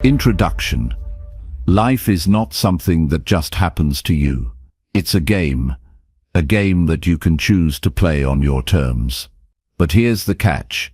Introduction. Life is not something that just happens to you. It's a game that you can choose to play on your terms. But here's the catch.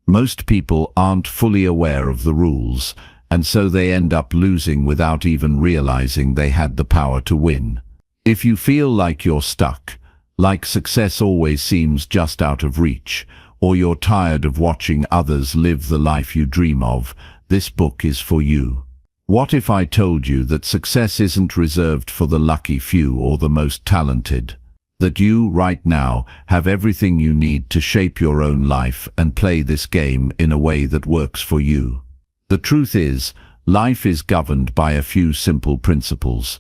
Most people aren't fully aware of the rules, and so they end up losing without even realizing they had the power to win. If you feel like you're stuck, like success always seems just out of reach, or you're tired of watching others live the life you dream of, this book is for you. What if I told you that success isn't reserved for the lucky few or the most talented? That you, right now, have everything you need to shape your own life and play this game in a way that works for you. The truth is, life is governed by a few simple principles.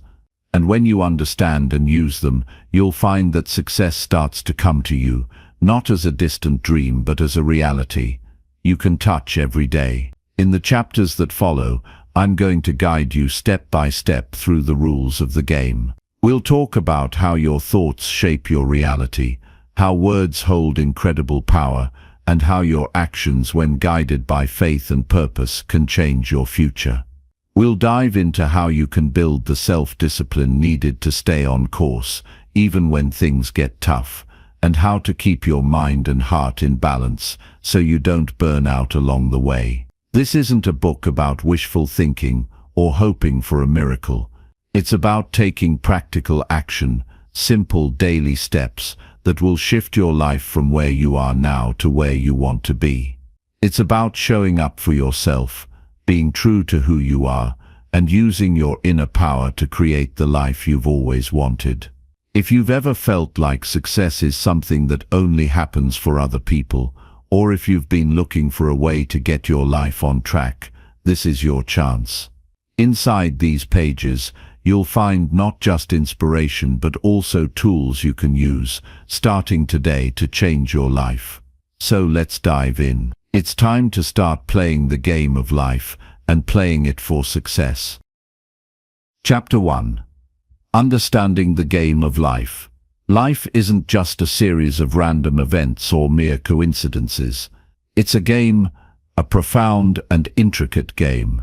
And when you understand and use them, you'll find that success starts to come to you, not as a distant dream but as a reality you can touch every day. In the chapters that follow, I'm going to guide you step by step through the rules of the game. We'll talk about how your thoughts shape your reality, how words hold incredible power, and how your actions, when guided by faith and purpose, can change your future. We'll dive into how you can build the self-discipline needed to stay on course, even when things get tough, and how to keep your mind and heart in balance so you don't burn out along the way. This isn't a book about wishful thinking or hoping for a miracle. It's about taking practical action, simple daily steps that will shift your life from where you are now to where you want to be. It's about showing up for yourself, being true to who you are, and using your inner power to create the life you've always wanted. If you've ever felt like success is something that only happens for other people, or if you've been looking for a way to get your life on track, this is your chance. Inside these pages, you'll find not just inspiration but also tools you can use, starting today, to change your life. So let's dive in. It's time to start playing the game of life and playing it for success. Chapter 1. Understanding the game of life. Life isn't just a series of random events or mere coincidences. It's a game, a profound and intricate game.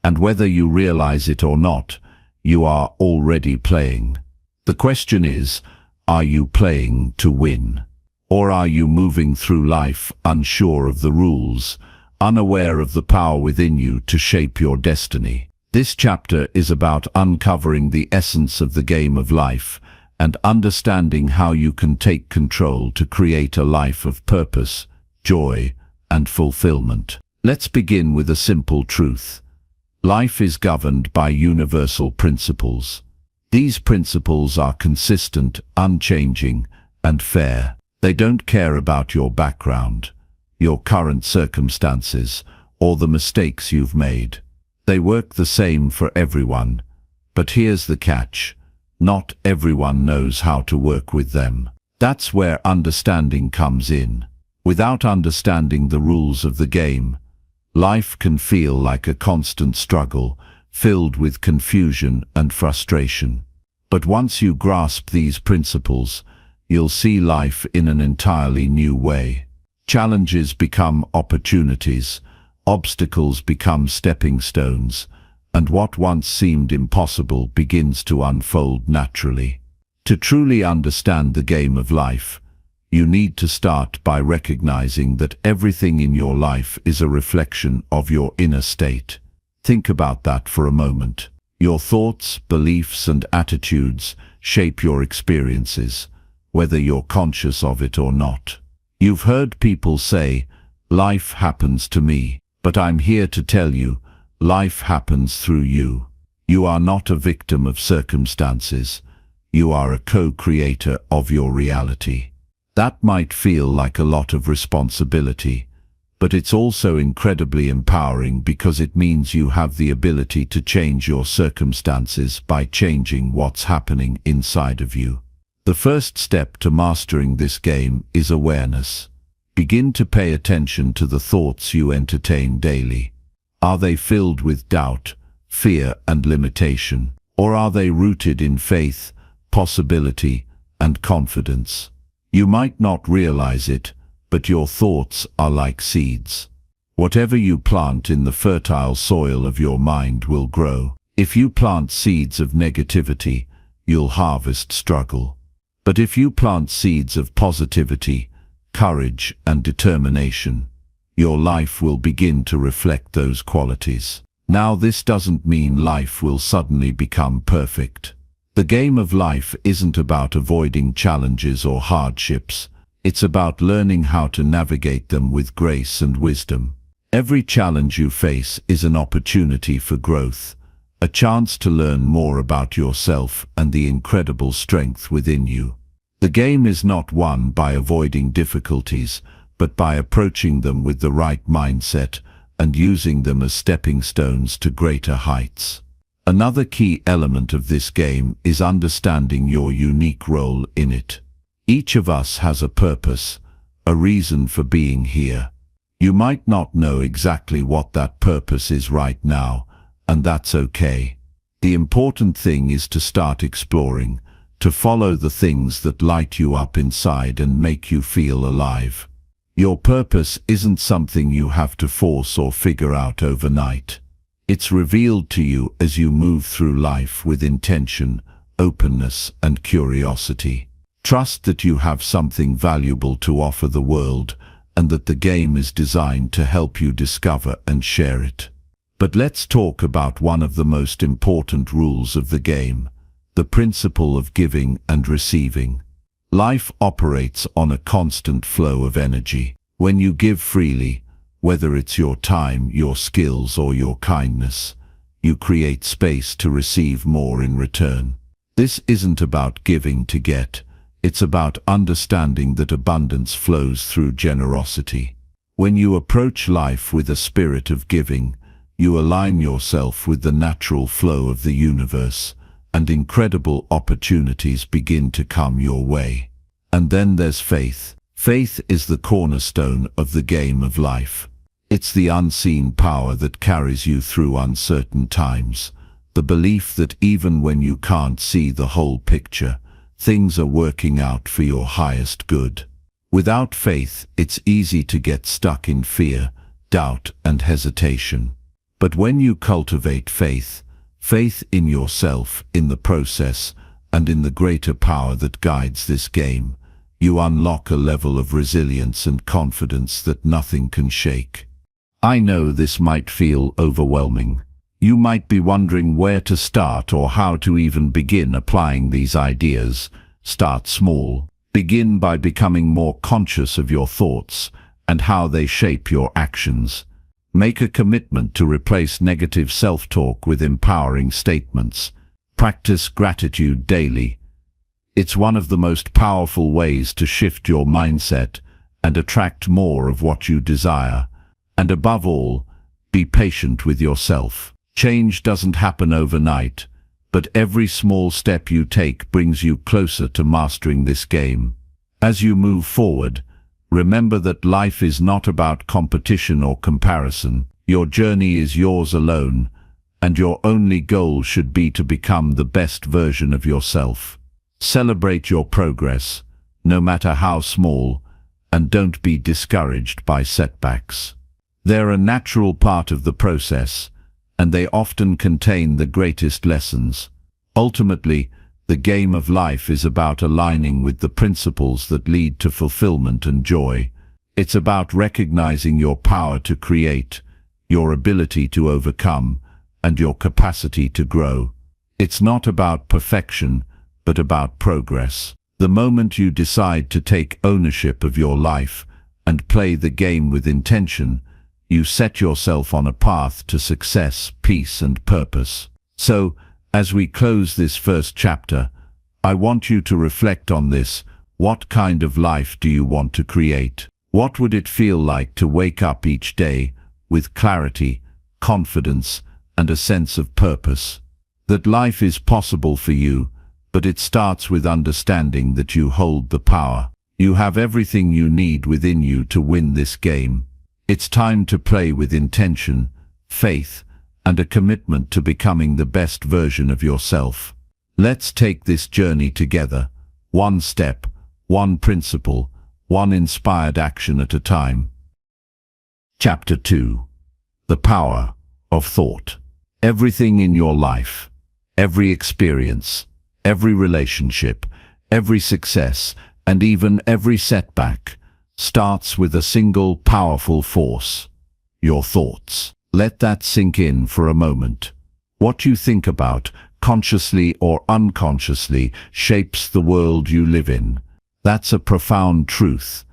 And whether you realize it or not, you are already playing. The question is, are you playing to win? Or are you moving through life unsure of the rules, unaware of the power within you to shape your destiny? This chapter is about uncovering the essence of the game of life and understanding how you can take control to create a life of purpose, joy, and fulfillment. Let's begin with a simple truth. Life is governed by universal principles. These principles are consistent, unchanging, and fair. They don't care about your background, your current circumstances, or the mistakes you've made. They work the same for everyone. But here's the catch. Not everyone knows how to work with them. That's where understanding comes in. Without understanding the rules of the game, life can feel like a constant struggle, filled with confusion and frustration. But once you grasp these principles, you'll see life in an entirely new way. Challenges become opportunities, obstacles become stepping stones, and what once seemed impossible begins to unfold naturally. To truly understand the game of life, you need to start by recognizing that everything in your life is a reflection of your inner state. Think about that for a moment. Your thoughts, beliefs, and attitudes shape your experiences, whether you're conscious of it or not. You've heard people say, "Life happens to me," but I'm here to tell you, life happens through you. You are not a victim of circumstances. You are a co-creator of your reality. That might feel like a lot of responsibility, but it's also incredibly empowering because it means you have the ability to change your circumstances by changing what's happening inside of you. The first step to mastering this game is awareness. Begin to pay attention to the thoughts you entertain daily. Are they filled with doubt, fear, and limitation? Or are they rooted in faith, possibility, and confidence? You might not realize it, but your thoughts are like seeds. Whatever you plant in the fertile soil of your mind will grow. If you plant seeds of negativity, you'll harvest struggle. But if you plant seeds of positivity, courage and determination, your life will begin to reflect those qualities. Now, this doesn't mean life will suddenly become perfect. The game of life isn't about avoiding challenges or hardships. It's about learning how to navigate them with grace and wisdom. Every challenge you face is an opportunity for growth, a chance to learn more about yourself and the incredible strength within you. The game is not won by avoiding difficulties, but by approaching them with the right mindset and using them as stepping stones to greater heights. Another key element of this game is understanding your unique role in it. Each of us has a purpose, a reason for being here. You might not know exactly what that purpose is right now, and that's okay. The important thing is to start exploring, to follow the things that light you up inside and make you feel alive. Your purpose isn't something you have to force or figure out overnight. It's revealed to you as you move through life with intention, openness, and curiosity. Trust that you have something valuable to offer the world, and that the game is designed to help you discover and share it. But let's talk about one of the most important rules of the game, the principle of giving and receiving. Life operates on a constant flow of energy. When you give freely, whether it's your time, your skills, or your kindness, you create space to receive more in return. This isn't about giving to get. It's about understanding that abundance flows through generosity. When you approach life with a spirit of giving, you align yourself with the natural flow of the universe, and incredible opportunities begin to come your way. And then there's faith. Faith is the cornerstone of the game of life. It's the unseen power that carries you through uncertain times, the belief that even when you can't see the whole picture, things are working out for your highest good. Without faith, it's easy to get stuck in fear, doubt, and hesitation. But when you cultivate faith, faith in yourself, in the process, and in the greater power that guides this game, you unlock a level of resilience and confidence that nothing can shake. I know this might feel overwhelming. You might be wondering where to start or how to even begin applying these ideas. Start small. Begin by becoming more conscious of your thoughts and how they shape your actions. Make a commitment to replace negative self-talk with empowering statements. Practice gratitude daily. It's one of the most powerful ways to shift your mindset and attract more of what you desire. And above all, be patient with yourself. Change doesn't happen overnight, but every small step you take brings you closer to mastering this game. As you move forward, remember that life is not about competition or comparison. Your journey is yours alone, and your only goal should be to become the best version of yourself. Celebrate your progress, no matter how small, and don't be discouraged by setbacks. They're a natural part of the process, and they often contain the greatest lessons. Ultimately, the game of life is about aligning with the principles that lead to fulfillment and joy. It's about recognizing your power to create, your ability to overcome, and your capacity to grow. It's not about perfection, but about progress. The moment you decide to take ownership of your life and play the game with intention, you set yourself on a path to success, peace, and purpose. So, as we close this first chapter, I want you to reflect on this. What kind of life do you want to create? What would it feel like to wake up each day with clarity, confidence, and a sense of purpose? That life is possible for you, but it starts with understanding that you hold the power. You have everything you need within you to win this game. It's time to play with intention, faith, and a commitment to becoming the best version of yourself. Let's take this journey together, one step, one principle, one inspired action at a time. Chapter 2. The Power of Thought. Everything in your life, every experience, every relationship, every success, and even every setback starts with a single powerful force: your thoughts. Let that sink in for a moment. What you think about, consciously or unconsciously, shapes the world you live in. That's a profound truth.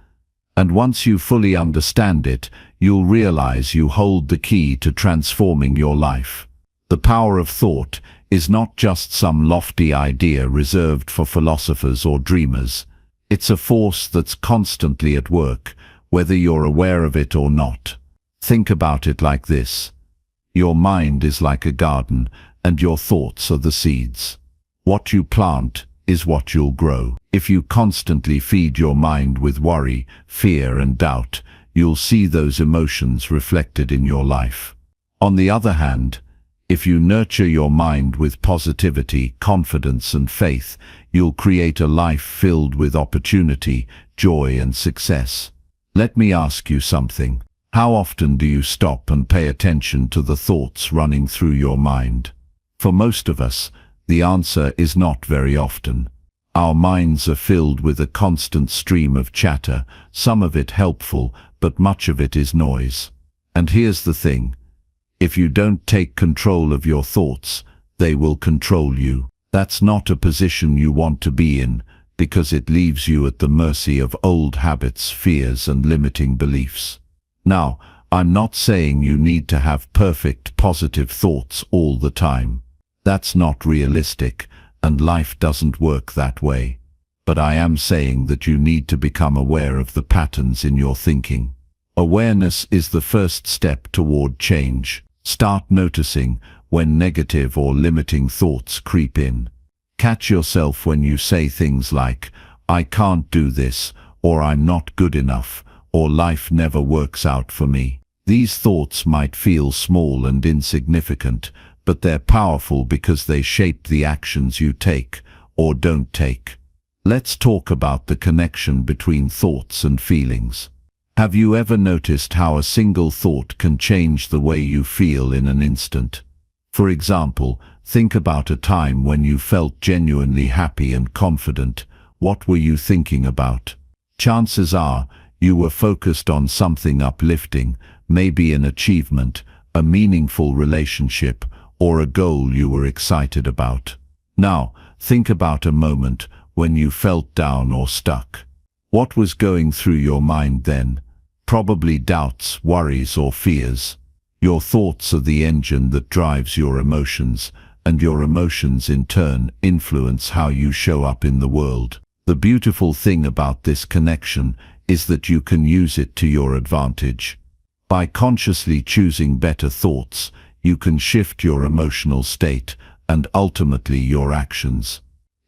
And once you fully understand it, you'll realize you hold the key to transforming your life. The power of thought is not just some lofty idea reserved for philosophers or dreamers. It's a force that's constantly at work, whether you're aware of it or not. Think about it like this. Your mind is like a garden, and your thoughts are the seeds. What you plant is what you'll grow. If you constantly feed your mind with worry, fear, and doubt, you'll see those emotions reflected in your life. On the other hand, if you nurture your mind with positivity, confidence, and faith, you'll create a life filled with opportunity, joy, and success. Let me ask you something. How often do you stop and pay attention to the thoughts running through your mind? For most of us, the answer is not very often. Our minds are filled with a constant stream of chatter, some of it helpful, but much of it is noise. And here's the thing. If you don't take control of your thoughts, they will control you. That's not a position you want to be in, because it leaves you at the mercy of old habits, fears, and limiting beliefs. Now, I'm not saying you need to have perfect, positive thoughts all the time. That's not realistic, and life doesn't work that way. But I am saying that you need to become aware of the patterns in your thinking. Awareness is the first step toward change. Start noticing when negative or limiting thoughts creep in. Catch yourself when you say things like, "I can't do this," or "I'm not good enough," or "life never works out for me." These thoughts might feel small and insignificant, but they're powerful because they shape the actions you take or don't take. Let's talk about the connection between thoughts and feelings. Have you ever noticed how a single thought can change the way you feel in an instant? For example, think about a time when you felt genuinely happy and confident. What were you thinking about? Chances are, you were focused on something uplifting, maybe an achievement, a meaningful relationship, or a goal you were excited about. Now, think about a moment when you felt down or stuck. What was going through your mind then? Probably doubts, worries, or fears. Your thoughts are the engine that drives your emotions, and your emotions in turn influence how you show up in the world. The beautiful thing about this connection is that you can use it to your advantage. By consciously choosing better thoughts, you can shift your emotional state and ultimately your actions.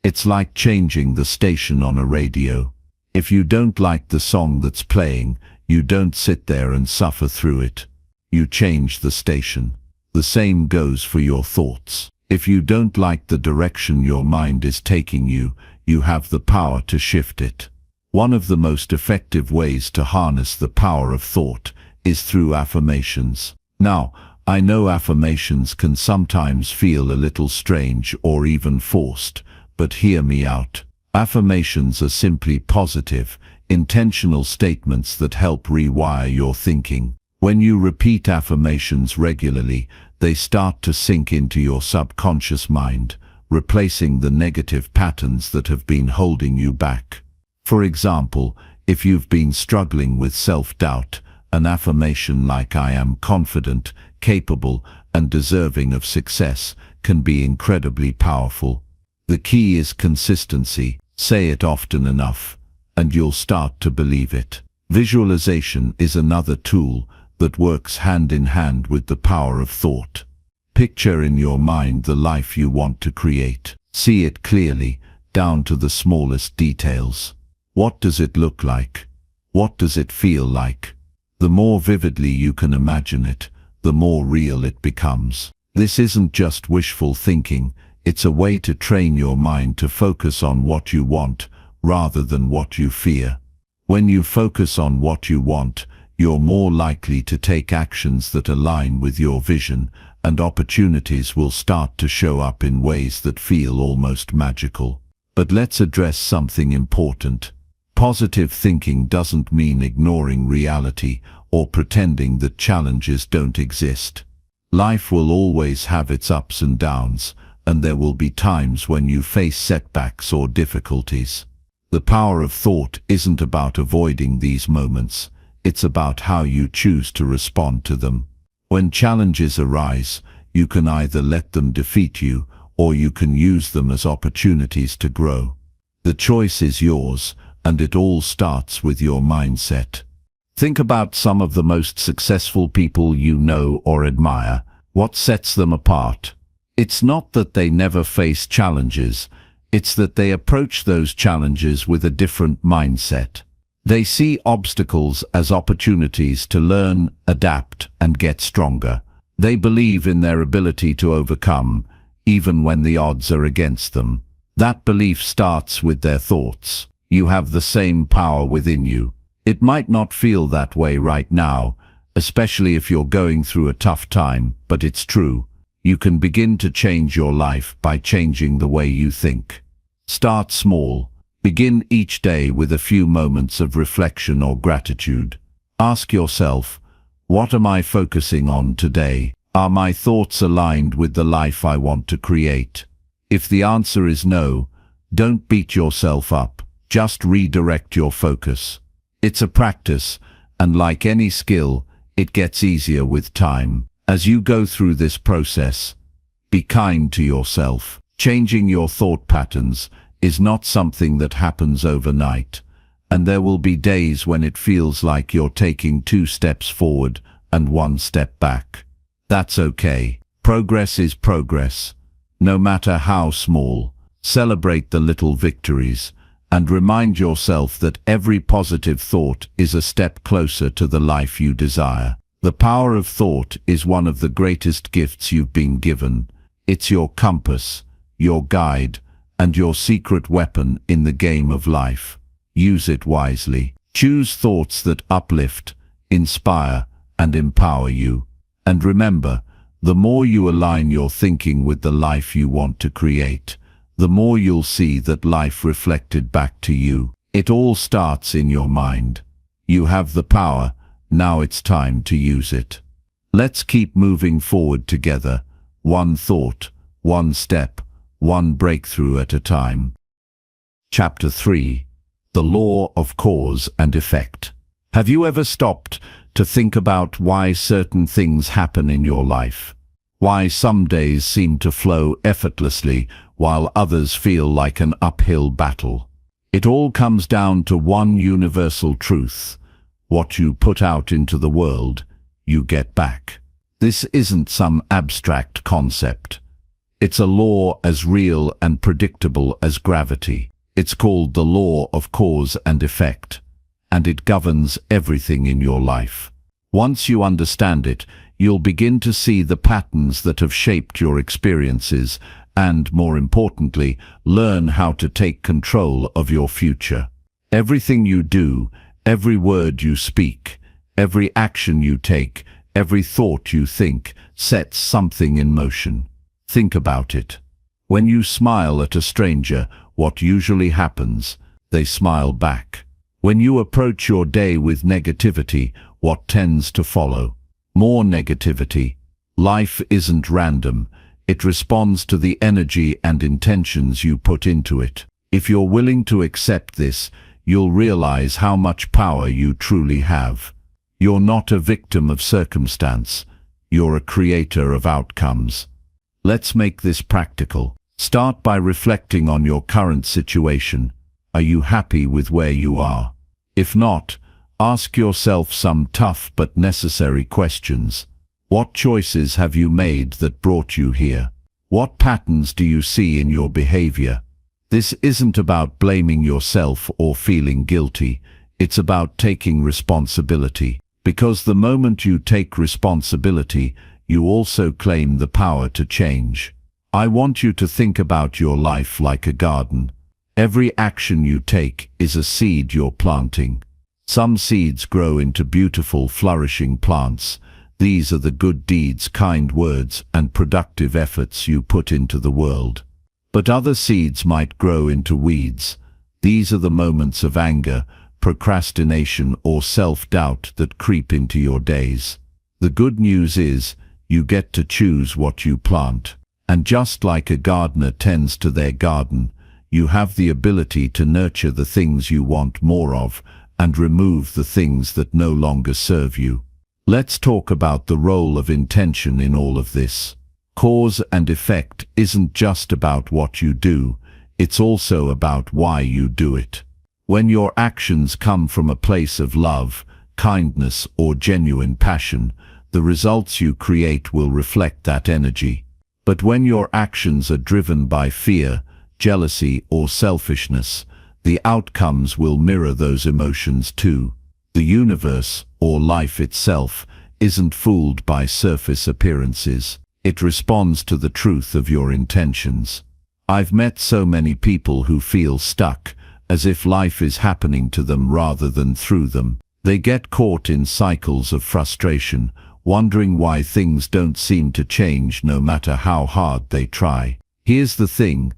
It's like changing the station on a radio. If you don't like the song that's playing, you don't sit there and suffer through it. You change the station. The same goes for your thoughts. If you don't like the direction your mind is taking you, you have the power to shift it. One of the most effective ways to harness the power of thought is through affirmations. Now, I know affirmations can sometimes feel a little strange or even forced, but hear me out. Affirmations are simply positive, intentional statements that help rewire your thinking. When you repeat affirmations regularly, they start to sink into your subconscious mind, replacing the negative patterns that have been holding you back. For example, if you've been struggling with self-doubt, an affirmation like "I am confident, capable, and deserving of success" can be incredibly powerful. The key is consistency. Say it often enough, and you'll start to believe it. Visualization is another tool that works hand in hand with the power of thought. Picture in your mind the life you want to create. See it clearly, down to the smallest details. What does it look like? What does it feel like? The more vividly you can imagine it, the more real it becomes. This isn't just wishful thinking, it's a way to train your mind to focus on what you want, rather than what you fear. When you focus on what you want, you're more likely to take actions that align with your vision, and opportunities will start to show up in ways that feel almost magical. But let's address something important. Positive thinking doesn't mean ignoring reality or pretending that challenges don't exist. Life will always have its ups and downs, and there will be times when you face setbacks or difficulties. The power of thought isn't about avoiding these moments. It's about how you choose to respond to them. When challenges arise, you can either let them defeat you, or you can use them as opportunities to grow. The choice is yours, and it all starts with your mindset. Think about some of the most successful people you know or admire. What sets them apart? It's not that they never face challenges, it's that they approach those challenges with a different mindset. They see obstacles as opportunities to learn, adapt, and get stronger. They believe in their ability to overcome, even when the odds are against them. That belief starts with their thoughts. You have the same power within you. It might not feel that way right now, especially if you're going through a tough time, but it's true. You can begin to change your life by changing the way you think. Start small. Begin each day with a few moments of reflection or gratitude. Ask yourself, what am I focusing on today? Are my thoughts aligned with the life I want to create? If the answer is no, don't beat yourself up. Just redirect your focus. It's a practice, and like any skill, it gets easier with time. As you go through this process, be kind to yourself. Changing your thought patterns is not something that happens overnight, and there will be days when it feels like you're taking 2 steps forward and 1 step back. That's okay. Progress is progress, no matter how small. Celebrate the little victories, and remind yourself that every positive thought is a step closer to the life you desire. The power of thought is one of the greatest gifts you've been given. It's your compass, your guide, and your secret weapon in the game of life. Use it wisely. Choose thoughts that uplift, inspire, and empower you. And remember, the more you align your thinking with the life you want to create, the more you'll see that life reflected back to you. It all starts in your mind. You have the power. Now it's time to use it. Let's keep moving forward together, one thought, one step, one breakthrough at a time. Chapter 3. The Law of Cause and Effect. Have you ever stopped to think about why certain things happen in your life? Why some days seem to flow effortlessly while others feel like an uphill battle? It all comes down to one universal truth. What you put out into the world, you get back. This isn't some abstract concept. It's a law as real and predictable as gravity. It's called the law of cause and effect, and it governs everything in your life. Once you understand it, you'll begin to see the patterns that have shaped your experiences and, more importantly, learn how to take control of your future. Everything you do, every word you speak, every action you take, every thought you think, sets something in motion. Think about it. When you smile at a stranger, what usually happens? They smile back. When you approach your day with negativity, what tends to follow? More negativity. Life isn't random. It responds to the energy and intentions you put into it. If you're willing to accept this, you'll realize how much power you truly have. You're not a victim of circumstance. You're a creator of outcomes. Let's make this practical. Start by reflecting on your current situation. Are you happy with where you are? If not, ask yourself some tough but necessary questions. What choices have you made that brought you here? What patterns do you see in your behavior? This isn't about blaming yourself or feeling guilty. It's about taking responsibility. Because the moment you take responsibility, you also claim the power to change. I want you to think about your life like a garden. Every action you take is a seed you're planting. Some seeds grow into beautiful, flourishing plants. These are the good deeds, kind words, and productive efforts you put into the world. But other seeds might grow into weeds. These are the moments of anger, procrastination, or self-doubt that creep into your days. The good news is, you get to choose what you plant. And just like a gardener tends to their garden, you have the ability to nurture the things you want more of and remove the things that no longer serve you. Let's talk about the role of intention in all of this. Cause and effect isn't just about what you do, it's also about why you do it. When your actions come from a place of love, kindness, or genuine passion, the results you create will reflect that energy. But when your actions are driven by fear, jealousy, or selfishness, the outcomes will mirror those emotions too. The universe, or life itself, isn't fooled by surface appearances. It responds to the truth of your intentions. I've met so many people who feel stuck, as if life is happening to them rather than through them. They get caught in cycles of frustration, wondering why things don't seem to change no matter how hard they try. Here's the thing,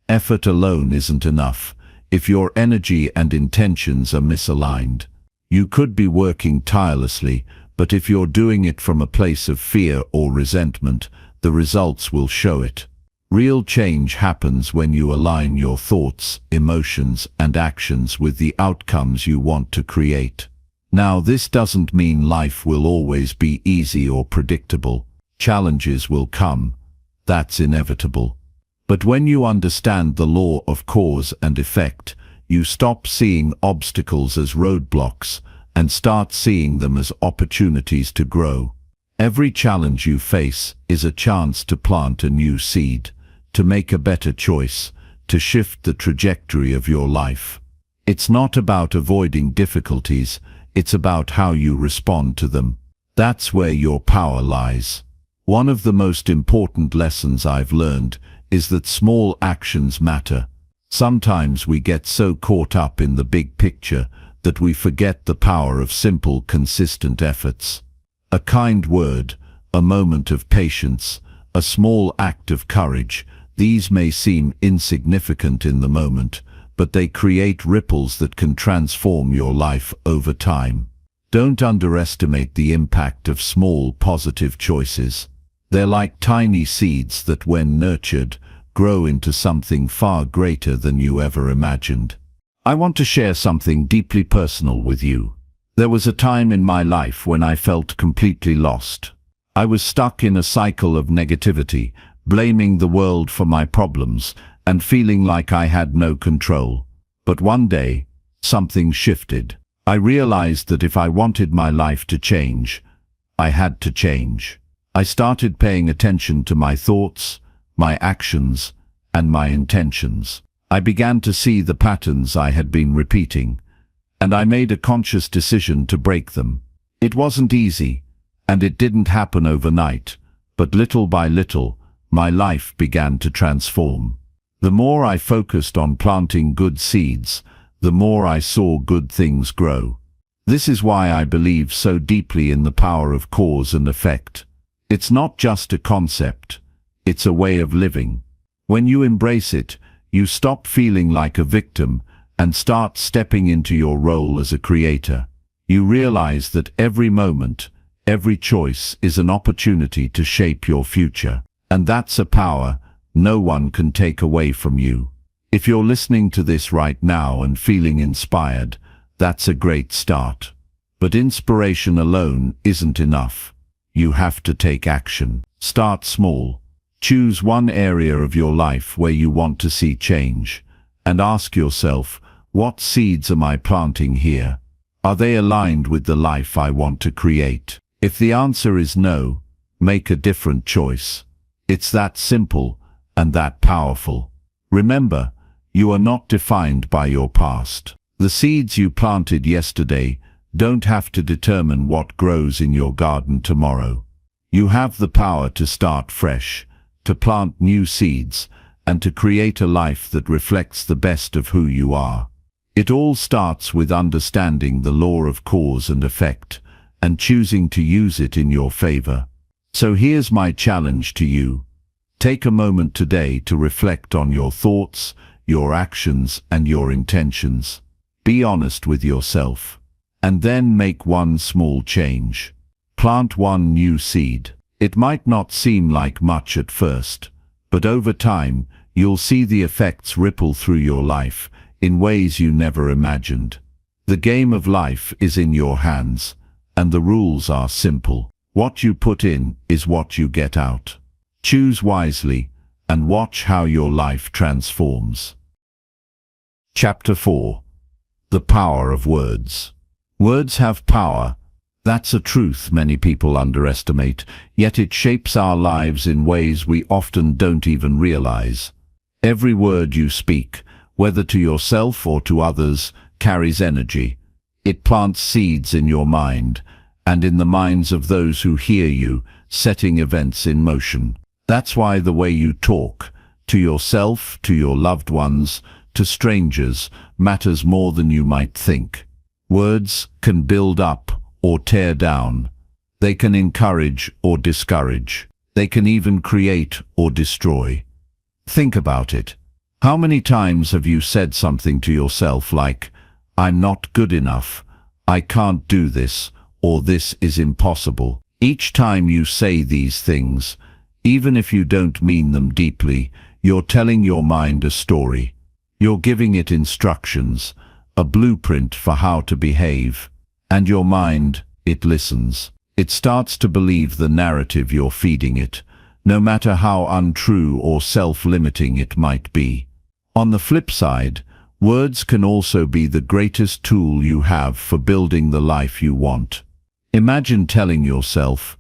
effort alone isn't enough if your energy and intentions are misaligned. You could be working tirelessly, but if you're doing it from a place of fear or resentment, the results will show it. Real change happens when you align your thoughts, emotions, and actions with the outcomes you want to create. Now, this doesn't mean life will always be easy or predictable. Challenges will come. That's inevitable. But when you understand the law of cause and effect, you stop seeing obstacles as roadblocks and start seeing them as opportunities to grow. Every challenge you face is a chance to plant a new seed, to make a better choice, to shift the trajectory of your life. It's not about avoiding difficulties, it's about how you respond to them. That's where your power lies. One of the most important lessons I've learned is that small actions matter. Sometimes we get so caught up in the big picture that we forget the power of simple, consistent efforts. A kind word, a moment of patience, a small act of courage, these may seem insignificant in the moment, but they create ripples that can transform your life over time. Don't underestimate the impact of small, positive choices. They're like tiny seeds that, when nurtured, grow into something far greater than you ever imagined. I want to share something deeply personal with you. There was a time in my life when I felt completely lost. I was stuck in a cycle of negativity, blaming the world for my problems, and feeling like I had no control. But one day, something shifted. I realized that if I wanted my life to change, I had to change. I started paying attention to my thoughts, my actions, and my intentions. I began to see the patterns I had been repeating, and I made a conscious decision to break them. It wasn't easy, and it didn't happen overnight, but little by little, my life began to transform. The more I focused on planting good seeds, the more I saw good things grow. This is why I believe so deeply in the power of cause and effect. It's not just a concept, it's a way of living. When you embrace it, you stop feeling like a victim and start stepping into your role as a creator. You realize that every moment, every choice is an opportunity to shape your future. And that's a power no one can take away from you. If you're listening to this right now and feeling inspired, that's a great start. But inspiration alone isn't enough. You have to take action. Start small. Choose one area of your life where you want to see change, and ask yourself, what seeds am I planting here? Are they aligned with the life I want to create? If the answer is no, make a different choice. It's that simple and that powerful. Remember, you are not defined by your past. The seeds you planted yesterday don't have to determine what grows in your garden tomorrow. You have the power to start fresh, to plant new seeds, and to create a life that reflects the best of who you are. It all starts with understanding the law of cause and effect and choosing to use it in your favor. So here's my challenge to you. Take a moment today to reflect on your thoughts, your actions, and your intentions. Be honest with yourself. And then make one small change. Plant one new seed. It might not seem like much at first, but over time, you'll see the effects ripple through your life in ways you never imagined. The game of life is in your hands, and the rules are simple. What you put in is what you get out. Choose wisely, and watch how your life transforms. Chapter 4. The Power of Words. Words have power. That's a truth many people underestimate, yet it shapes our lives in ways we often don't even realize. Every word you speak, whether to yourself or to others, carries energy. It plants seeds in your mind, and in the minds of those who hear you, setting events in motion. That's why the way you talk, to yourself, to your loved ones, to strangers, matters more than you might think. Words can build up or tear down. They can encourage or discourage. They can even create or destroy. Think about it. How many times have you said something to yourself like, "I'm not good enough, I can't do this," or "this is impossible"? Each time you say these things, even if you don't mean them deeply, you're telling your mind a story. You're giving it instructions, a blueprint for how to behave. And your mind, it listens. It starts to believe the narrative you're feeding it, no matter how untrue or self-limiting it might be. On the flip side, words can also be the greatest tool you have for building the life you want. Imagine telling yourself,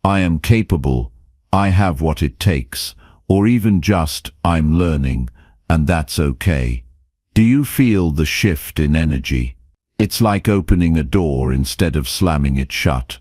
"I am capable, I have what it takes," or even just, "I'm learning, and that's okay." Do you feel the shift in energy? It's like opening a door instead of slamming it shut.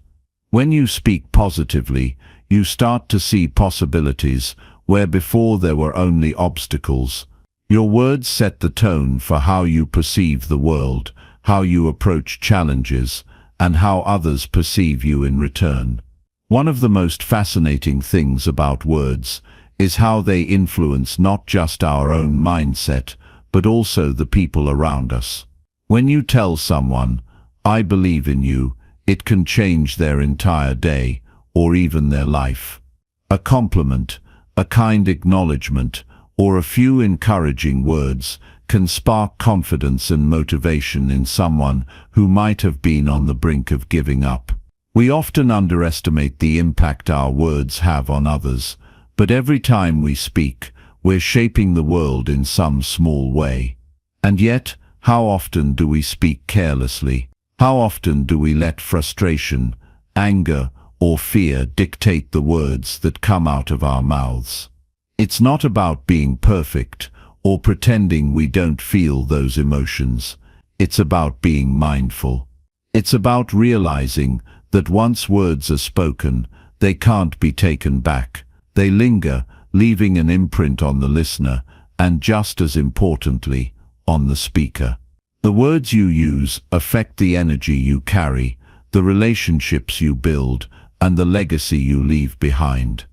When you speak positively, you start to see possibilities where before there were only obstacles. Your words set the tone for how you perceive the world, how you approach challenges, and how others perceive you in return. One of the most fascinating things about words is how they influence not just our own mindset, but also the people around us. When you tell someone, "I believe in you," it can change their entire day, or even their life. A compliment, a kind acknowledgement, or a few encouraging words can spark confidence and motivation in someone who might have been on the brink of giving up. We often underestimate the impact our words have on others, but every time we speak, we're shaping the world in some small way. And yet, how often do we speak carelessly? How often do we let frustration, anger, or fear dictate the words that come out of our mouths? It's not about being perfect or pretending we don't feel those emotions. It's about being mindful. It's about realizing that once words are spoken, they can't be taken back. They linger, leaving an imprint on the listener, and just as importantly, on the speaker. The words you use affect the energy you carry, the relationships you build, and the legacy you leave behind.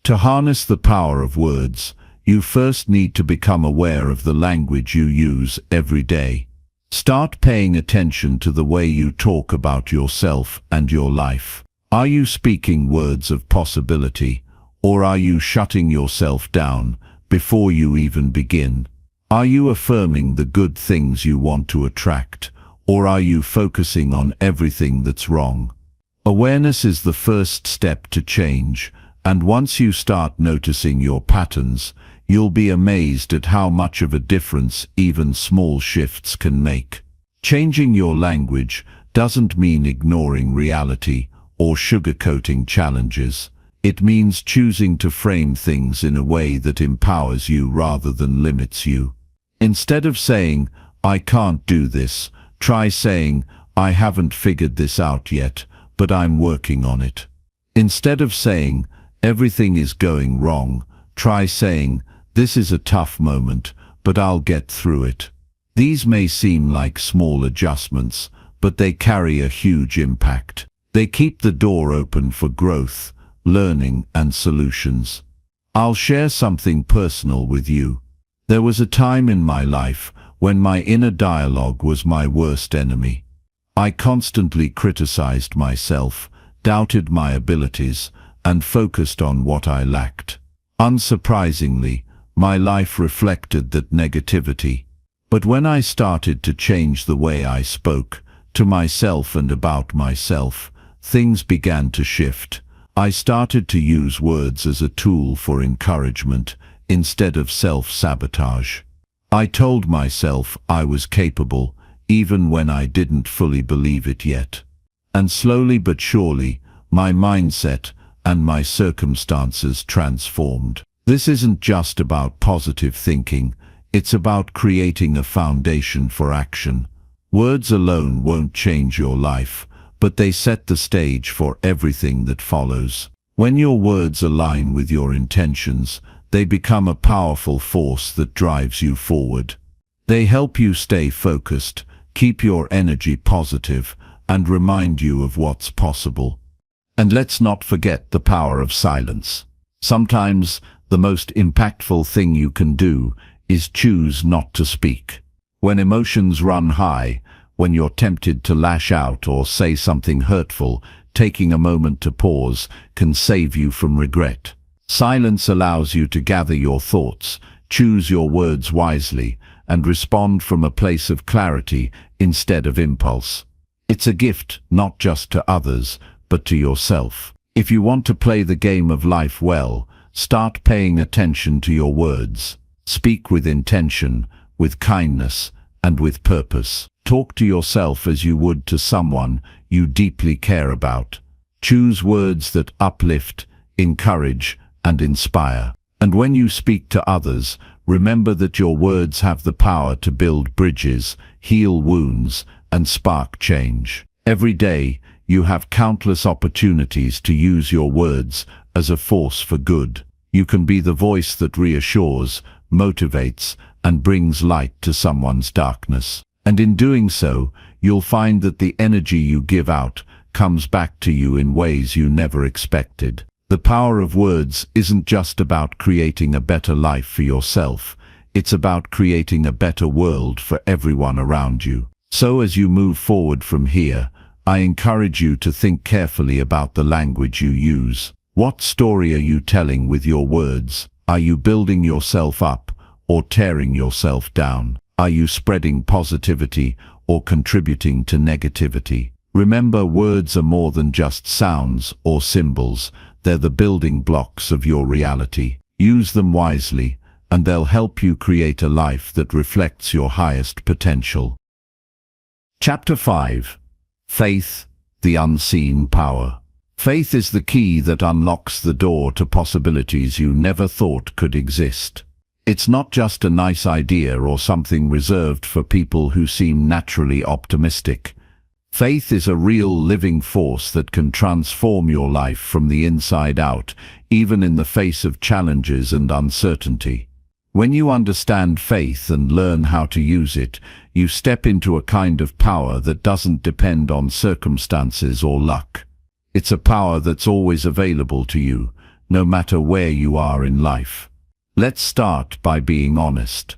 To harness the power of words, you first need to become aware of the language you use every day. Start paying attention to the way you talk about yourself and your life. Are you speaking words of possibility, or are you shutting yourself down before you even begin? Are you affirming the good things you want to attract, or are you focusing on everything that's wrong? Awareness is the first step to change, and once you start noticing your patterns, you'll be amazed at how much of a difference even small shifts can make. Changing your language doesn't mean ignoring reality or sugarcoating challenges. It means choosing to frame things in a way that empowers you rather than limits you. Instead of saying, "I can't do this," try saying, "I haven't figured this out yet, but I'm working on it." Instead of saying, "Everything is going wrong," try saying, "This is a tough moment, but I'll get through it." These may seem like small adjustments, but they carry a huge impact. They keep the door open for growth, learning, and solutions. I'll share something personal with you. There was a time in my life when my inner dialogue was my worst enemy. I constantly criticized myself, doubted my abilities, and focused on what I lacked. Unsurprisingly, my life reflected that negativity. But when I started to change the way I spoke, to myself and about myself, things began to shift. I started to use words as a tool for encouragement instead of self-sabotage. I told myself I was capable, even when I didn't fully believe it yet. And slowly but surely, my mindset and my circumstances transformed. This isn't just about positive thinking, it's about creating a foundation for action. Words alone won't change your life, but they set the stage for everything that follows. When your words align with your intentions, they become a powerful force that drives you forward. They help you stay focused, keep your energy positive, and remind you of what's possible. And let's not forget the power of silence. Sometimes the most impactful thing you can do is choose not to speak. When emotions run high, when you're tempted to lash out or say something hurtful, taking a moment to pause can save you from regret. Silence allows you to gather your thoughts, choose your words wisely, and respond from a place of clarity instead of impulse. It's a gift not just to others, but to yourself. If you want to play the game of life well, start paying attention to your words. Speak with intention, with kindness, and with purpose. Talk to yourself as you would to someone you deeply care about. Choose words that uplift, encourage, and inspire. And when you speak to others, remember that your words have the power to build bridges, heal wounds, and spark change. Every day, you have countless opportunities to use your words as a force for good. You can be the voice that reassures, motivates, and brings light to someone's darkness. And in doing so, you'll find that the energy you give out comes back to you in ways you never expected. The power of words isn't just about creating a better life for yourself, it's about creating a better world for everyone around you. So as you move forward from here, I encourage you to think carefully about the language you use. What story are you telling with your words? Are you building yourself up or tearing yourself down? Are you spreading positivity or contributing to negativity? Remember, words are more than just sounds or symbols. They're the building blocks of your reality. Use them wisely, and they'll help you create a life that reflects your highest potential. Chapter 5. Faith, the Unseen Power. Faith is the key that unlocks the door to possibilities you never thought could exist. It's not just a nice idea or something reserved for people who seem naturally optimistic. Faith is a real living force that can transform your life from the inside out, even in the face of challenges and uncertainty. When you understand faith and learn how to use it, you step into a kind of power that doesn't depend on circumstances or luck. It's a power that's always available to you, no matter where you are in life. Let's start by being honest.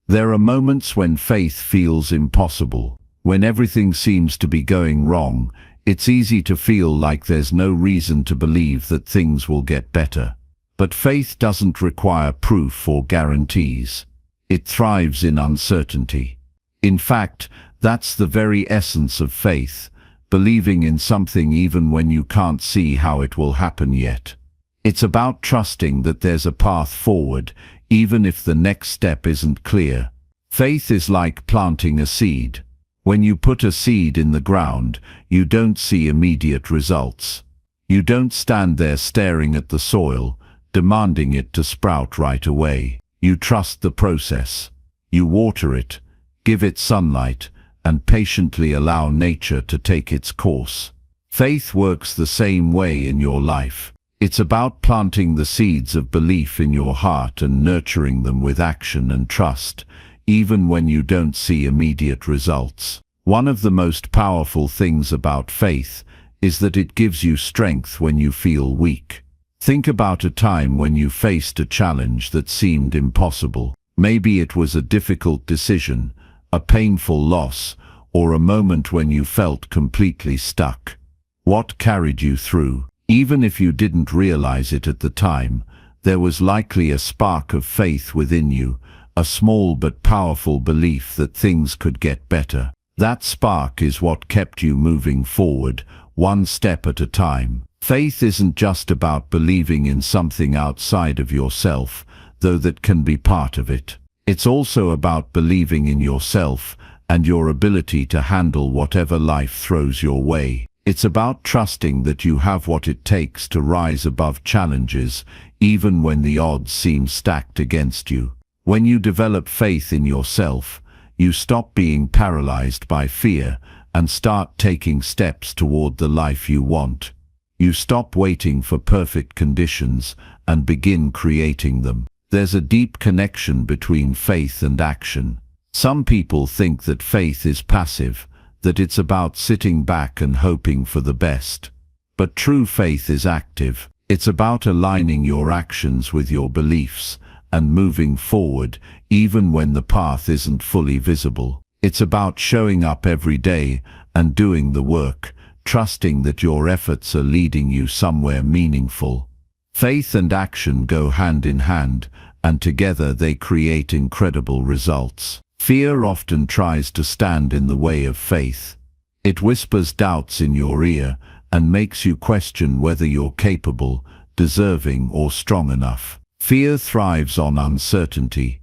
There are moments when faith feels impossible. When everything seems to be going wrong, it's easy to feel like there's no reason to believe that things will get better. But faith doesn't require proof or guarantees. It thrives in uncertainty. In fact, that's the very essence of faith, believing in something even when you can't see how it will happen yet. It's about trusting that there's a path forward, even if the next step isn't clear. Faith is like planting a seed. When you put a seed in the ground, you don't see immediate results. You don't stand there staring at the soil, demanding it to sprout right away. You trust the process. You water it, give it sunlight, and patiently allow nature to take its course. Faith works the same way in your life. It's about planting the seeds of belief in your heart and nurturing them with action and trust, even when you don't see immediate results. One of the most powerful things about faith is that it gives you strength when you feel weak. Think about a time when you faced a challenge that seemed impossible. Maybe it was a difficult decision, a painful loss, or a moment when you felt completely stuck. What carried you through? Even if you didn't realize it at the time, there was likely a spark of faith within you, a small but powerful belief that things could get better. That spark is what kept you moving forward, one step at a time. Faith isn't just about believing in something outside of yourself, though that can be part of it. It's also about believing in yourself and your ability to handle whatever life throws your way. It's about trusting that you have what it takes to rise above challenges, even when the odds seem stacked against you. When you develop faith in yourself, you stop being paralyzed by fear and start taking steps toward the life you want. You stop waiting for perfect conditions and begin creating them. There's a deep connection between faith and action. Some people think that faith is passive, that it's about sitting back and hoping for the best. But true faith is active. It's about aligning your actions with your beliefs and moving forward even when the path isn't fully visible. It's about showing up every day and doing the work, trusting that your efforts are leading you somewhere meaningful. Faith and action go hand in hand, and together they create incredible results. Fear often tries to stand in the way of faith. It whispers doubts in your ear and makes you question whether you're capable, deserving, or strong enough. Fear thrives on uncertainty.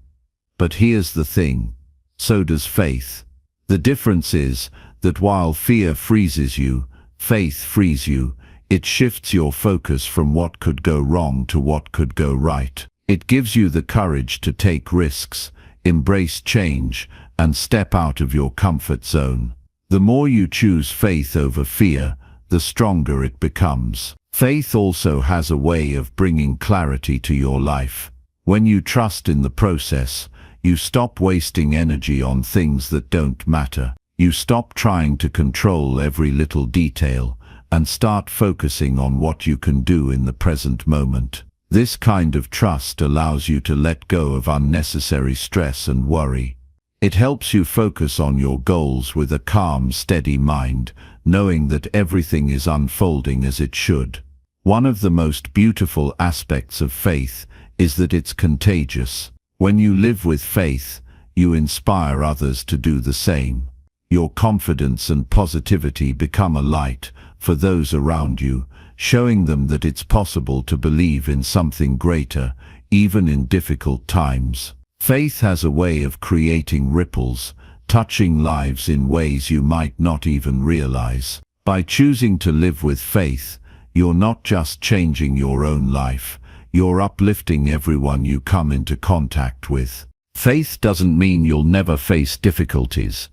But here's the thing, so does faith. The difference is that while fear freezes you, faith frees you. It shifts your focus from what could go wrong to what could go right. It gives you the courage to take risks, embrace change, and step out of your comfort zone. The more you choose faith over fear, the stronger it becomes. Faith also has a way of bringing clarity to your life. When you trust in the process, you stop wasting energy on things that don't matter. You stop trying to control every little detail and start focusing on what you can do in the present moment. This kind of trust allows you to let go of unnecessary stress and worry. It helps you focus on your goals with a calm, steady mind, knowing that everything is unfolding as it should. One of the most beautiful aspects of faith is that it's contagious. When you live with faith, you inspire others to do the same. Your confidence and positivity become a light for those around you, showing them that it's possible to believe in something greater, even in difficult times. Faith has a way of creating ripples, touching lives in ways you might not even realize. By choosing to live with faith, you're not just changing your own life, you're uplifting everyone you come into contact with. Faith doesn't mean you'll never face difficulties.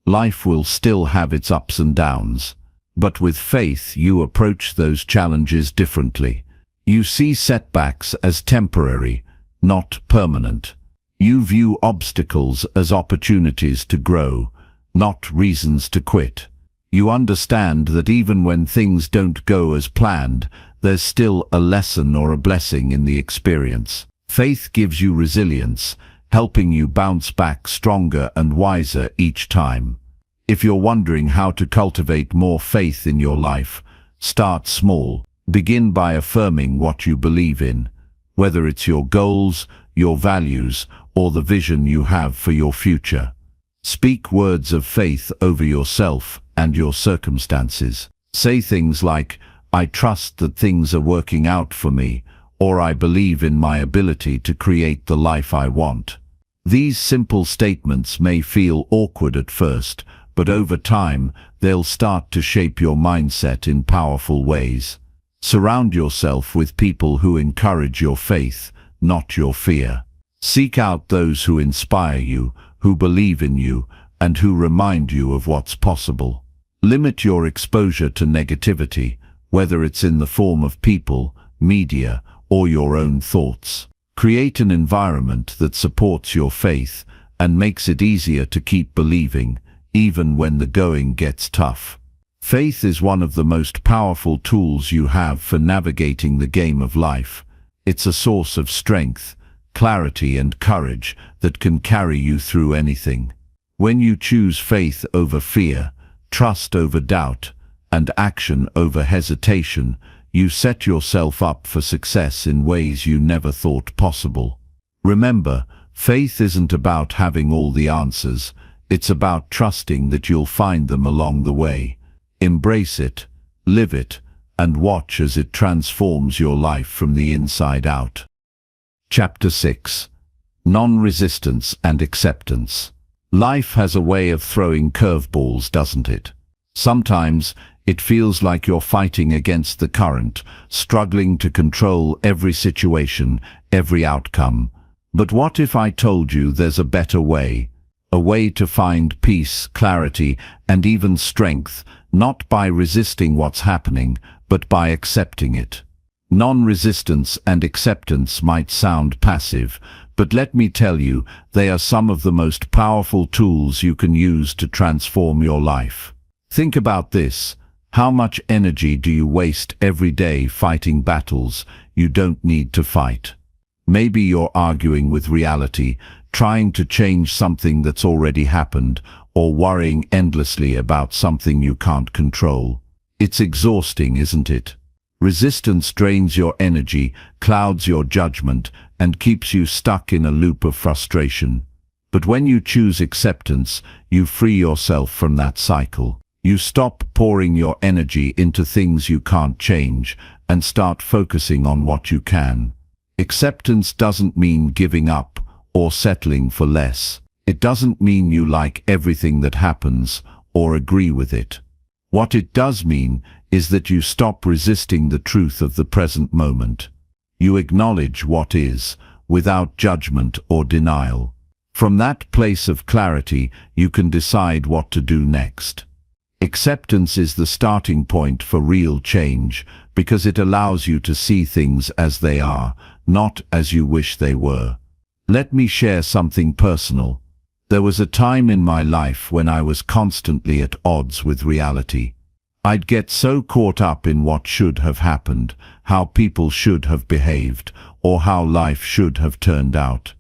Life will still have its ups and downs. But with faith, you approach those challenges differently. You see setbacks as temporary, not permanent. You view obstacles as opportunities to grow, not reasons to quit. You understand that even when things don't go as planned, there's still a lesson or a blessing in the experience. Faith gives you resilience, helping you bounce back stronger and wiser each time. If you're wondering how to cultivate more faith in your life, start small. Begin by affirming what you believe in, whether it's your goals, your values, or the vision you have for your future. Speak words of faith over yourself and your circumstances. Say things like, "I trust that things are working out for me," or "I believe in my ability to create the life I want." These simple statements may feel awkward at first, but over time, they'll start to shape your mindset in powerful ways. Surround yourself with people who encourage your faith, not your fear. Seek out those who inspire you, who believe in you, and who remind you of what's possible. Limit your exposure to negativity, whether it's in the form of people, media, or your own thoughts. Create an environment that supports your faith and makes it easier to keep believing, even when the going gets tough. Faith is one of the most powerful tools you have for navigating the game of life. It's a source of strength, clarity, and courage that can carry you through anything. When you choose faith over fear, trust over doubt, and action over hesitation, you set yourself up for success in ways you never thought possible. Remember, faith isn't about having all the answers. It's about trusting that you'll find them along the way. Embrace it, live it, and watch as it transforms your life from the inside out. Chapter 6. Non-resistance and acceptance. Life has a way of throwing curveballs, doesn't it? Sometimes it feels like you're fighting against the current, struggling to control every situation, every outcome. But what if I told you there's a better way? A way to find peace, clarity, and even strength, not by resisting what's happening, but by accepting it. Non-resistance and acceptance might sound passive, but let me tell you, they are some of the most powerful tools you can use to transform your life. Think about this. How much energy do you waste every day fighting battles you don't need to fight? Maybe you're arguing with reality, trying to change something that's already happened, or worrying endlessly about something you can't control. It's exhausting, isn't it? Resistance drains your energy, clouds your judgment, and keeps you stuck in a loop of frustration. But when you choose acceptance, you free yourself from that cycle. You stop pouring your energy into things you can't change and start focusing on what you can. Acceptance doesn't mean giving up or settling for less. It doesn't mean you like everything that happens or agree with it. What it does mean is that you stop resisting the truth of the present moment. You acknowledge what is, without judgment or denial. From that place of clarity, you can decide what to do next. Acceptance is the starting point for real change, because it allows you to see things as they are, not as you wish they were. Let me share something personal. There was a time in my life when I was constantly at odds with reality. I'd get so caught up in what should have happened, how people should have behaved, or how life should have turned out.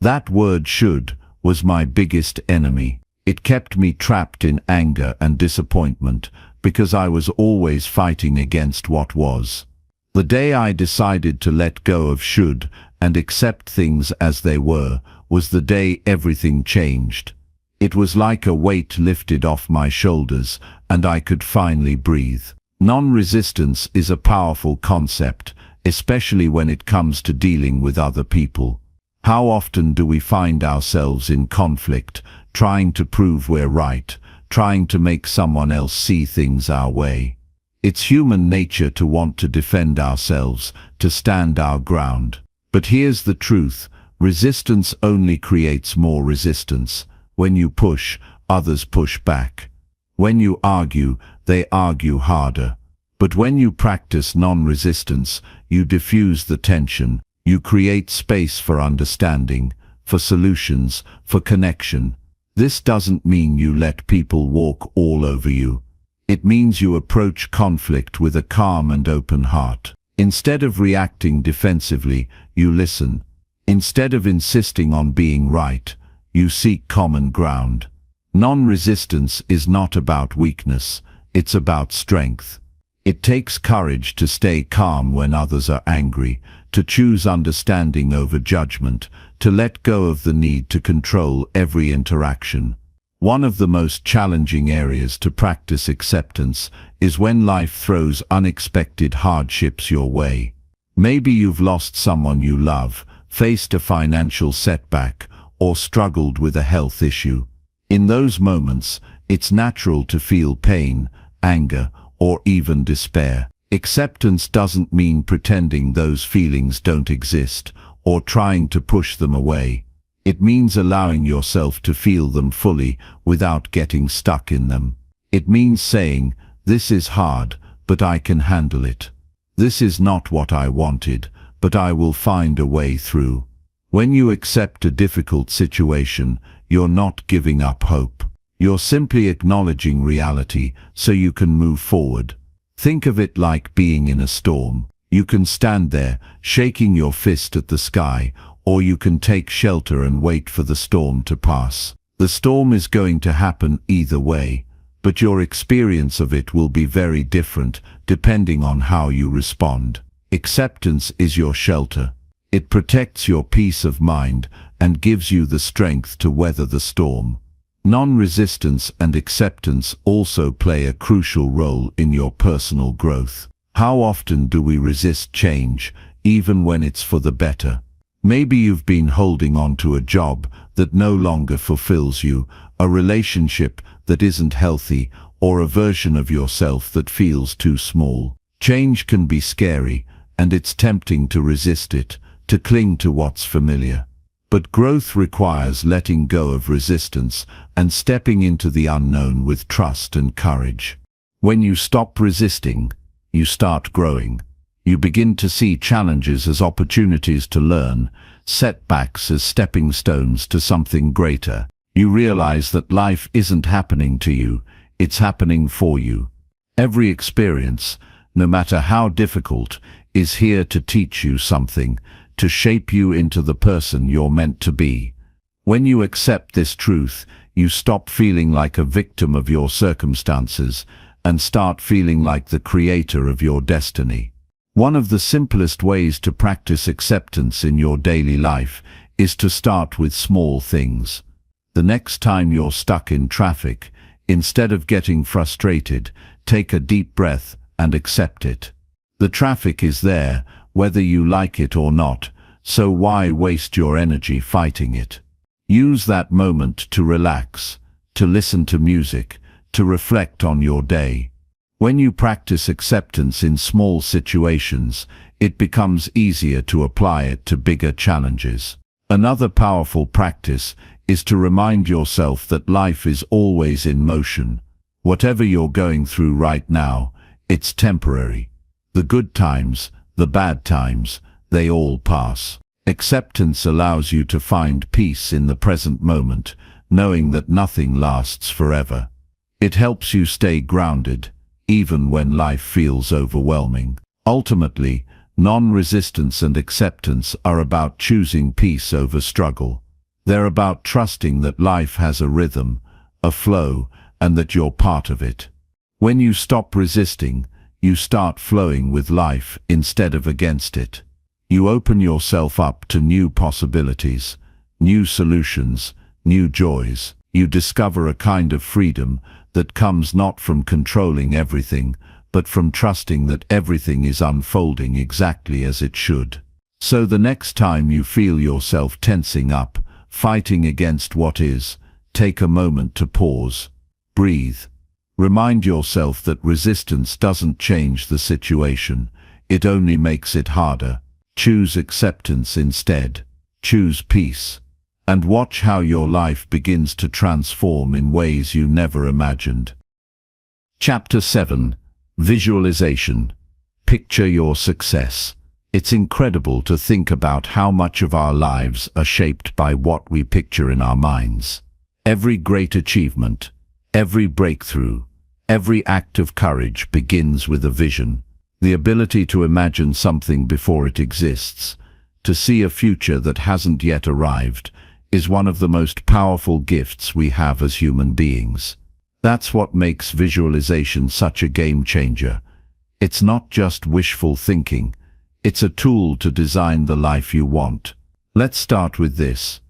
That word "should" was my biggest enemy. It kept me trapped in anger and disappointment, because I was always fighting against what was. The day I decided to let go of should and accept things as they were, was the day everything changed. It was like a weight lifted off my shoulders, and I could finally breathe. Non-resistance is a powerful concept, especially when it comes to dealing with other people. How often do we find ourselves in conflict, trying to prove we're right, trying to make someone else see things our way? It's human nature to want to defend ourselves, to stand our ground. But here's the truth: resistance only creates more resistance. When you push, others push back. When you argue, they argue harder. But when you practice non-resistance, you diffuse the tension. You create space for understanding, for solutions, for connection. This doesn't mean you let people walk all over you. It means you approach conflict with a calm and open heart. Instead of reacting defensively, you listen. Instead of insisting on being right, you seek common ground. Non-resistance is not about weakness, it's about strength. It takes courage to stay calm when others are angry, to choose understanding over judgment, to let go of the need to control every interaction. One of the most challenging areas to practice acceptance is when life throws unexpected hardships your way. Maybe you've lost someone you love, faced a financial setback, or struggled with a health issue. In those moments, it's natural to feel pain, anger, or even despair. Acceptance doesn't mean pretending those feelings don't exist, or trying to push them away. It means allowing yourself to feel them fully without getting stuck in them. It means saying, "This is hard, but I can handle it. This is not what I wanted, but I will find a way through." When you accept a difficult situation, you're not giving up hope. You're simply acknowledging reality so you can move forward. Think of it like being in a storm. You can stand there, shaking your fist at the sky, or you can take shelter and wait for the storm to pass. The storm is going to happen either way, but your experience of it will be very different depending on how you respond. Acceptance is your shelter. It protects your peace of mind and gives you the strength to weather the storm. Non-resistance and acceptance also play a crucial role in your personal growth. How often do we resist change, even when it's for the better? Maybe you've been holding on to a job that no longer fulfills you, a relationship that isn't healthy, or a version of yourself that feels too small. Change can be scary, and it's tempting to resist it, to cling to what's familiar. But growth requires letting go of resistance and stepping into the unknown with trust and courage. When you stop resisting, you start growing. You begin to see challenges as opportunities to learn, setbacks as stepping stones to something greater. You realize that life isn't happening to you, it's happening for you. Every experience, no matter how difficult, is here to teach you something, to shape you into the person you're meant to be. When you accept this truth, you stop feeling like a victim of your circumstances and start feeling like the creator of your destiny. One of the simplest ways to practice acceptance in your daily life is to start with small things. The next time you're stuck in traffic, instead of getting frustrated, take a deep breath and accept it. The traffic is there, whether you like it or not, so why waste your energy fighting it? Use that moment to relax, to listen to music, to reflect on your day. When you practice acceptance in small situations, it becomes easier to apply it to bigger challenges. Another powerful practice is to remind yourself that life is always in motion. Whatever you're going through right now, it's temporary. The good times, the bad times, they all pass. Acceptance allows you to find peace in the present moment, knowing that nothing lasts forever. It helps you stay grounded, even when life feels overwhelming. Ultimately, non-resistance and acceptance are about choosing peace over struggle. They're about trusting that life has a rhythm, a flow, and that you're part of it. When you stop resisting, you start flowing with life instead of against it. You open yourself up to new possibilities, new solutions, new joys. You discover a kind of freedom that comes not from controlling everything, but from trusting that everything is unfolding exactly as it should. So the next time you feel yourself tensing up, fighting against what is, take a moment to pause, breathe. Remind yourself that resistance doesn't change the situation, it only makes it harder. Choose acceptance instead. Choose peace. And watch how your life begins to transform in ways you never imagined. Chapter 7. Visualization. Picture your success. It's incredible to think about how much of our lives are shaped by what we picture in our minds. Every great achievement, every breakthrough, every act of courage begins with a vision. The ability to imagine something before it exists, to see a future that hasn't yet arrived, is one of the most powerful gifts we have as human beings. That's what makes visualization such a game changer. It's not just wishful thinking, it's a tool to design the life you want. Let's start with this.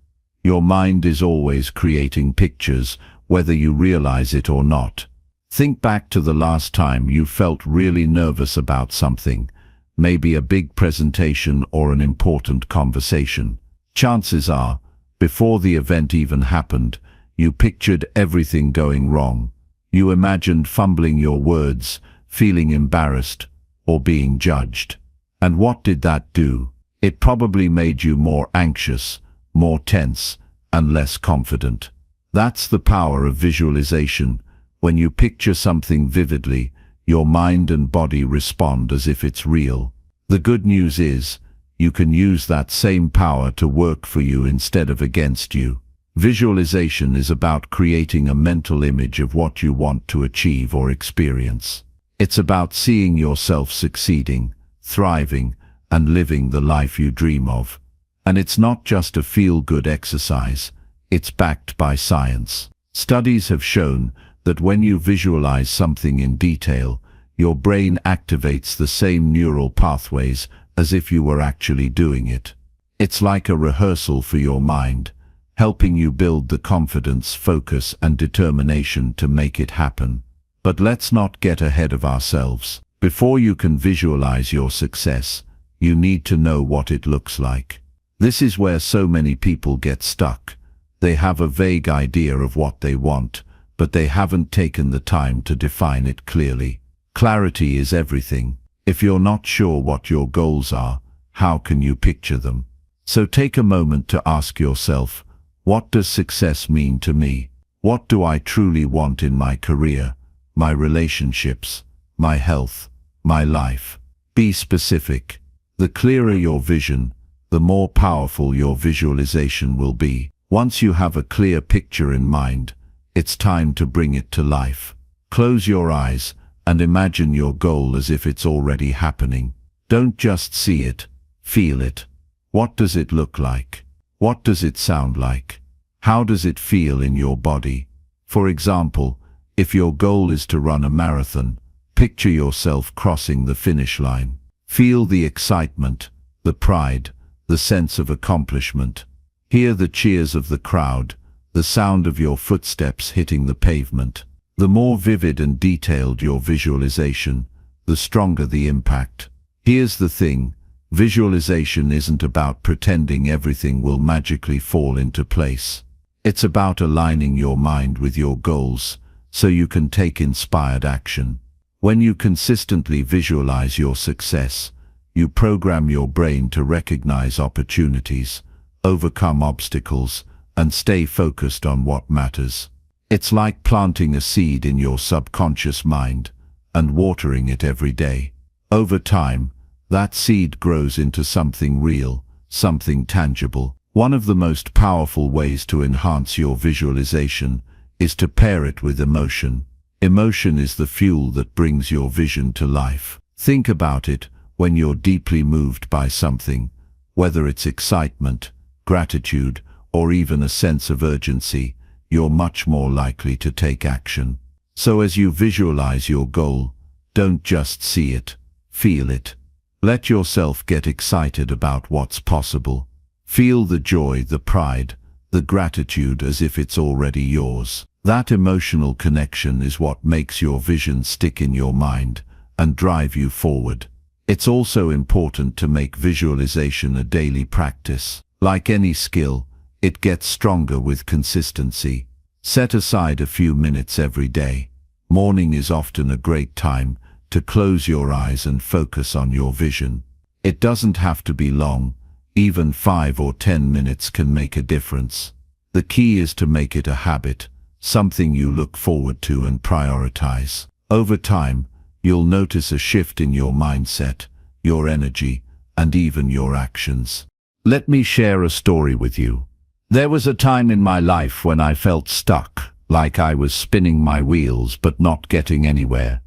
Your mind is always creating pictures, whether you realize it or not. Think back to the last time you felt really nervous about something, maybe a big presentation or an important conversation. Chances are, before the event even happened, you pictured everything going wrong. You imagined fumbling your words, feeling embarrassed, or being judged. And what did that do? It probably made you more anxious, more tense, and less confident. That's the power of visualization. When you picture something vividly, your mind and body respond as if it's real. The good news is, you can use that same power to work for you instead of against you. Visualization is about creating a mental image of what you want to achieve or experience. It's about seeing yourself succeeding, thriving, and living the life you dream of. And it's not just a feel-good exercise, it's backed by science. Studies have shown that when you visualize something in detail, your brain activates the same neural pathways as if you were actually doing it. It's like a rehearsal for your mind, helping you build the confidence, focus, and determination to make it happen. But let's not get ahead of ourselves. Before you can visualize your success, you need to know what it looks like. This is where so many people get stuck. They have a vague idea of what they want, but they haven't taken the time to define it clearly. Clarity is everything. If you're not sure what your goals are, how can you picture them? So take a moment to ask yourself, what does success mean to me? What do I truly want in my career, my relationships, my health, my life? Be specific. The clearer your vision, the more powerful your visualization will be. Once you have a clear picture in mind, it's time to bring it to life. Close your eyes and imagine your goal as if it's already happening. Don't just see it, feel it. What does it look like? What does it sound like? How does it feel in your body? For example, if your goal is to run a marathon, picture yourself crossing the finish line. Feel the excitement, the pride, the sense of accomplishment. Hear the cheers of the crowd, the sound of your footsteps hitting the pavement. The more vivid and detailed your visualization, the stronger the impact. Here's the thing, visualization isn't about pretending everything will magically fall into place. It's about aligning your mind with your goals so you can take inspired action. When you consistently visualize your success, you program your brain to recognize opportunities, overcome obstacles, and stay focused on what matters. It's like planting a seed in your subconscious mind and watering it every day. Over time, that seed grows into something real, something tangible. One of the most powerful ways to enhance your visualization is to pair it with emotion. Emotion is the fuel that brings your vision to life. Think about it when you're deeply moved by something, whether it's excitement, gratitude, or even a sense of urgency, you're much more likely to take action. So as you visualize your goal, don't just see it, feel it. Let yourself get excited about what's possible. Feel the joy, the pride, the gratitude as if it's already yours. That emotional connection is what makes your vision stick in your mind and drive you forward. It's also important to make visualization a daily practice. Like any skill, it gets stronger with consistency. Set aside a few minutes every day. Morning is often a great time to close your eyes and focus on your vision. It doesn't have to be long. Even 5 or 10 minutes can make a difference. The key is to make it a habit, something you look forward to and prioritize. Over time, you'll notice a shift in your mindset, your energy, and even your actions. Let me share a story with you. There was a time in my life when I felt stuck, like I was spinning my wheels but not getting anywhere.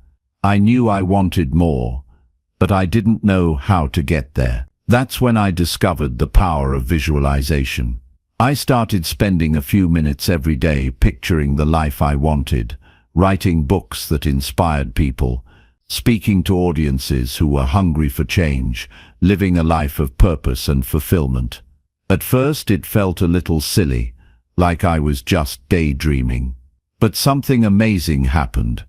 I knew I wanted more, but I didn't know how to get there. That's when I discovered the power of visualization. I started spending a few minutes every day picturing the life I wanted, writing books that inspired people, speaking to audiences who were hungry for change, living a life of purpose and fulfillment. At first it felt a little silly, like I was just daydreaming. But something amazing happened.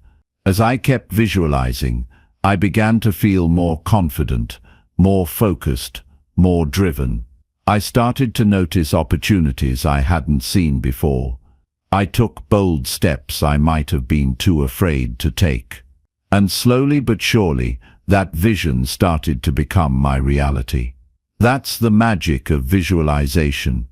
As I kept visualizing, I began to feel more confident, more focused, more driven. I started to notice opportunities I hadn't seen before. I took bold steps I might have been too afraid to take. And slowly but surely, that vision started to become my reality. That's the magic of visualization.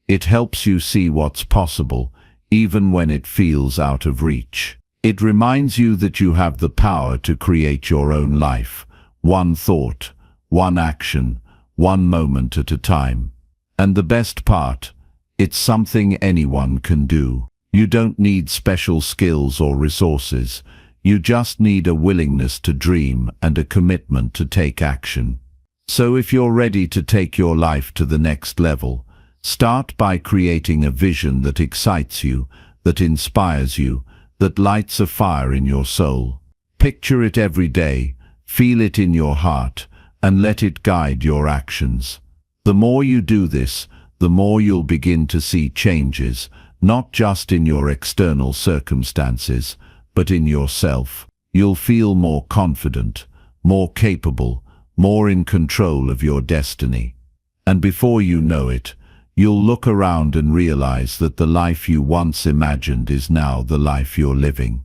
It helps you see what's possible, even when it feels out of reach. It reminds you that you have the power to create your own life, one thought, one action, one moment at a time. And the best part, It's something anyone can do. You don't need special skills or resources. You just need a willingness to dream and a commitment to take action. So if you're ready to take your life to the next level, start by creating a vision that excites you, that inspires you, that lights a fire in your soul. Picture it every day, feel it in your heart, and let it guide your actions. The more you do this, the more you'll begin to see changes, not just in your external circumstances, but in yourself. You'll feel more confident, more capable, more in control of your destiny. And before you know it, you'll look around and realize that the life you once imagined is now the life you're living.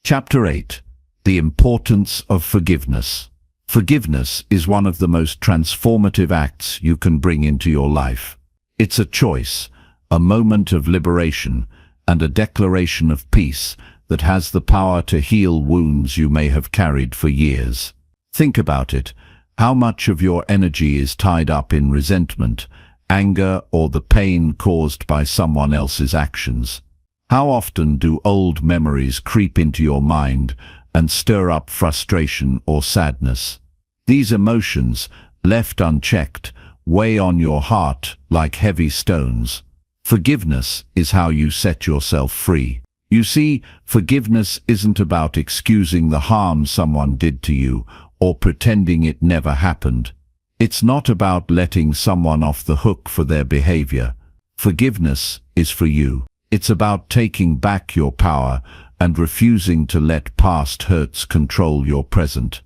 Chapter 8. The importance of forgiveness. Forgiveness is one of the most transformative acts you can bring into your life. It's a choice, a moment of liberation, and a declaration of peace that has the power to heal wounds you may have carried for years. Think about it. How much of your energy is tied up in resentment, anger, or the pain caused by someone else's actions? How often do old memories creep into your mind and stir up frustration or sadness? These emotions, left unchecked, weigh on your heart like heavy stones. Forgiveness is how you set yourself free. You see, forgiveness isn't about excusing the harm someone did to you or pretending it never happened. It's not about letting someone off the hook for their behavior. Forgiveness is for you. It's about taking back your power and refusing to let past hurts control your present.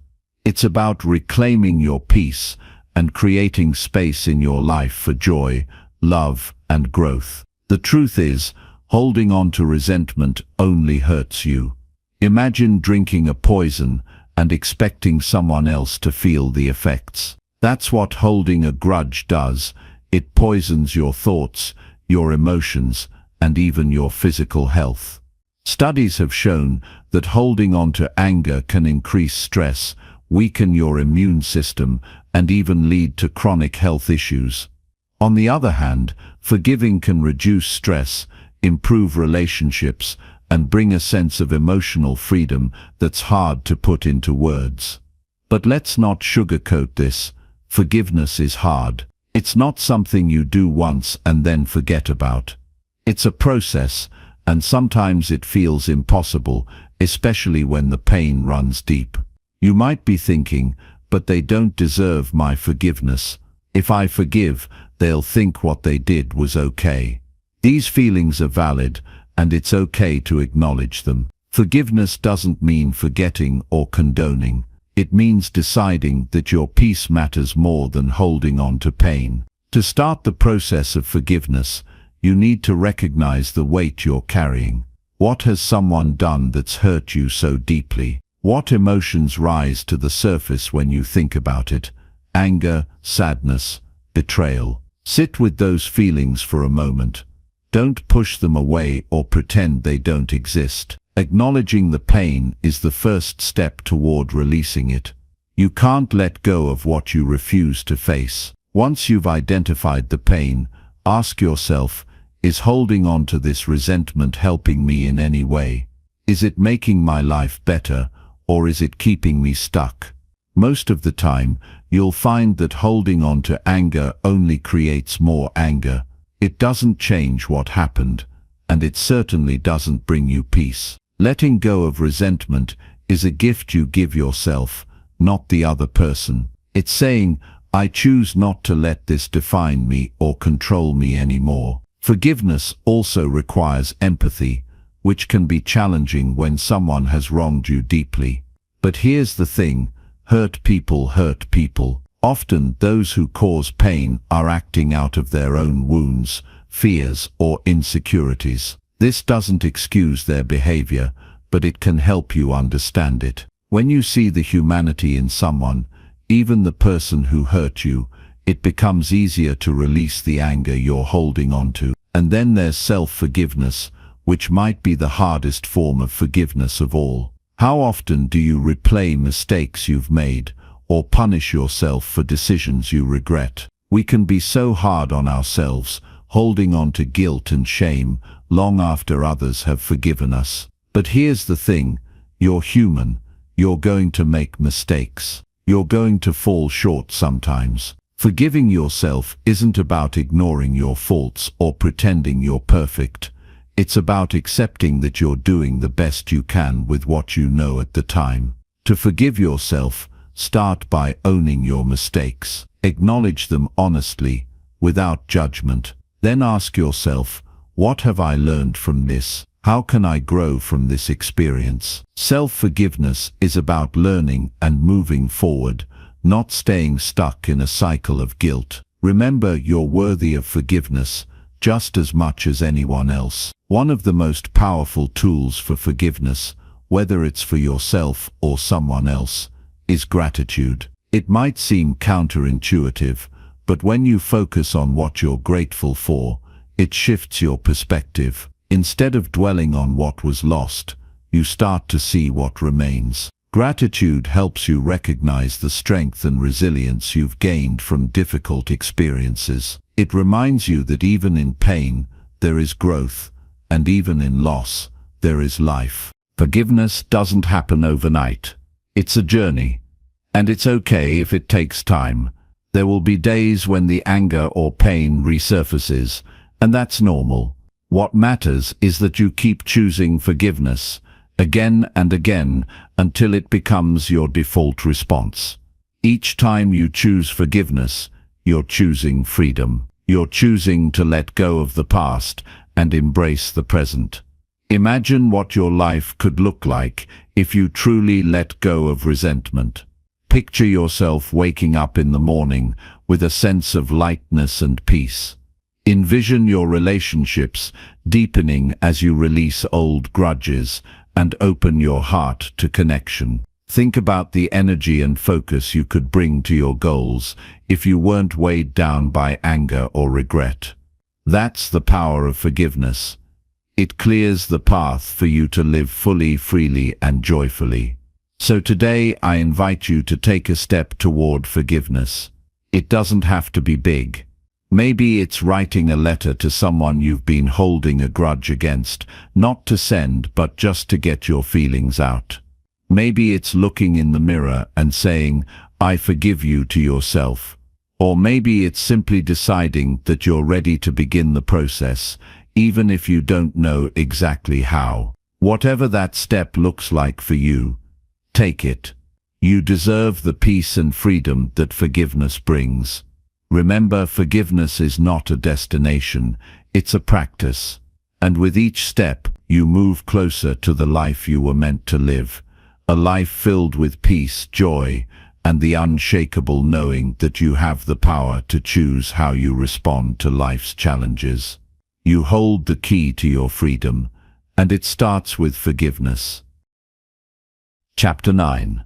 It's about reclaiming your peace and creating space in your life for joy, love, and growth. The truth is, holding on to resentment only hurts you. Imagine drinking a poison and expecting someone else to feel the effects. That's what holding a grudge does. It poisons your thoughts, your emotions, and even your physical health. Studies have shown that holding on to anger can increase stress, weaken your immune system, and even lead to chronic health issues. On the other hand, forgiving can reduce stress, improve relationships, and bring a sense of emotional freedom that's hard to put into words. But let's not sugarcoat this. Forgiveness is hard. It's not something you do once and then forget about. It's a process, and sometimes it feels impossible, especially when the pain runs deep. You might be thinking, but they don't deserve my forgiveness. If I forgive, they'll think what they did was okay. These feelings are valid, and it's okay to acknowledge them. Forgiveness doesn't mean forgetting or condoning. It means deciding that your peace matters more than holding on to pain. To start the process of forgiveness, you need to recognize the weight you're carrying. What has someone done that's hurt you so deeply? What emotions rise to the surface when you think about it? Anger, sadness, betrayal. Sit with those feelings for a moment. Don't push them away or pretend they don't exist. Acknowledging the pain is the first step toward releasing it. You can't let go of what you refuse to face. Once you've identified the pain, ask yourself, is holding on to this resentment helping me in any way? Is it making my life better, or is it keeping me stuck? Most of the time, you'll find that holding on to anger only creates more anger. It doesn't change what happened, and it certainly doesn't bring you peace. Letting go of resentment is a gift you give yourself, not the other person. It's saying, I choose not to let this define me or control me anymore. Forgiveness also requires empathy, which can be challenging when someone has wronged you deeply. But here's the thing, hurt people hurt people. Often those who cause pain are acting out of their own wounds, fears, or insecurities. This doesn't excuse their behavior, but it can help you understand it. When you see the humanity in someone, even the person who hurt you, it becomes easier to release the anger you're holding on to. And then there's self-forgiveness, which might be the hardest form of forgiveness of all. How often do you replay mistakes you've made, or punish yourself for decisions you regret? We can be so hard on ourselves, holding on to guilt and shame long after others have forgiven us. But here's the thing, you're human, you're going to make mistakes. You're going to fall short sometimes. Forgiving yourself isn't about ignoring your faults or pretending you're perfect. It's about accepting that you're doing the best you can with what you know at the time. To forgive yourself, start by owning your mistakes. Acknowledge them honestly, without judgment. Then ask yourself, what have I learned from this? How can I grow from this experience? Self-forgiveness is about learning and moving forward, not staying stuck in a cycle of guilt. Remember, you're worthy of forgiveness just as much as anyone else. One of the most powerful tools for forgiveness, whether it's for yourself or someone else, is gratitude. It might seem counterintuitive, but when you focus on what you're grateful for, it shifts your perspective. Instead of dwelling on what was lost, you start to see what remains. Gratitude helps you recognize the strength and resilience you've gained from difficult experiences. It reminds you that even in pain, there is growth, and even in loss, there is life. Forgiveness doesn't happen overnight. It's a journey, and it's okay if it takes time. There will be days when the anger or pain resurfaces, and that's normal. What matters is that you keep choosing forgiveness again and again until it becomes your default response. Each time you choose forgiveness, you're choosing freedom. You're choosing to let go of the past and embrace the present. Imagine what your life could look like if you truly let go of resentment. Picture yourself waking up in the morning with a sense of lightness and peace. Envision your relationships deepening as you release old grudges and open your heart to connection. Think about the energy and focus you could bring to your goals if you weren't weighed down by anger or regret. That's the power of forgiveness. It clears the path for you to live fully, freely, and joyfully. So today I invite you to take a step toward forgiveness. It doesn't have to be big. Maybe it's writing a letter to someone you've been holding a grudge against, not to send, but just to get your feelings out. Maybe it's looking in the mirror and saying, "I forgive you," to yourself. Or maybe it's simply deciding that you're ready to begin the process, even if you don't know exactly how. Whatever that step looks like for you, take it. You deserve the peace and freedom that forgiveness brings. Remember, forgiveness is not a destination, it's a practice. And with each step, you move closer to the life you were meant to live. A life filled with peace, joy, and the unshakable knowing that you have the power to choose how you respond to life's challenges. You hold the key to your freedom, and it starts with forgiveness. Chapter 9.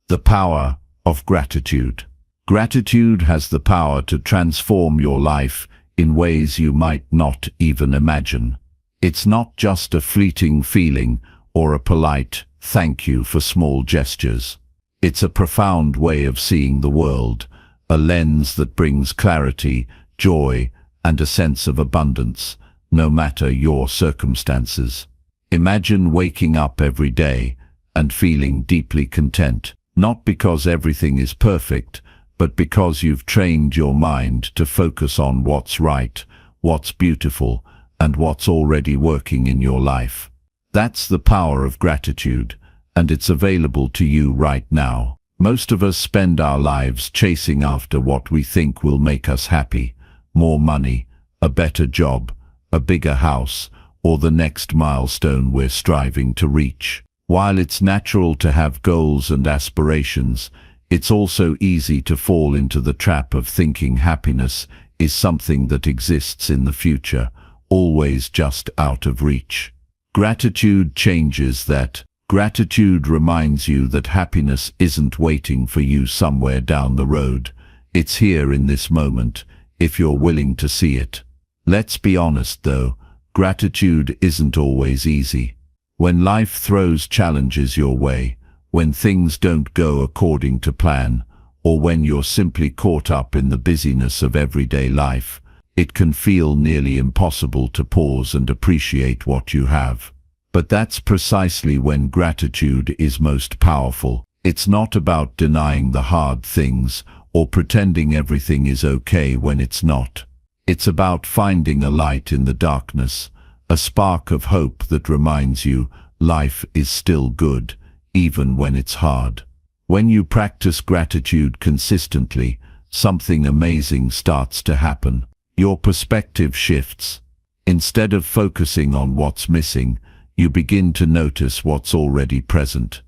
The Power of Gratitude. Gratitude has the power to transform your life in ways you might not even imagine. It's not just a fleeting feeling or a polite thank you for small gestures. It's a profound way of seeing the world, a lens that brings clarity, joy, and a sense of abundance, no matter your circumstances. Imagine waking up every day and feeling deeply content, not because everything is perfect, but because you've trained your mind to focus on what's right, what's beautiful, and what's already working in your life. That's the power of gratitude, and it's available to you right now. Most of us spend our lives chasing after what we think will make us happy: more money, a better job, a bigger house, or the next milestone we're striving to reach. While it's natural to have goals and aspirations, it's also easy to fall into the trap of thinking happiness is something that exists in the future, always just out of reach. Gratitude changes that. Gratitude reminds you that happiness isn't waiting for you somewhere down the road. It's here in this moment, if you're willing to see it. Let's be honest though, gratitude isn't always easy. When life throws challenges your way, when things don't go according to plan, or when you're simply caught up in the busyness of everyday life, it can feel nearly impossible to pause and appreciate what you have. But that's precisely when gratitude is most powerful. It's not about denying the hard things or pretending everything is okay when it's not. It's about finding a light in the darkness, a spark of hope that reminds you life is still good, even when it's hard. When you practice gratitude consistently, something amazing starts to happen. Your perspective shifts. Instead of focusing on what's missing, you begin to notice what's already present.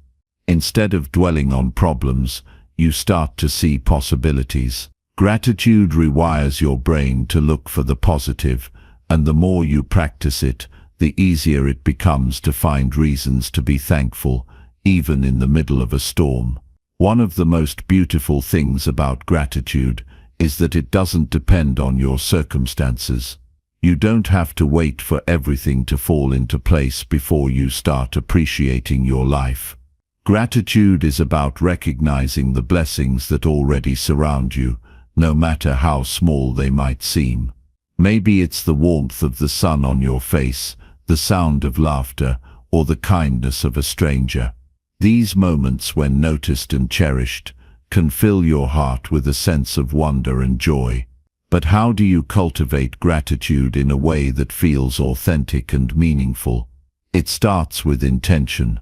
Instead of dwelling on problems, you start to see possibilities. Gratitude rewires your brain to look for the positive, and the more you practice it, the easier it becomes to find reasons to be thankful, even in the middle of a storm. One of the most beautiful things about gratitude is that it doesn't depend on your circumstances. You don't have to wait for everything to fall into place before you start appreciating your life. Gratitude is about recognizing the blessings that already surround you, no matter how small they might seem. Maybe it's the warmth of the sun on your face, the sound of laughter, or the kindness of a stranger. These moments, when noticed and cherished, can fill your heart with a sense of wonder and joy. But how do you cultivate gratitude in a way that feels authentic and meaningful? It starts with intention.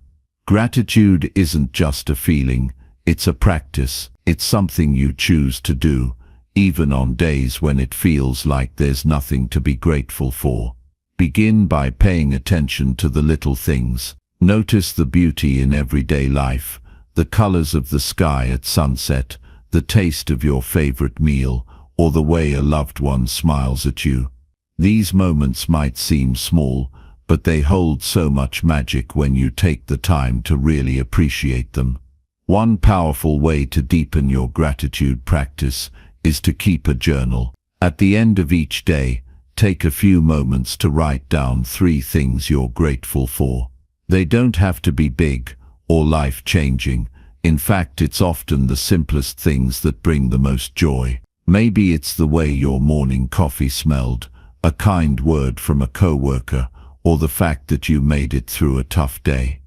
Gratitude isn't just a feeling, it's a practice. It's something you choose to do, even on days when it feels like there's nothing to be grateful for. Begin by paying attention to the little things. Notice the beauty in everyday life, the colors of the sky at sunset, the taste of your favorite meal, or the way a loved one smiles at you. These moments might seem small, but they hold so much magic when you take the time to really appreciate them. One powerful way to deepen your gratitude practice is to keep a journal. At the end of each day, take a few moments to write down 3 things you're grateful for. They don't have to be big or life-changing. In fact, it's often the simplest things that bring the most joy. Maybe it's the way your morning coffee smelled, a kind word from a coworker, or the fact that you made it through a tough day.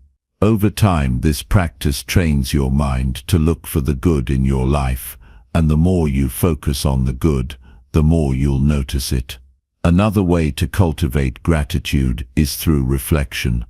Over time, this practice trains your mind to look for the good in your life, and the more you focus on the good, the more you'll notice it. Another way to cultivate gratitude is through reflection.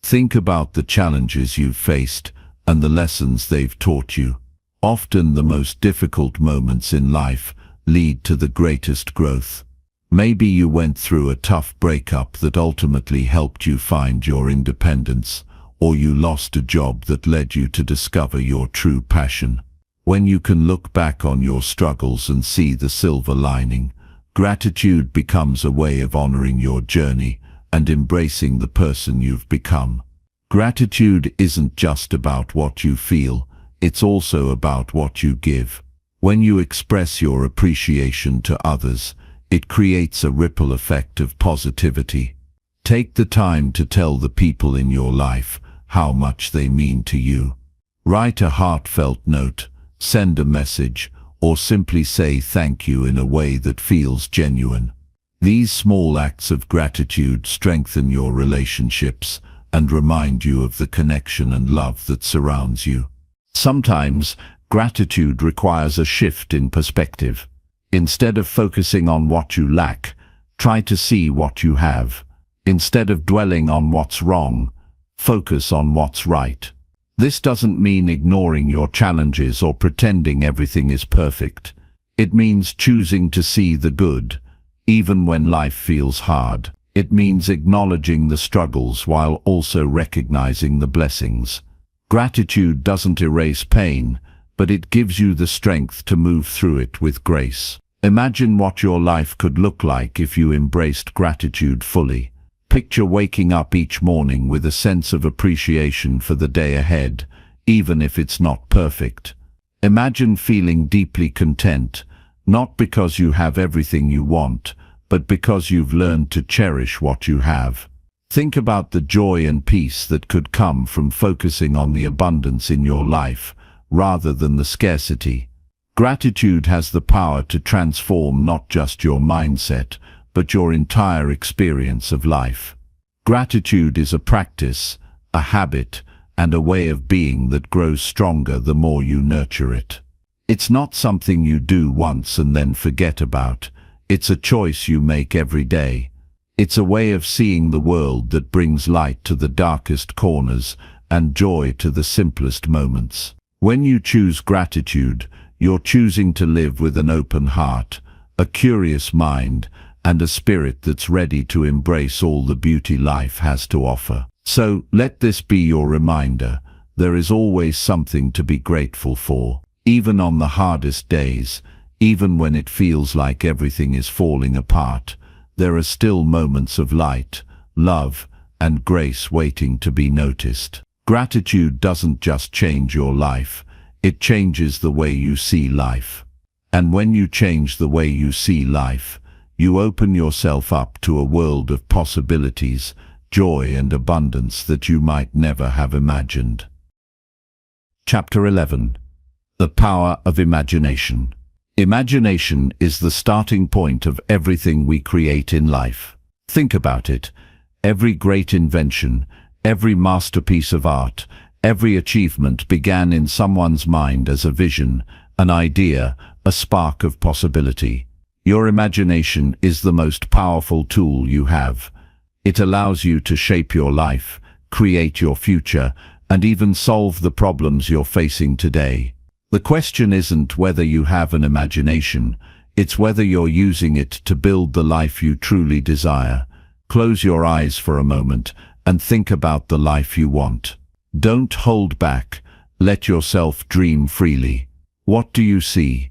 Think about the challenges you've faced and the lessons they've taught you. Often the most difficult moments in life lead to the greatest growth. Maybe you went through a tough breakup that ultimately helped you find your independence, or you lost a job that led you to discover your true passion. When you can look back on your struggles and see the silver lining, gratitude becomes a way of honoring your journey and embracing the person you've become. Gratitude isn't just about what you feel, it's also about what you give. When you express your appreciation to others, it creates a ripple effect of positivity. Take the time to tell the people in your life how much they mean to you. Write a heartfelt note, send a message, or simply say thank you in a way that feels genuine. These small acts of gratitude strengthen your relationships and remind you of the connection and love that surrounds you. Sometimes, gratitude requires a shift in perspective. Instead of focusing on what you lack, try to see what you have. Instead of dwelling on what's wrong, focus on what's right. This doesn't mean ignoring your challenges or pretending everything is perfect. It means choosing to see the good, even when life feels hard. It means acknowledging the struggles while also recognizing the blessings. Gratitude doesn't erase pain, but it gives you the strength to move through it with grace. Imagine what your life could look like if you embraced gratitude fully. Picture waking up each morning with a sense of appreciation for the day ahead, even if it's not perfect. Imagine feeling deeply content, not because you have everything you want, but because you've learned to cherish what you have. Think about the joy and peace that could come from focusing on the abundance in your life, rather than the scarcity. Gratitude has the power to transform not just your mindset, but your entire experience of life. Gratitude is a practice, a habit, and a way of being that grows stronger the more you nurture it. It's not something you do once and then forget about. It's a choice you make every day. It's a way of seeing the world that brings light to the darkest corners and joy to the simplest moments. When you choose gratitude, you're choosing to live with an open heart, a curious mind, and a spirit that's ready to embrace all the beauty life has to offer. So, let this be your reminder. There is always something to be grateful for. Even on the hardest days, even when it feels like everything is falling apart, there are still moments of light, love, and grace waiting to be noticed. Gratitude doesn't just change your life, it changes the way you see life. And when you change the way you see life, you open yourself up to a world of possibilities, joy and abundance that you might never have imagined. Chapter 11. The Power of Imagination. Imagination is the starting point of everything we create in life. Think about it. Every great invention, every masterpiece of art, every achievement began in someone's mind as a vision, an idea, a spark of possibility. Your imagination is the most powerful tool you have. It allows you to shape your life, create your future, and even solve the problems you're facing today. The question isn't whether you have an imagination, it's whether you're using it to build the life you truly desire. Close your eyes for a moment and think about the life you want. Don't hold back, let yourself dream freely. What do you see?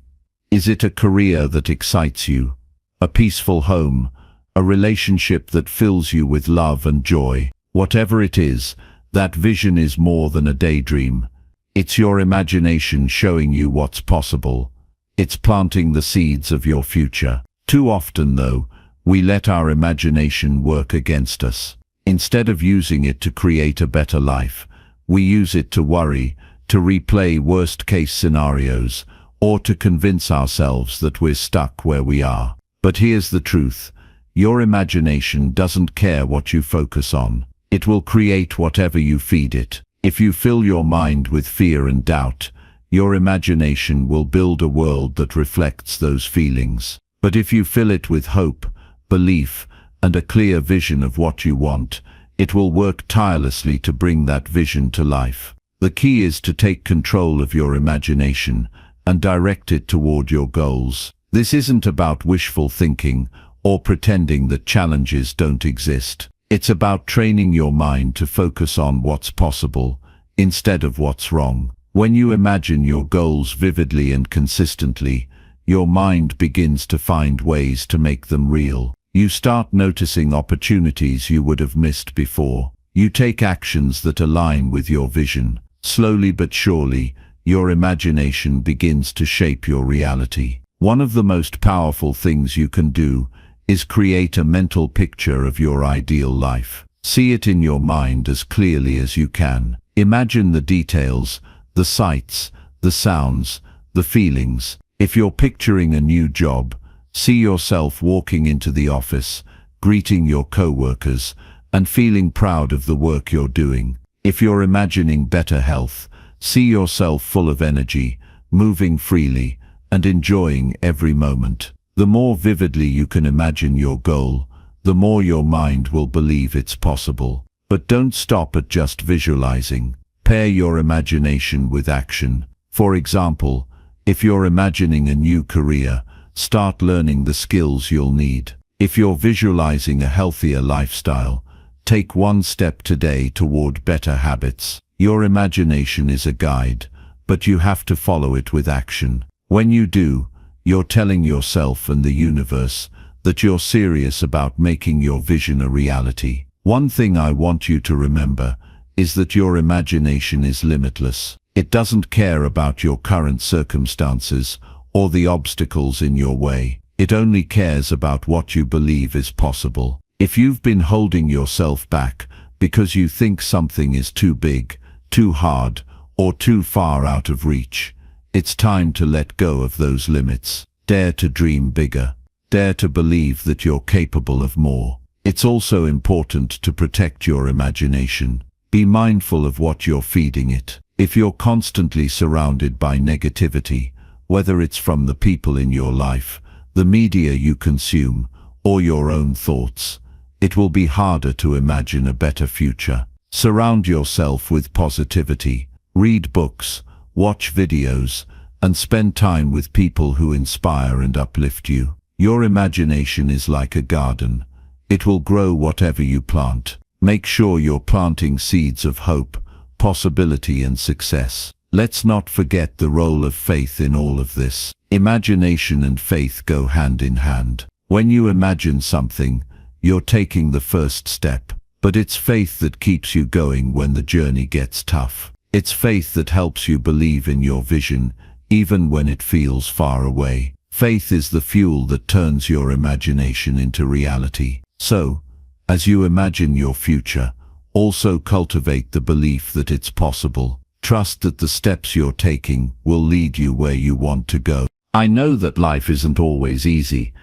Is it a career that excites you? A peaceful home? A relationship that fills you with love and joy? Whatever it is, that vision is more than a daydream. It's your imagination showing you what's possible. It's planting the seeds of your future. Too often, though, we let our imagination work against us. Instead of using it to create a better life, we use it to worry, to replay worst-case scenarios, or to convince ourselves that we're stuck where we are. But here's the truth. Your imagination doesn't care what you focus on. It will create whatever you feed it. If you fill your mind with fear and doubt, your imagination will build a world that reflects those feelings. But if you fill it with hope, belief, and a clear vision of what you want, it will work tirelessly to bring that vision to life. The key is to take control of your imagination and direct it toward your goals. This isn't about wishful thinking or pretending that challenges don't exist. It's about training your mind to focus on what's possible instead of what's wrong. When you imagine your goals vividly and consistently, your mind begins to find ways to make them real. You start noticing opportunities you would have missed before. You take actions that align with your vision. Slowly but surely, your imagination begins to shape your reality. One of the most powerful things you can do is create a mental picture of your ideal life. See it in your mind as clearly as you can. Imagine the details, the sights, the sounds, the feelings. If you're picturing a new job, see yourself walking into the office, greeting your co-workers, and feeling proud of the work you're doing. If you're imagining better health, see yourself full of energy, moving freely, and enjoying every moment. The more vividly you can imagine your goal, the more your mind will believe it's possible. But don't stop at just visualizing. Pair your imagination with action. For example, if you're imagining a new career, start learning the skills you'll need. If you're visualizing a healthier lifestyle, take one step today toward better habits. Your imagination is a guide, but you have to follow it with action. When you do, you're telling yourself and the universe that you're serious about making your vision a reality. One thing I want you to remember is that your imagination is limitless. It doesn't care about your current circumstances or the obstacles in your way. It only cares about what you believe is possible. If you've been holding yourself back because you think something is too big, too hard, or too far out of reach, It's time to let go of those limits. Dare to dream bigger. Dare to believe that you're capable of more. It's also important to protect your imagination. Be mindful of what you're feeding it. If you're constantly surrounded by negativity, whether it's from the people in your life, the media you consume, or your own thoughts, it will be harder to imagine a better future. Surround yourself with positivity. Read books, watch videos, and spend time with people who inspire and uplift you. Your imagination is like a garden. It will grow whatever you plant. Make sure you're planting seeds of hope, possibility, and success. Let's not forget the role of faith in all of this. Imagination and faith go hand in hand. When you imagine something, you're taking the first step. But it's faith that keeps you going when the journey gets tough. It's faith that helps you believe in your vision, even when it feels far away. Faith is the fuel that turns your imagination into reality. So, as you imagine your future, also cultivate the belief that it's possible. Trust that the steps you're taking will lead you where you want to go. I know that life isn't always easy,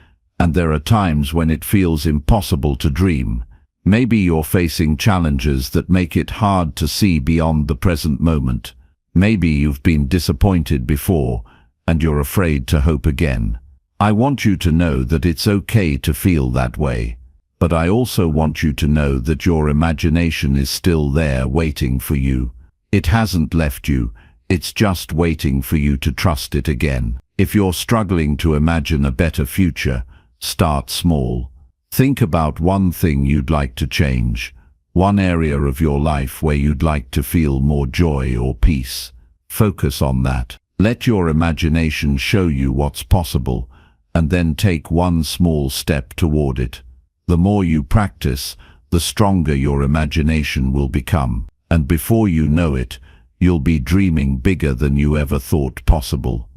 and there are times when it feels impossible to dream. Maybe you're facing challenges that make it hard to see beyond the present moment. Maybe you've been disappointed before, and you're afraid to hope again. I want you to know that it's okay to feel that way. But I also want you to know that your imagination is still there waiting for you. It hasn't left you, it's just waiting for you to trust it again. If you're struggling to imagine a better future, start small. Think about one thing you'd like to change, one area of your life where you'd like to feel more joy or peace. Focus on that. Let your imagination show you what's possible, and then take one small step toward it. The more you practice, the stronger your imagination will become, and before you know it, you'll be dreaming bigger than you ever thought possible.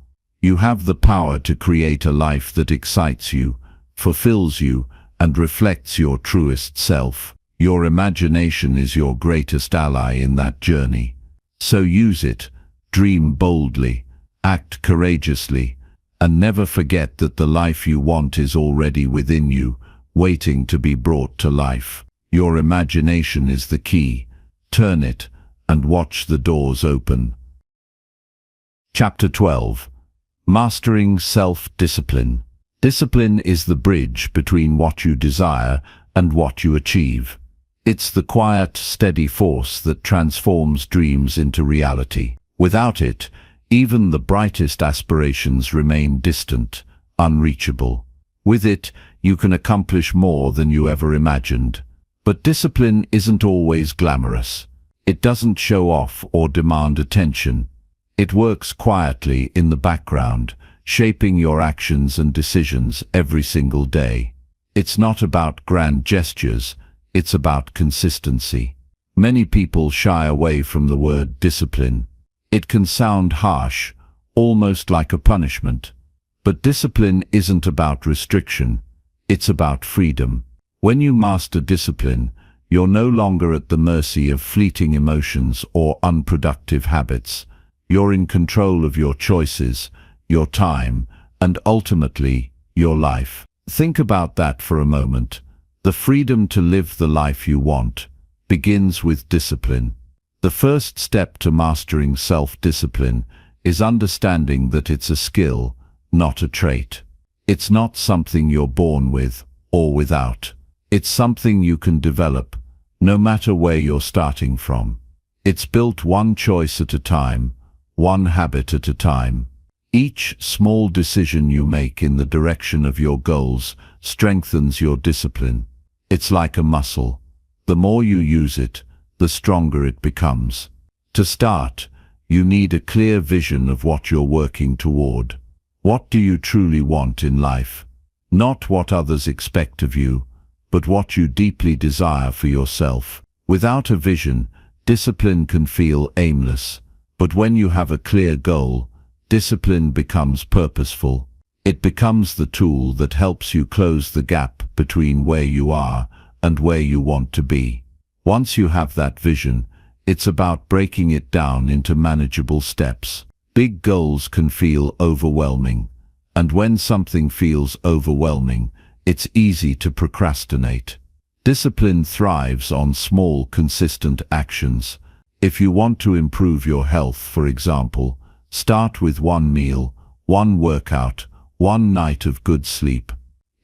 You have the power to create a life that excites you, fulfills you, and reflects your truest self. Your imagination is your greatest ally in that journey. So use it, dream boldly, act courageously, and never forget that the life you want is already within you, waiting to be brought to life. Your imagination is the key. Turn it, and watch the doors open. Chapter 12. Mastering Self-Discipline. Discipline is the bridge between what you desire and what you achieve. It's the quiet, steady force that transforms dreams into reality. Without it, even the brightest aspirations remain distant, unreachable. With it, you can accomplish more than you ever imagined. But discipline isn't always glamorous. It doesn't show off or demand attention. It works quietly in the background, shaping your actions and decisions every single day. It's not about grand gestures, it's about consistency. Many people shy away from the word discipline. It can sound harsh, almost like a punishment. But discipline isn't about restriction, it's about freedom. When you master discipline, you're no longer at the mercy of fleeting emotions or unproductive habits. You're in control of your choices, your time, and ultimately, your life. Think about that for a moment. The freedom to live the life you want begins with discipline. The first step to mastering self-discipline is understanding that it's a skill, not a trait. It's not something you're born with or without. It's something you can develop, no matter where you're starting from. It's built one choice at a time, one habit at a time. Each small decision you make in the direction of your goals strengthens your discipline. It's like a muscle. The more you use it, the stronger it becomes. To start, you need a clear vision of what you're working toward. What do you truly want in life? Not what others expect of you, but what you deeply desire for yourself. Without a vision, discipline can feel aimless. But when you have a clear goal, discipline becomes purposeful. It becomes the tool that helps you close the gap between where you are and where you want to be. Once you have that vision, it's about breaking it down into manageable steps. Big goals can feel overwhelming, and when something feels overwhelming, it's easy to procrastinate. Discipline thrives on small, consistent actions. If you want to improve your health, for example, start with one meal, one workout, one night of good sleep.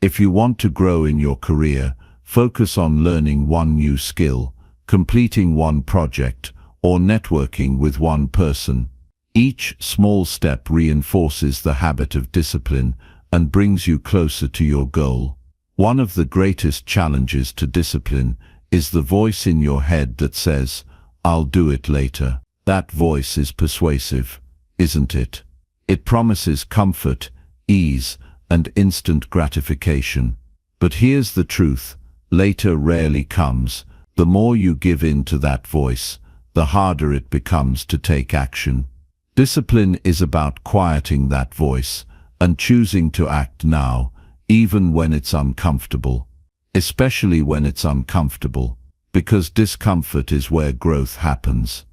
If you want to grow in your career, focus on learning one new skill, completing one project, or networking with one person. Each small step reinforces the habit of discipline and brings you closer to your goal. One of the greatest challenges to discipline is the voice in your head that says, "I'll do it later." That voice is persuasive, isn't it? It promises comfort, ease, and instant gratification. But here's the truth: later rarely comes. The more you give in to that voice, the harder it becomes to take action. Discipline is about quieting that voice and choosing to act now, even when it's uncomfortable. Especially when it's uncomfortable, because discomfort is where growth happens.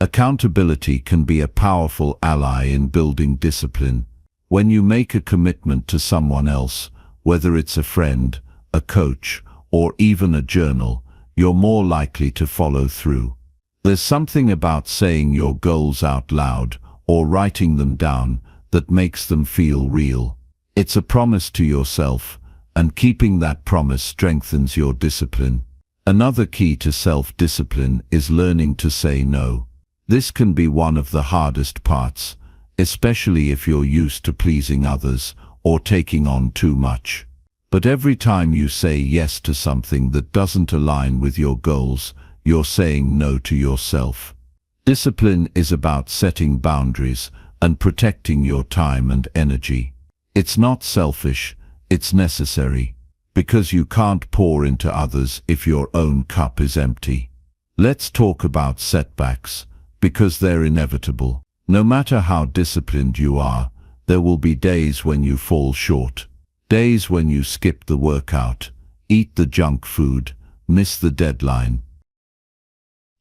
Accountability can be a powerful ally in building discipline. When you make a commitment to someone else, whether it's a friend, a coach, or even a journal, you're more likely to follow through. There's something about saying your goals out loud or writing them down that makes them feel real. It's a promise to yourself, and keeping that promise strengthens your discipline. Another key to self-discipline is learning to say no. This can be one of the hardest parts, especially if you're used to pleasing others or taking on too much. But every time you say yes to something that doesn't align with your goals, you're saying no to yourself. Discipline is about setting boundaries and protecting your time and energy. It's not selfish, it's necessary, because you can't pour into others if your own cup is empty. Let's talk about setbacks, because they're inevitable. No matter how disciplined you are, there will be days when you fall short. Days when you skip the workout, eat the junk food, miss the deadline.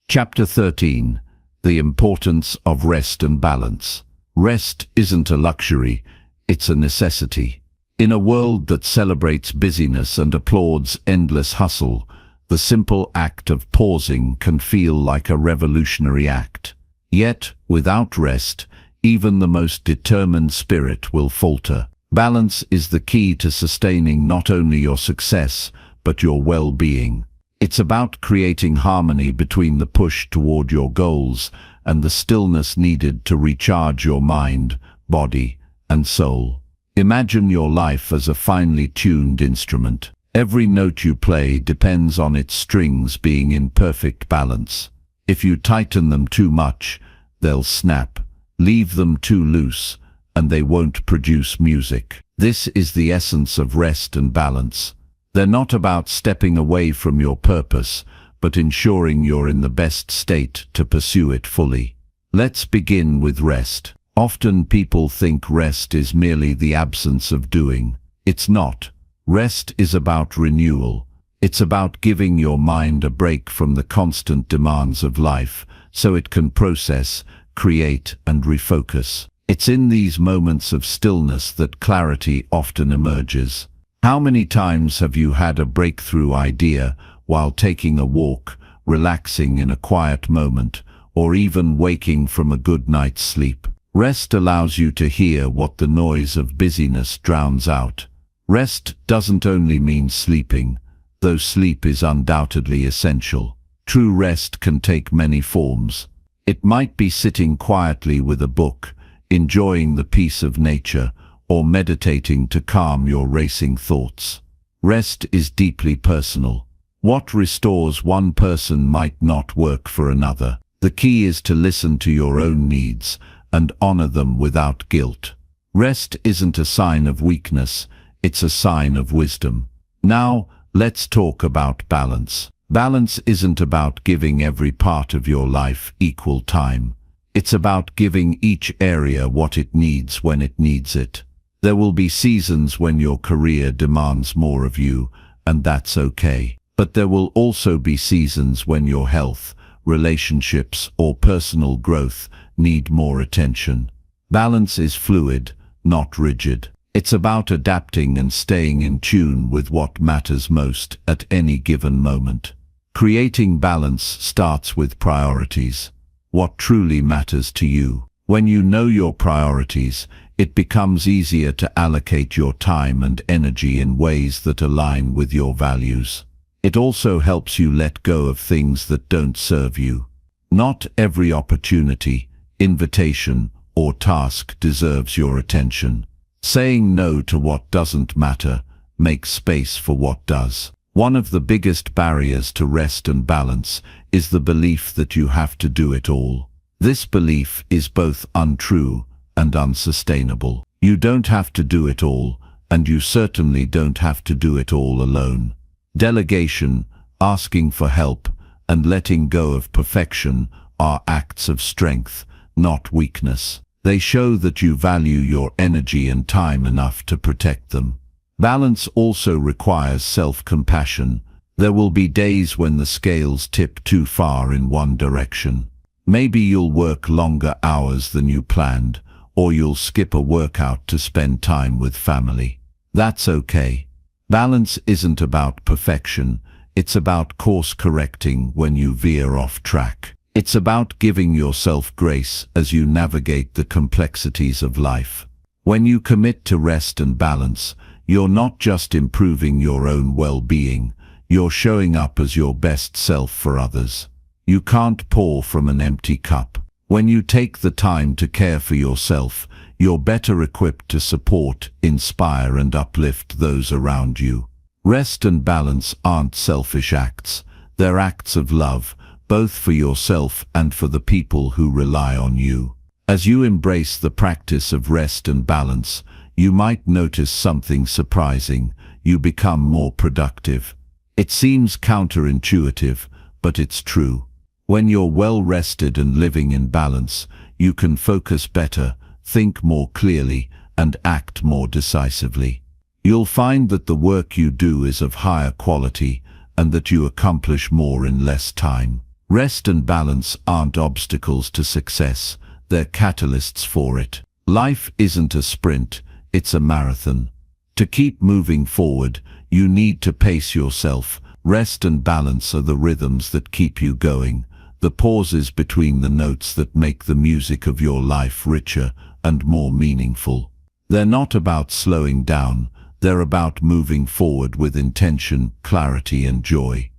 Chapter 13. The importance of rest and balance. Rest isn't a luxury, it's a necessity. In a world that celebrates busyness and applauds endless hustle, the simple act of pausing can feel like a revolutionary act. Yet, without rest, even the most determined spirit will falter. Balance is the key to sustaining not only your success, but your well-being. It's about creating harmony between the push toward your goals and the stillness needed to recharge your mind, body, and soul. Imagine your life as a finely tuned instrument. Every note you play depends on its strings being in perfect balance. If you tighten them too much, they'll snap. Leave them too loose, and they won't produce music. This is the essence of rest and balance. They're not about stepping away from your purpose, but ensuring you're in the best state to pursue it fully. Let's begin with rest. Often people think rest is merely the absence of doing. It's not. Rest is about renewal. It's about giving your mind a break from the constant demands of life, so it can process, create, and refocus. It's in these moments of stillness that clarity often emerges. How many times have you had a breakthrough idea while taking a walk, relaxing in a quiet moment, or even waking from a good night's sleep? Rest allows you to hear what the noise of busyness drowns out. Rest doesn't only mean sleeping, though sleep is undoubtedly essential. True rest can take many forms. It might be sitting quietly with a book, enjoying the peace of nature, or meditating to calm your racing thoughts. Rest is deeply personal. What restores one person might not work for another. The key is to listen to your own needs and honor them without guilt. Rest isn't a sign of weakness, it's a sign of wisdom. Now, let's talk about balance. Balance isn't about giving every part of your life equal time. It's about giving each area what it needs when it needs it. There will be seasons when your career demands more of you, and that's okay. But there will also be seasons when your health, relationships, or personal growth need more attention. Balance is fluid, not rigid. It's about adapting and staying in tune with what matters most at any given moment. Creating balance starts with priorities. What truly matters to you. When you know your priorities, it becomes easier to allocate your time and energy in ways that align with your values. It also helps you let go of things that don't serve you. Not every opportunity, invitation, or task deserves your attention. Saying no to what doesn't matter makes space for what does. One of the biggest barriers to rest and balance is the belief that you have to do it all. This belief is both untrue and unsustainable. You don't have to do it all, and you certainly don't have to do it all alone. Delegation, asking for help, and letting go of perfection are acts of strength, not weakness. They show that you value your energy and time enough to protect them. Balance also requires self-compassion. There will be days when the scales tip too far in one direction. Maybe you'll work longer hours than you planned, or you'll skip a workout to spend time with family. That's okay. Balance isn't about perfection, it's about course correcting when you veer off track. It's about giving yourself grace as you navigate the complexities of life. When you commit to rest and balance, you're not just improving your own well-being, you're showing up as your best self for others. You can't pour from an empty cup. When you take the time to care for yourself, you're better equipped to support, inspire, and uplift those around you. Rest and balance aren't selfish acts, they're acts of love, both for yourself and for the people who rely on you. As you embrace the practice of rest and balance, you might notice something surprising. You become more productive. It seems counterintuitive, but it's true. When you're well rested and living in balance, you can focus better, think more clearly, and act more decisively. You'll find that the work you do is of higher quality and that you accomplish more in less time. Rest and balance aren't obstacles to success, they're catalysts for it. Life isn't a sprint, it's a marathon. To keep moving forward, you need to pace yourself. Rest and balance are the rhythms that keep you going, the pauses between the notes that make the music of your life richer and more meaningful. They're not about slowing down, they're about moving forward with intention, clarity, and joy.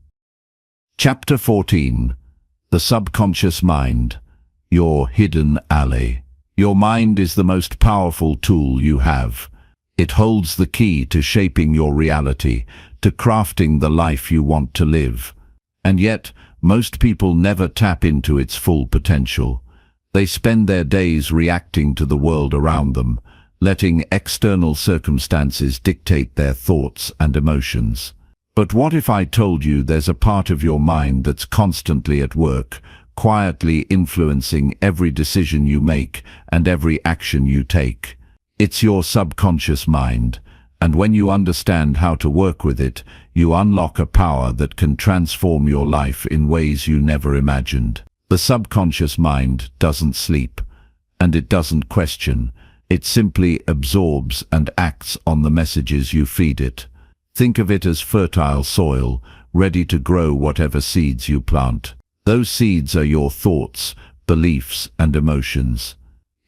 Chapter 14. The Subconscious Mind. Your hidden ally. Your mind is the most powerful tool you have. It holds the key to shaping your reality, to crafting the life you want to live. And yet, most people never tap into its full potential. They spend their days reacting to the world around them, letting external circumstances dictate their thoughts and emotions. But what if I told you there's a part of your mind that's constantly at work, quietly influencing every decision you make and every action you take? It's your subconscious mind, and when you understand how to work with it, you unlock a power that can transform your life in ways you never imagined. The subconscious mind doesn't sleep, and it doesn't question. It simply absorbs and acts on the messages you feed it. Think of it as fertile soil, ready to grow whatever seeds you plant. Those seeds are your thoughts, beliefs, and emotions.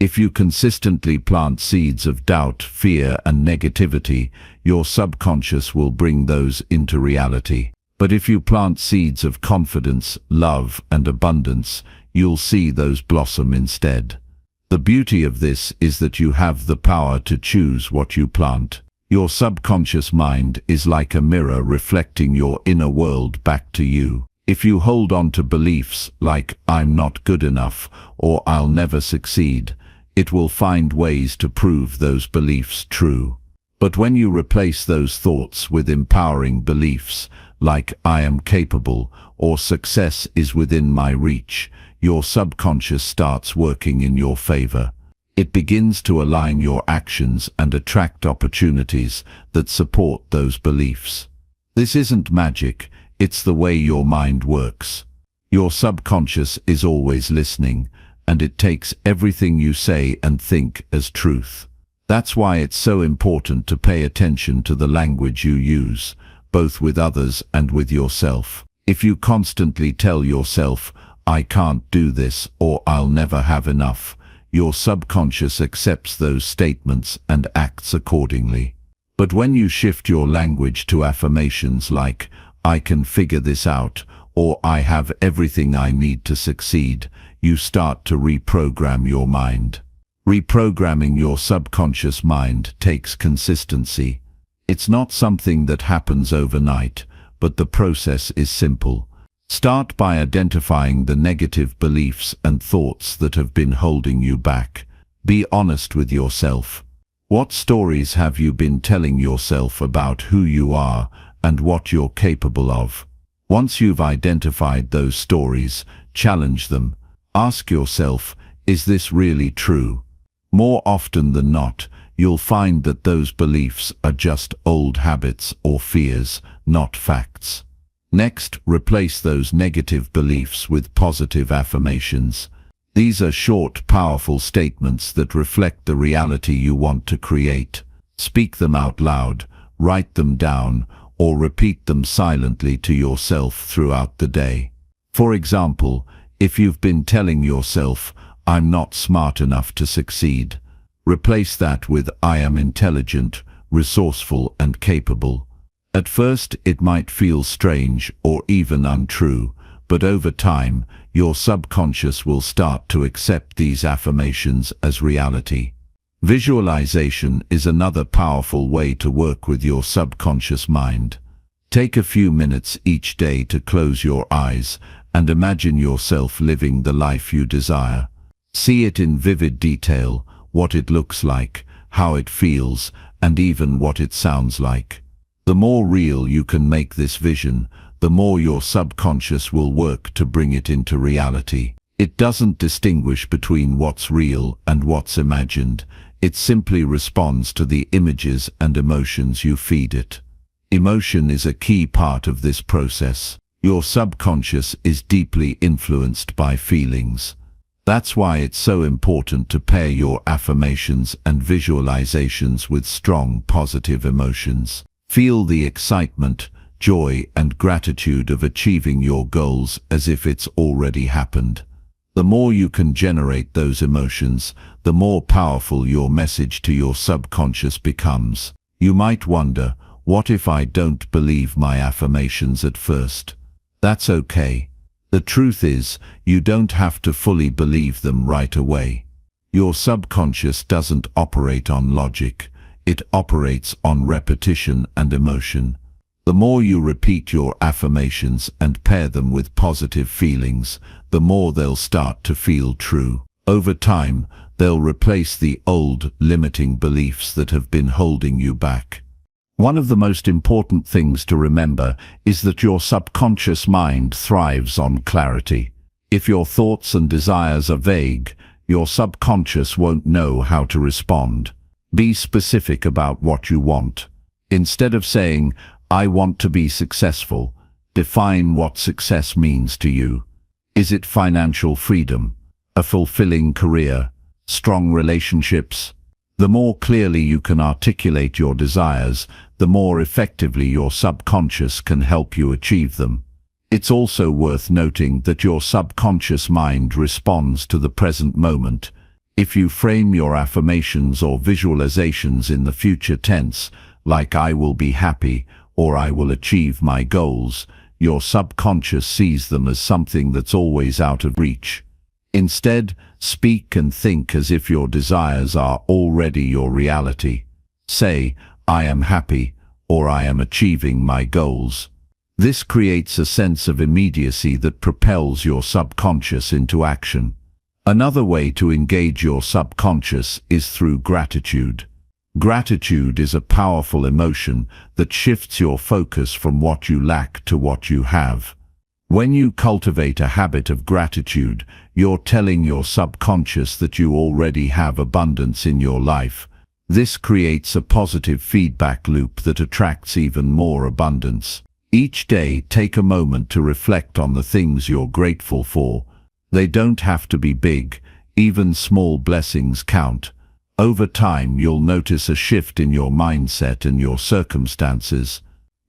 If you consistently plant seeds of doubt, fear, and negativity, your subconscious will bring those into reality. But if you plant seeds of confidence, love, and abundance, you'll see those blossom instead. The beauty of this is that you have the power to choose what you plant. Your subconscious mind is like a mirror reflecting your inner world back to you. If you hold on to beliefs like "I'm not good enough" or "I'll never succeed," it will find ways to prove those beliefs true. But when you replace those thoughts with empowering beliefs like "I am capable" or "success is within my reach," your subconscious starts working in your favor. It begins to align your actions and attract opportunities that support those beliefs. This isn't magic, it's the way your mind works. Your subconscious is always listening, and it takes everything you say and think as truth. That's why it's so important to pay attention to the language you use, both with others and with yourself. If you constantly tell yourself, "I can't do this," or "I'll never have enough," your subconscious accepts those statements and acts accordingly. But when you shift your language to affirmations like, "I can figure this out," or "I have everything I need to succeed," you start to reprogram your mind. Reprogramming your subconscious mind takes consistency. It's not something that happens overnight, but the process is simple. Start by identifying the negative beliefs and thoughts that have been holding you back. Be honest with yourself. What stories have you been telling yourself about who you are and what you're capable of? Once you've identified those stories, challenge them. Ask yourself, is this really true? More often than not, you'll find that those beliefs are just old habits or fears, not facts. Next, replace those negative beliefs with positive affirmations. These are short, powerful statements that reflect the reality you want to create. Speak them out loud, write them down, or repeat them silently to yourself throughout the day. For example, if you've been telling yourself, "I'm not smart enough to succeed," replace that with, "I am intelligent, resourceful, and capable." At first, it might feel strange or even untrue, but over time, your subconscious will start to accept these affirmations as reality. Visualization is another powerful way to work with your subconscious mind. Take a few minutes each day to close your eyes and imagine yourself living the life you desire. See it in vivid detail, what it looks like, how it feels, and even what it sounds like. The more real you can make this vision, the more your subconscious will work to bring it into reality. It doesn't distinguish between what's real and what's imagined. It simply responds to the images and emotions you feed it. Emotion is a key part of this process. Your subconscious is deeply influenced by feelings. That's why it's so important to pair your affirmations and visualizations with strong, positive emotions. Feel the excitement, joy, and gratitude of achieving your goals as if it's already happened. The more you can generate those emotions, the more powerful your message to your subconscious becomes. You might wonder, what if I don't believe my affirmations at first? That's okay. The truth is, you don't have to fully believe them right away. Your subconscious doesn't operate on logic. It operates on repetition and emotion. The more you repeat your affirmations and pair them with positive feelings, the more they'll start to feel true. Over time, they'll replace the old, limiting beliefs that have been holding you back. One of the most important things to remember is that your subconscious mind thrives on clarity. If your thoughts and desires are vague, your subconscious won't know how to respond. Be specific about what you want. Instead of saying, "I want to be successful," define what success means to you. Is it financial freedom, a fulfilling career, strong relationships? The more clearly you can articulate your desires, the more effectively your subconscious can help you achieve them. It's also worth noting that your subconscious mind responds to the present moment. If you frame your affirmations or visualizations in the future tense, like "I will be happy" or "I will achieve my goals," your subconscious sees them as something that's always out of reach. Instead, speak and think as if your desires are already your reality. Say, "I am happy," or "I am achieving my goals." This creates a sense of immediacy that propels your subconscious into action. Another way to engage your subconscious is through gratitude. Gratitude is a powerful emotion that shifts your focus from what you lack to what you have. When you cultivate a habit of gratitude, you're telling your subconscious that you already have abundance in your life. This creates a positive feedback loop that attracts even more abundance. Each day, take a moment to reflect on the things you're grateful for. They don't have to be big. Even small blessings count. Over time, you'll notice a shift in your mindset and your circumstances.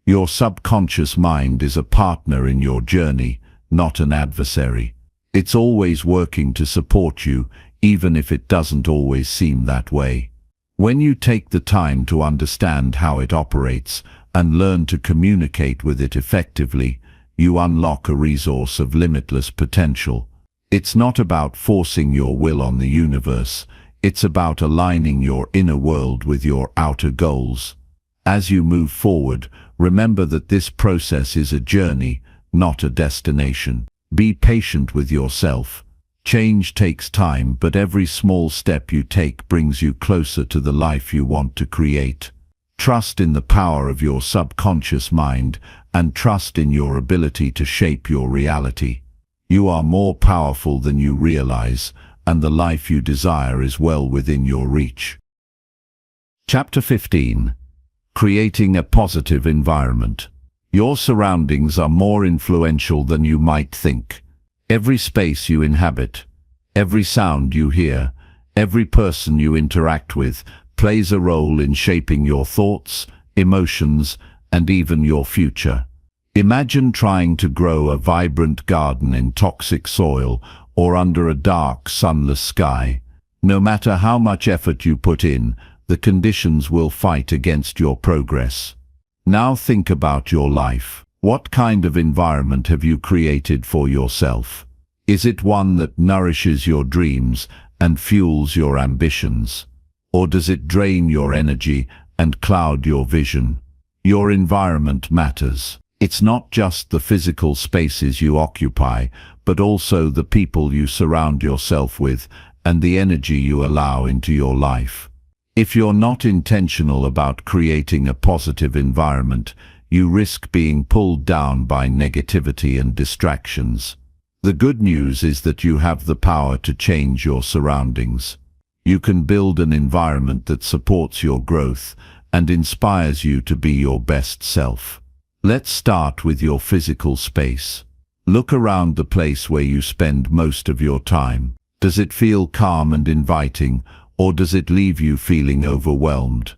Your subconscious mind is a partner in your journey, not an adversary. It's always working to support you, even if it doesn't always seem that way. When you take the time to understand how it operates and learn to communicate with it effectively, you unlock a resource of limitless potential. It's not about forcing your will on the universe. It's about aligning your inner world with your outer goals. As you move forward, remember that this process is a journey, not a destination. Be patient with yourself. Change takes time, but every small step you take brings you closer to the life you want to create. Trust in the power of your subconscious mind and trust in your ability to shape your reality. You are more powerful than you realize, and the life you desire is well within your reach. Chapter 15. Creating a positive environment. Your surroundings are more influential than you might think. Every space you inhabit, every sound you hear, every person you interact with plays a role in shaping your thoughts, emotions, and even your future. Imagine trying to grow a vibrant garden in toxic soil or under a dark, sunless sky. No matter how much effort you put in, the conditions will fight against your progress. Now think about your life. What kind of environment have you created for yourself? Is it one that nourishes your dreams and fuels your ambitions? Or does it drain your energy and cloud your vision? Your environment matters. It's not just the physical spaces you occupy, but also the people you surround yourself with and the energy you allow into your life. If you're not intentional about creating a positive environment, you risk being pulled down by negativity and distractions. The good news is that you have the power to change your surroundings. You can build an environment that supports your growth and inspires you to be your best self. Let's start with your physical space. Look around the place where you spend most of your time. Does it feel calm and inviting, or does it leave you feeling overwhelmed?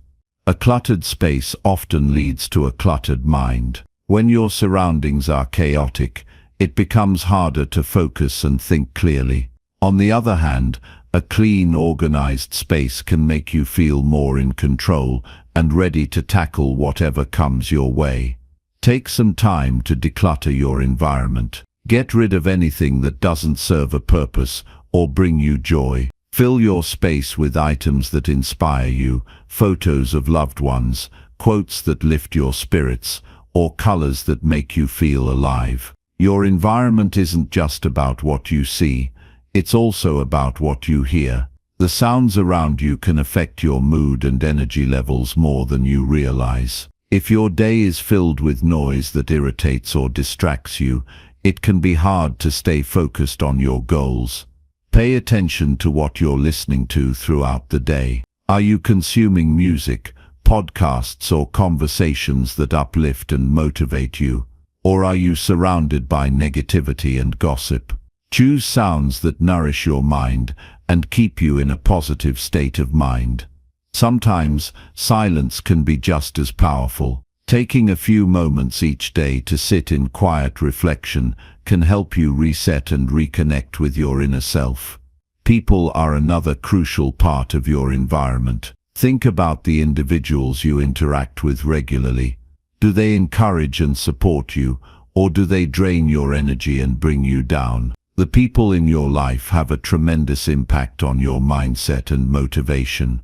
A cluttered space often leads to a cluttered mind. When your surroundings are chaotic, it becomes harder to focus and think clearly. On the other hand, a clean, organized space can make you feel more in control and ready to tackle whatever comes your way. Take some time to declutter your environment. Get rid of anything that doesn't serve a purpose or bring you joy. Fill your space with items that inspire you, photos of loved ones, quotes that lift your spirits, or colors that make you feel alive. Your environment isn't just about what you see, it's also about what you hear. The sounds around you can affect your mood and energy levels more than you realize. If your day is filled with noise that irritates or distracts you, it can be hard to stay focused on your goals. Pay attention to what you're listening to throughout the day. Are you consuming music, podcasts, or conversations that uplift and motivate you? Or are you surrounded by negativity and gossip? Choose sounds that nourish your mind and keep you in a positive state of mind. Sometimes, silence can be just as powerful. Taking a few moments each day to sit in quiet reflection can help you reset and reconnect with your inner self. People are another crucial part of your environment. Think about the individuals you interact with regularly. Do they encourage and support you, or do they drain your energy and bring you down? The people in your life have a tremendous impact on your mindset and motivation.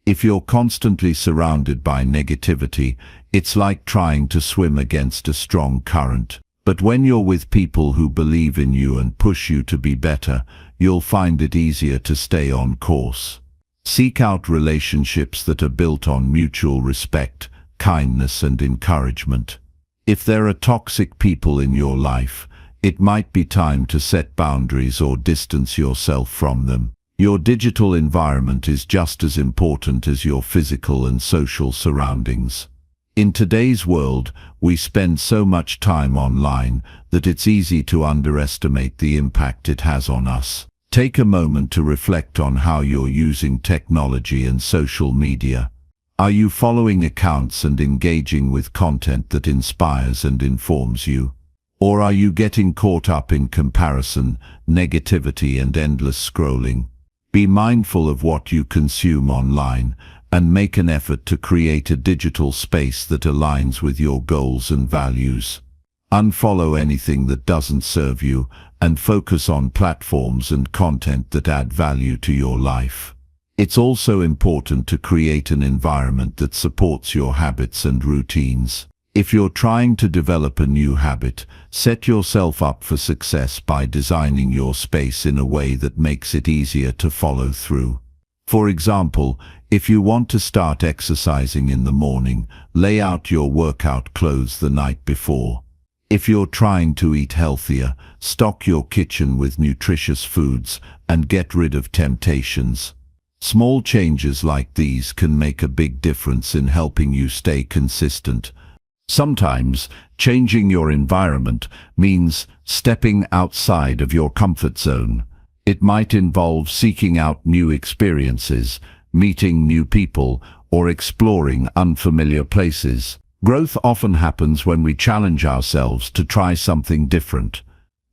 If you're constantly surrounded by negativity, it's like trying to swim against a strong current. But when you're with people who believe in you and push you to be better, you'll find it easier to stay on course. Seek out relationships that are built on mutual respect, kindness, and encouragement. If there are toxic people in your life, it might be time to set boundaries or distance yourself from them. Your digital environment is just as important as your physical and social surroundings. In today's world, we spend so much time online that it's easy to underestimate the impact it has on us. Take a moment to reflect on how you're using technology and social media. Are you following accounts and engaging with content that inspires and informs you? Or are you getting caught up in comparison, negativity, and endless scrolling? Be mindful of what you consume online and make an effort to create a digital space that aligns with your goals and values. Unfollow anything that doesn't serve you and focus on platforms and content that add value to your life. It's also important to create an environment that supports your habits and routines. If you're trying to develop a new habit, set yourself up for success by designing your space in a way that makes it easier to follow through. For example, if you want to start exercising in the morning, lay out your workout clothes the night before. If you're trying to eat healthier, stock your kitchen with nutritious foods and get rid of temptations. Small changes like these can make a big difference in helping you stay consistent. Sometimes, changing your environment means stepping outside of your comfort zone. It might involve seeking out new experiences, meeting new people, or exploring unfamiliar places. Growth often happens when we challenge ourselves to try something different.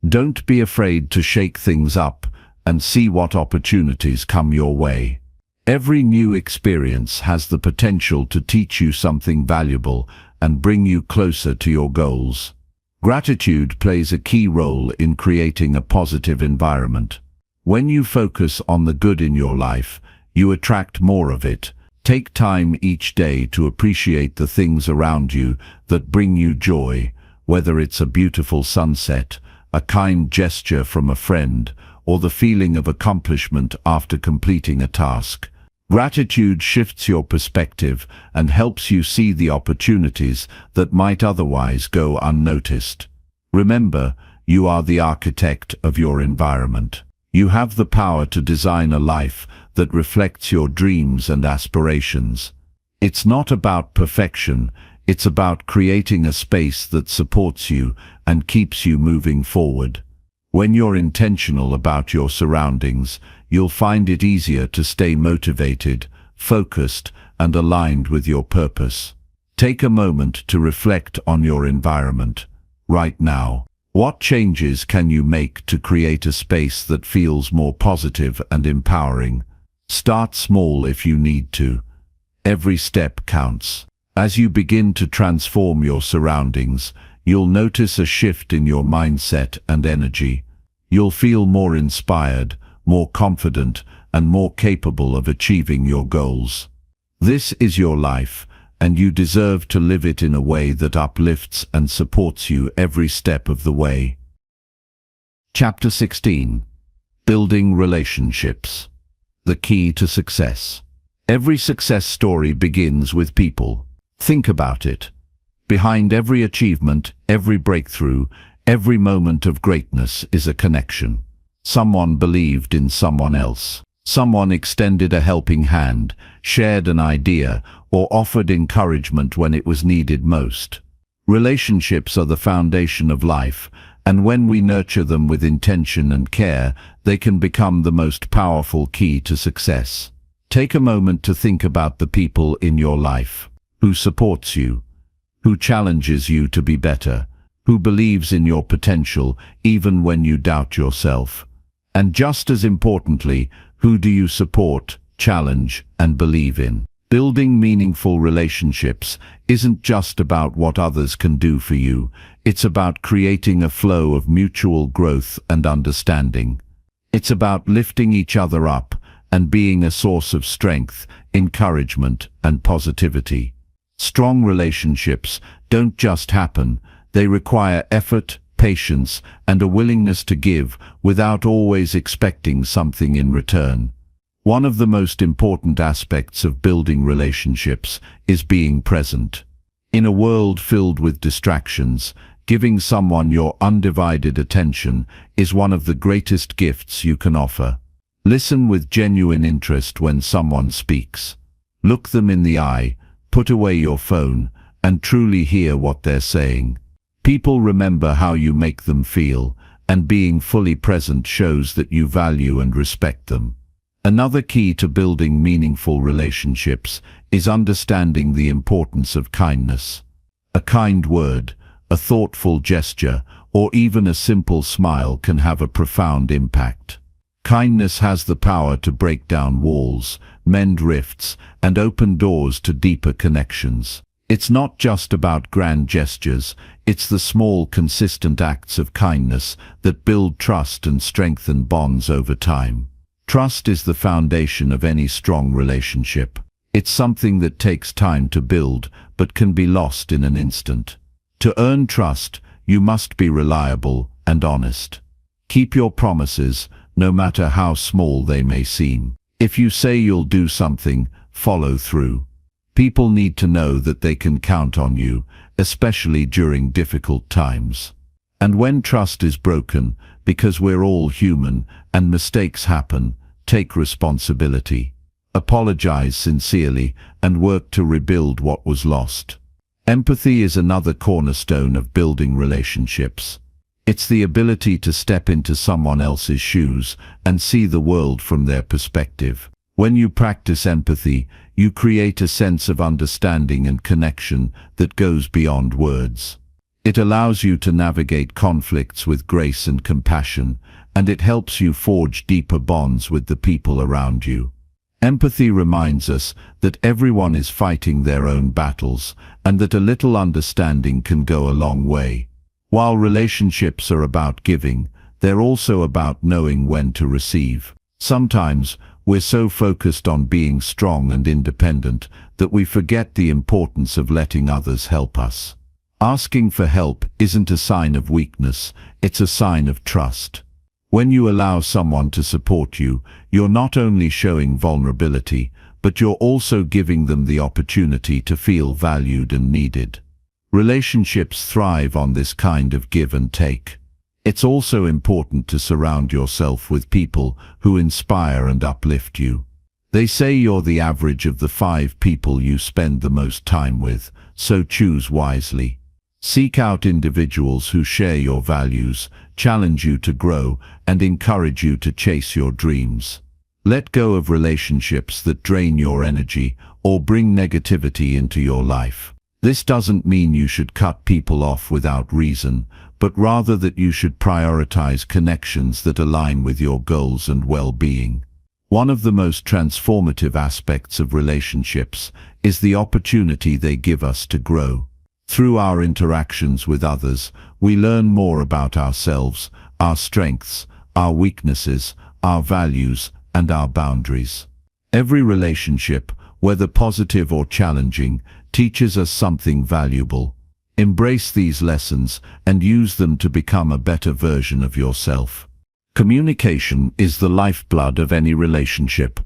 Don't be afraid to shake things up and see what opportunities come your way. Every new experience has the potential to teach you something valuable and bring you closer to your goals. Gratitude plays a key role in creating a positive environment. When you focus on the good in your life, you attract more of it. Take time each day to appreciate the things around you that bring you joy, whether it's a beautiful sunset, a kind gesture from a friend, or the feeling of accomplishment after completing a task. Gratitude shifts your perspective and helps you see the opportunities that might otherwise go unnoticed. Remember, you are the architect of your environment. You have the power to design a life that reflects your dreams and aspirations. It's not about perfection, it's about creating a space that supports you and keeps you moving forward. When you're intentional about your surroundings, you'll find it easier to stay motivated, focused, and aligned with your purpose. Take a moment to reflect on your environment. Right now, what changes can you make to create a space that feels more positive and empowering? Start small if you need to. Every step counts. As you begin to transform your surroundings, you'll notice a shift in your mindset and energy. You'll feel more inspired, more confident, and more capable of achieving your goals. This is your life, and you deserve to live it in a way that uplifts and supports you every step of the way. Chapter 16. Building relationships. The key to success. Every success story begins with people. Think about it. Behind every achievement, every breakthrough, every moment of greatness is a connection. Someone believed in someone else. Someone extended a helping hand, shared an idea, or offered encouragement when it was needed most. Relationships are the foundation of life, and when we nurture them with intention and care, they can become the most powerful key to success. Take a moment to think about the people in your life. Who supports you? Who challenges you to be better? Who believes in your potential even when you doubt yourself? And just as importantly, who do you support, challenge, and believe in? Building meaningful relationships isn't just about what others can do for you, it's about creating a flow of mutual growth and understanding. It's about lifting each other up and being a source of strength, encouragement, and positivity. Strong relationships don't just happen, they require effort, patience, and a willingness to give without always expecting something in return. One of the most important aspects of building relationships is being present. In a world filled with distractions, giving someone your undivided attention is one of the greatest gifts you can offer. Listen with genuine interest when someone speaks. Look them in the eye, put away your phone, and truly hear what they're saying. People remember how you make them feel, and being fully present shows that you value and respect them. Another key to building meaningful relationships is understanding the importance of kindness. A kind word, a thoughtful gesture, or even a simple smile can have a profound impact. Kindness has the power to break down walls, mend rifts, and open doors to deeper connections. It's not just about grand gestures, it's the small, consistent acts of kindness that build trust and strengthen bonds over time. Trust is the foundation of any strong relationship. It's something that takes time to build, but can be lost in an instant. To earn trust, you must be reliable and honest. Keep your promises, no matter how small they may seem. If you say you'll do something, follow through. People need to know that they can count on you, especially during difficult times. And when trust is broken, because we're all human and mistakes happen, take responsibility. Apologize sincerely and work to rebuild what was lost. Empathy is another cornerstone of building relationships. It's the ability to step into someone else's shoes and see the world from their perspective. When you practice empathy, you create a sense of understanding and connection that goes beyond words. It allows you to navigate conflicts with grace and compassion, and it helps you forge deeper bonds with the people around you. Empathy reminds us that everyone is fighting their own battles, and that a little understanding can go a long way. While relationships are about giving, they're also about knowing when to receive. Sometimes, we're so focused on being strong and independent that we forget the importance of letting others help us. Asking for help isn't a sign of weakness, it's a sign of trust. When you allow someone to support you, you're not only showing vulnerability, but you're also giving them the opportunity to feel valued and needed. Relationships thrive on this kind of give and take. It's also important to surround yourself with people who inspire and uplift you. They say you're the average of the 5 people you spend the most time with, so choose wisely. Seek out individuals who share your values, challenge you to grow, and encourage you to chase your dreams. Let go of relationships that drain your energy or bring negativity into your life. This doesn't mean you should cut people off without reason, but rather that you should prioritize connections that align with your goals and well-being. One of the most transformative aspects of relationships is the opportunity they give us to grow. Through our interactions with others, we learn more about ourselves, our strengths, our weaknesses, our values, and our boundaries. Every relationship, whether positive or challenging, teaches us something valuable. Embrace these lessons and use them to become a better version of yourself. Communication is the lifeblood of any relationship.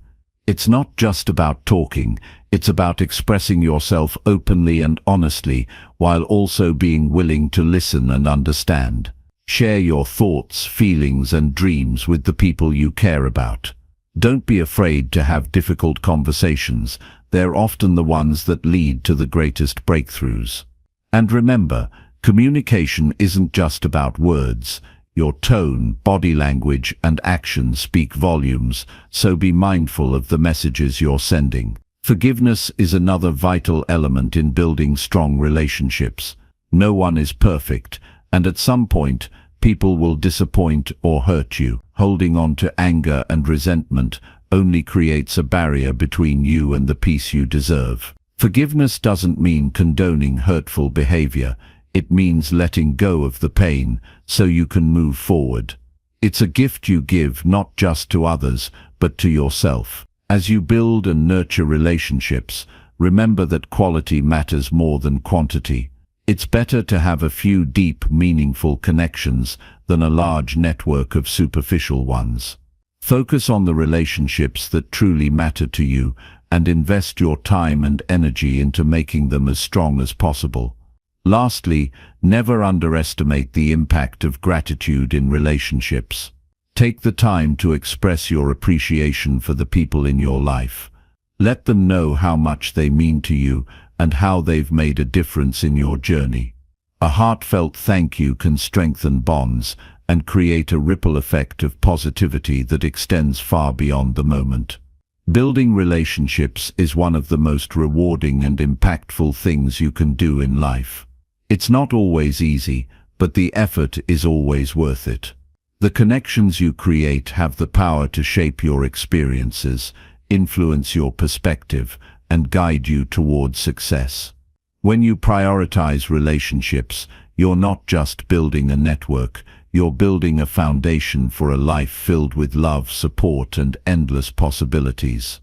It's not just about talking, it's about expressing yourself openly and honestly, while also being willing to listen and understand. Share your thoughts, feelings, and dreams with the people you care about. Don't be afraid to have difficult conversations. They're often the ones that lead to the greatest breakthroughs. And remember, communication isn't just about words. Your tone, body language, and actions speak volumes, so be mindful of the messages you're sending. Forgiveness is another vital element in building strong relationships. No one is perfect, and at some point, people will disappoint or hurt you. Holding on to anger and resentment only creates a barrier between you and the peace you deserve. Forgiveness doesn't mean condoning hurtful behavior. It means letting go of the pain so you can move forward. It's a gift you give not just to others, but to yourself. As you build and nurture relationships, remember that quality matters more than quantity. It's better to have a few deep, meaningful connections than a large network of superficial ones. Focus on the relationships that truly matter to you and invest your time and energy into making them as strong as possible. Lastly, never underestimate the impact of gratitude in relationships. Take the time to express your appreciation for the people in your life. Let them know how much they mean to you and how they've made a difference in your journey. A heartfelt thank you can strengthen bonds and create a ripple effect of positivity that extends far beyond the moment. Building relationships is one of the most rewarding and impactful things you can do in life. It's not always easy, but the effort is always worth it. The connections you create have the power to shape your experiences, influence your perspective, and guide you towards success. When you prioritize relationships, you're not just building a network, you're building a foundation for a life filled with love, support, and endless possibilities.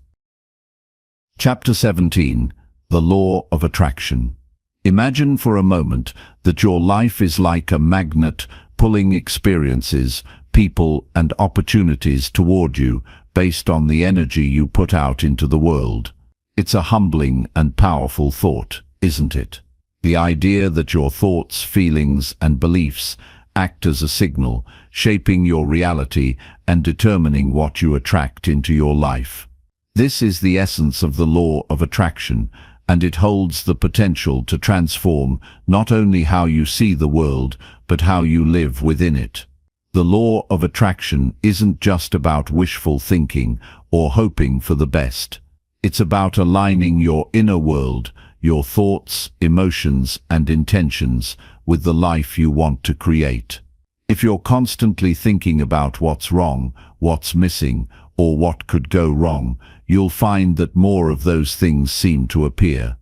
Chapter 17. The Law of Attraction. Imagine for a moment that your life is like a magnet pulling experiences, people, and opportunities toward you based on the energy you put out into the world. It's a humbling and powerful thought, isn't it? The idea that your thoughts, feelings, and beliefs act as a signal, shaping your reality and determining what you attract into your life. This is the essence of the law of attraction, and it holds the potential to transform not only how you see the world, but how you live within it. The law of attraction isn't just about wishful thinking or hoping for the best. It's about aligning your inner world, your thoughts, emotions, and intentions with the life you want to create. If you're constantly thinking about what's wrong, what's missing, or what could go wrong, you'll find that more of those things seem to appear.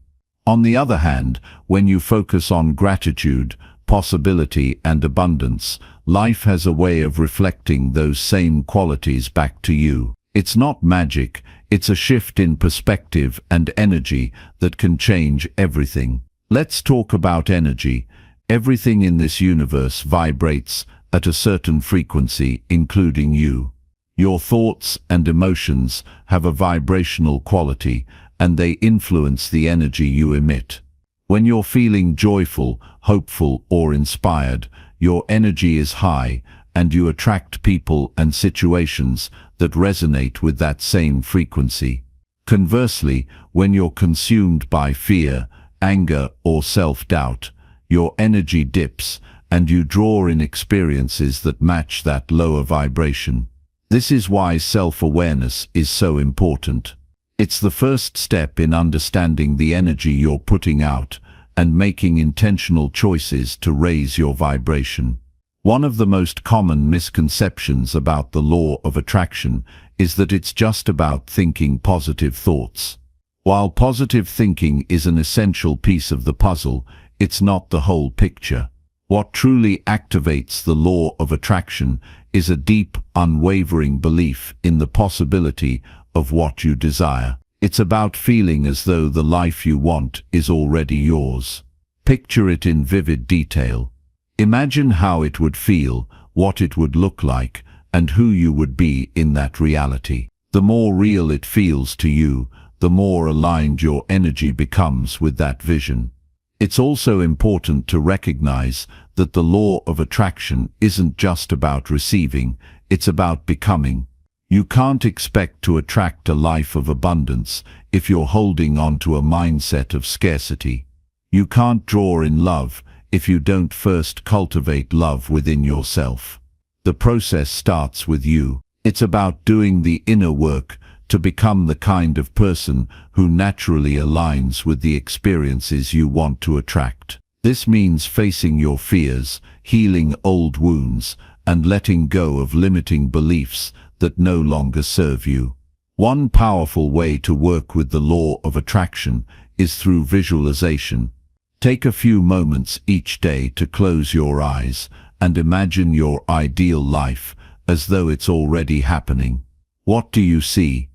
On the other hand, when you focus on gratitude, possibility, and abundance, life has a way of reflecting those same qualities back to you. It's not magic, it's a shift in perspective and energy that can change everything. Let's talk about energy. Everything in this universe vibrates at a certain frequency, including you. Your thoughts and emotions have a vibrational quality, and they influence the energy you emit. When you're feeling joyful, hopeful, or inspired, your energy is high, and you attract people and situations that resonate with that same frequency. Conversely, when you're consumed by fear, anger, or self-doubt, your energy dips, and you draw in experiences that match that lower vibration. This is why self-awareness is so important. It's the first step in understanding the energy you're putting out and making intentional choices to raise your vibration. One of the most common misconceptions about the law of attraction is that it's just about thinking positive thoughts. While positive thinking is an essential piece of the puzzle, it's not the whole picture. What truly activates the law of attraction is a deep, unwavering belief in the possibility of what you desire. It's about feeling as though the life you want is already yours. Picture it in vivid detail. Imagine how it would feel, what it would look like, and who you would be in that reality. The more real it feels to you, the more aligned your energy becomes with that vision. It's also important to recognize that the law of attraction isn't just about receiving, it's about becoming. You can't expect to attract a life of abundance if you're holding on to a mindset of scarcity. You can't draw in love if you don't first cultivate love within yourself. The process starts with you. It's about doing the inner work to become the kind of person who naturally aligns with the experiences you want to attract. This means facing your fears, healing old wounds, and letting go of limiting beliefs that no longer serve you. One powerful way to work with the law of attraction is through visualization. Take a few moments each day to close your eyes and imagine your ideal life as though it's already happening. What do you see?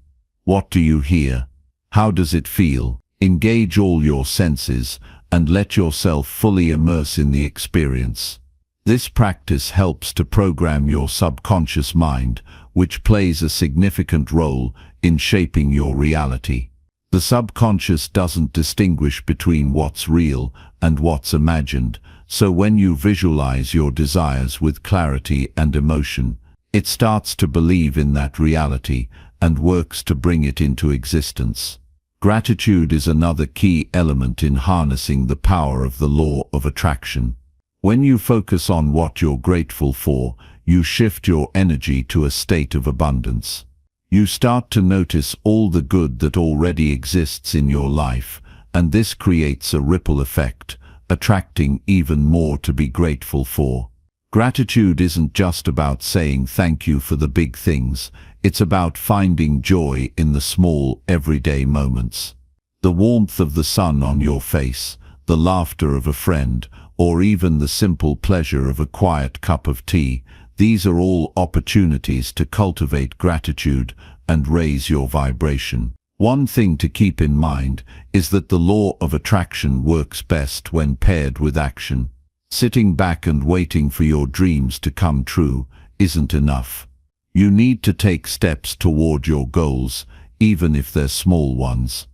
What do you hear? How does it feel? Engage all your senses and let yourself fully immerse in the experience. This practice helps to program your subconscious mind, which plays a significant role in shaping your reality. The subconscious doesn't distinguish between what's real and what's imagined, so when you visualize your desires with clarity and emotion, it starts to believe in that reality and works to bring it into existence. Gratitude is another key element in harnessing the power of the law of attraction. When you focus on what you're grateful for, you shift your energy to a state of abundance. You start to notice all the good that already exists in your life, and this creates a ripple effect, attracting even more to be grateful for. Gratitude isn't just about saying thank you for the big things, it's about finding joy in the small, everyday moments. The warmth of the sun on your face, the laughter of a friend, or even the simple pleasure of a quiet cup of tea, these are all opportunities to cultivate gratitude and raise your vibration. One thing to keep in mind is that the law of attraction works best when paired with action. Sitting back and waiting for your dreams to come true isn't enough. You need to take steps toward your goals, even if they're small ones.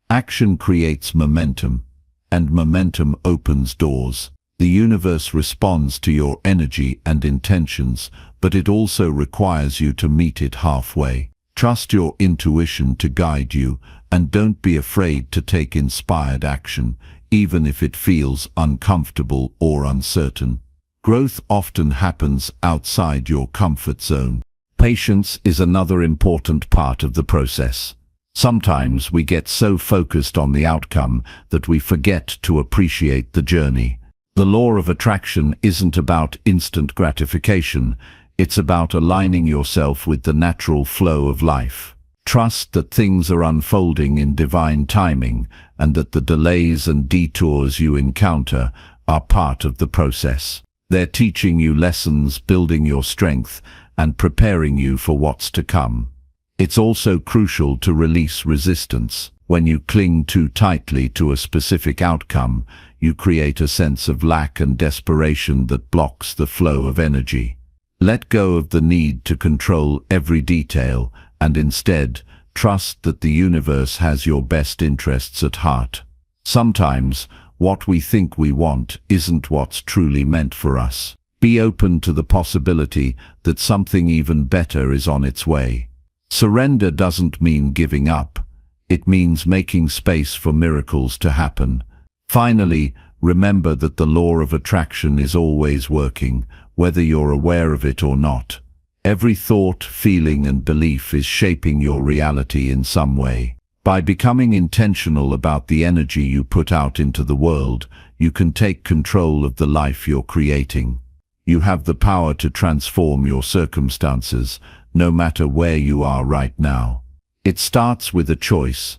Action creates momentum, and momentum opens doors. The universe responds to your energy and intentions, but it also requires you to meet it halfway. Trust your intuition to guide you, and don't be afraid to take inspired action, even if it feels uncomfortable or uncertain. Growth often happens outside your comfort zone. Patience is another important part of the process. Sometimes we get so focused on the outcome that we forget to appreciate the journey. The law of attraction isn't about instant gratification, it's about aligning yourself with the natural flow of life. Trust that things are unfolding in divine timing, and that the delays and detours you encounter are part of the process. They're teaching you lessons, building your strength, and preparing you for what's to come. It's also crucial to release resistance. When you cling too tightly to a specific outcome, you create a sense of lack and desperation that blocks the flow of energy. Let go of the need to control every detail, and instead, trust that the universe has your best interests at heart. Sometimes, what we think we want isn't what's truly meant for us. Be open to the possibility that something even better is on its way. Surrender doesn't mean giving up. It means making space for miracles to happen. Finally, remember that the law of attraction is always working, whether you're aware of it or not. Every thought, feeling, and belief is shaping your reality in some way. By becoming intentional about the energy you put out into the world, you can take control of the life you're creating. You have the power to transform your circumstances, no matter where you are right now. It starts with a choice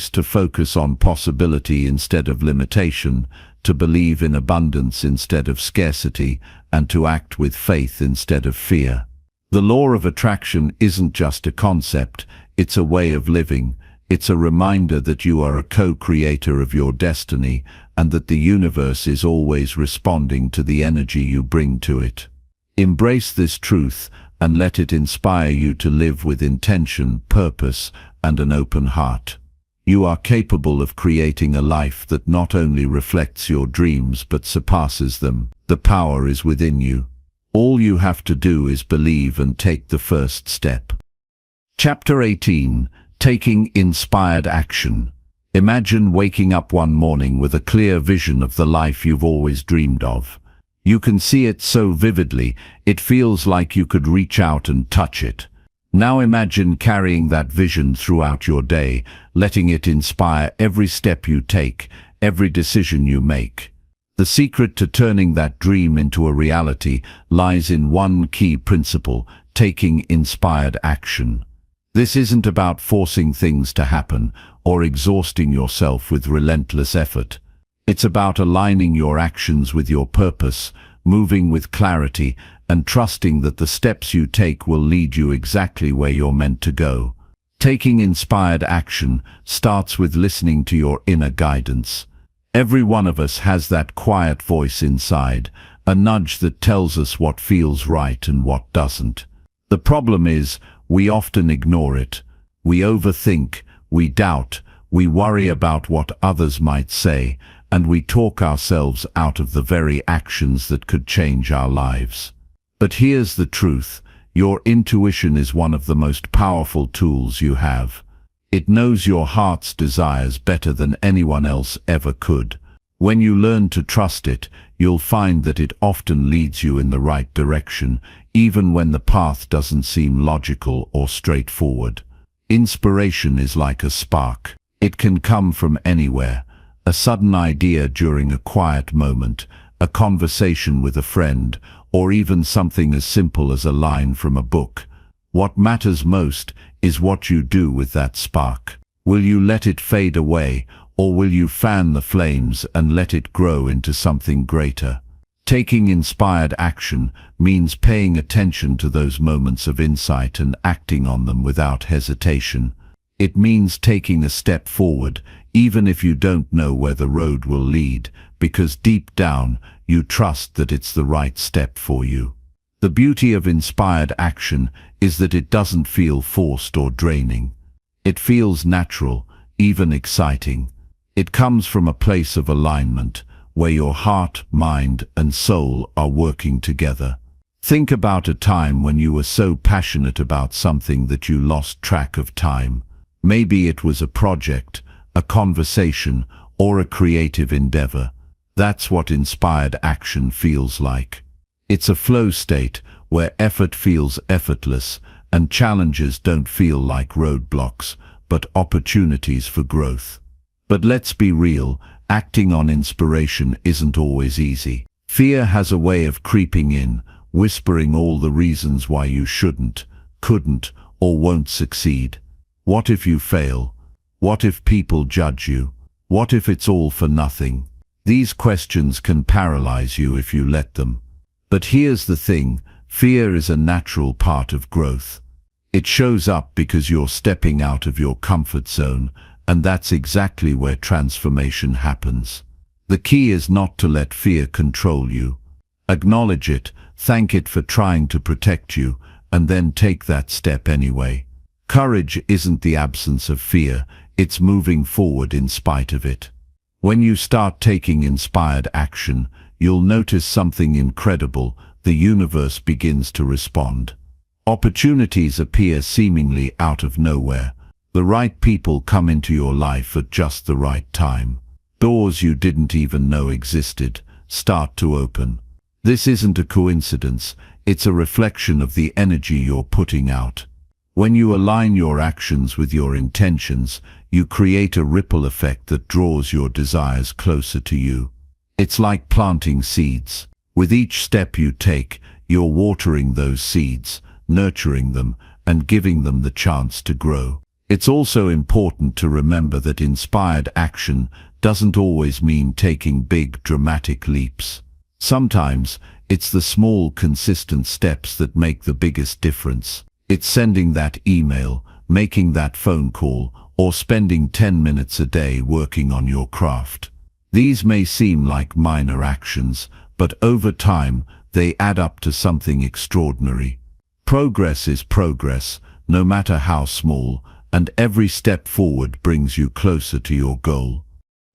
to focus on possibility instead of limitation, to believe in abundance instead of scarcity, and to act with faith instead of fear. The law of attraction isn't just a concept, it's a way of living. It's a reminder that you are a co-creator of your destiny, and that the universe is always responding to the energy you bring to it. Embrace this truth and let it inspire you to live with intention, purpose, and an open heart. You are capable of creating a life that not only reflects your dreams but surpasses them. The power is within you. All you have to do is believe and take the first step. Chapter 18. Taking inspired action. Imagine waking up one morning with a clear vision of the life you've always dreamed of. You can see it so vividly, it feels like you could reach out and touch it. Now imagine carrying that vision throughout your day, letting it inspire every step you take, every decision you make. The secret to turning that dream into a reality lies in one key principle: taking inspired action. This isn't about forcing things to happen or exhausting yourself with relentless effort. It's about aligning your actions with your purpose, moving with clarity, and trusting that the steps you take will lead you exactly where you're meant to go. Taking inspired action starts with listening to your inner guidance. Every one of us has that quiet voice inside, a nudge that tells us what feels right and what doesn't. The problem is, we often ignore it. We overthink, we doubt, we worry about what others might say, and we talk ourselves out of the very actions that could change our lives. But here's the truth: your intuition is one of the most powerful tools you have. It knows your heart's desires better than anyone else ever could. When you learn to trust it, you'll find that it often leads you in the right direction, even when the path doesn't seem logical or straightforward. Inspiration is like a spark. It can come from anywhere. A sudden idea during a quiet moment, a conversation with a friend, or even something as simple as a line from a book. What matters most is what you do with that spark. Will you let it fade away, or will you fan the flames and let it grow into something greater? Taking inspired action means paying attention to those moments of insight and acting on them without hesitation. It means taking a step forward, even if you don't know where the road will lead, because deep down, you trust that it's the right step for you. The beauty of inspired action is that it doesn't feel forced or draining. It feels natural, even exciting. It comes from a place of alignment, where your heart, mind, and soul are working together. Think about a time when you were so passionate about something that you lost track of time. Maybe it was a project, a conversation, or a creative endeavor. That's what inspired action feels like. It's a flow state where effort feels effortless and challenges don't feel like roadblocks, but opportunities for growth. But let's be real, acting on inspiration isn't always easy. Fear has a way of creeping in, whispering all the reasons why you shouldn't, couldn't, or won't succeed. What if you fail? What if people judge you? What if it's all for nothing? These questions can paralyze you if you let them. But here's the thing, fear is a natural part of growth. It shows up because you're stepping out of your comfort zone, and that's exactly where transformation happens. The key is not to let fear control you. Acknowledge it, thank it for trying to protect you, and then take that step anyway. Courage isn't the absence of fear, it's moving forward in spite of it. When you start taking inspired action, you'll notice something incredible. The universe begins to respond. Opportunities appear seemingly out of nowhere. The right people come into your life at just the right time. Doors you didn't even know existed start to open. This isn't a coincidence, it's a reflection of the energy you're putting out. When you align your actions with your intentions, you create a ripple effect that draws your desires closer to you. It's like planting seeds. With each step you take, you're watering those seeds, nurturing them, and giving them the chance to grow. It's also important to remember that inspired action doesn't always mean taking big, dramatic leaps. Sometimes, it's the small, consistent steps that make the biggest difference. It's sending that email, making that phone call, or spending 10 minutes a day working on your craft. These may seem like minor actions, but over time, they add up to something extraordinary. Progress is progress, no matter how small, and every step forward brings you closer to your goal.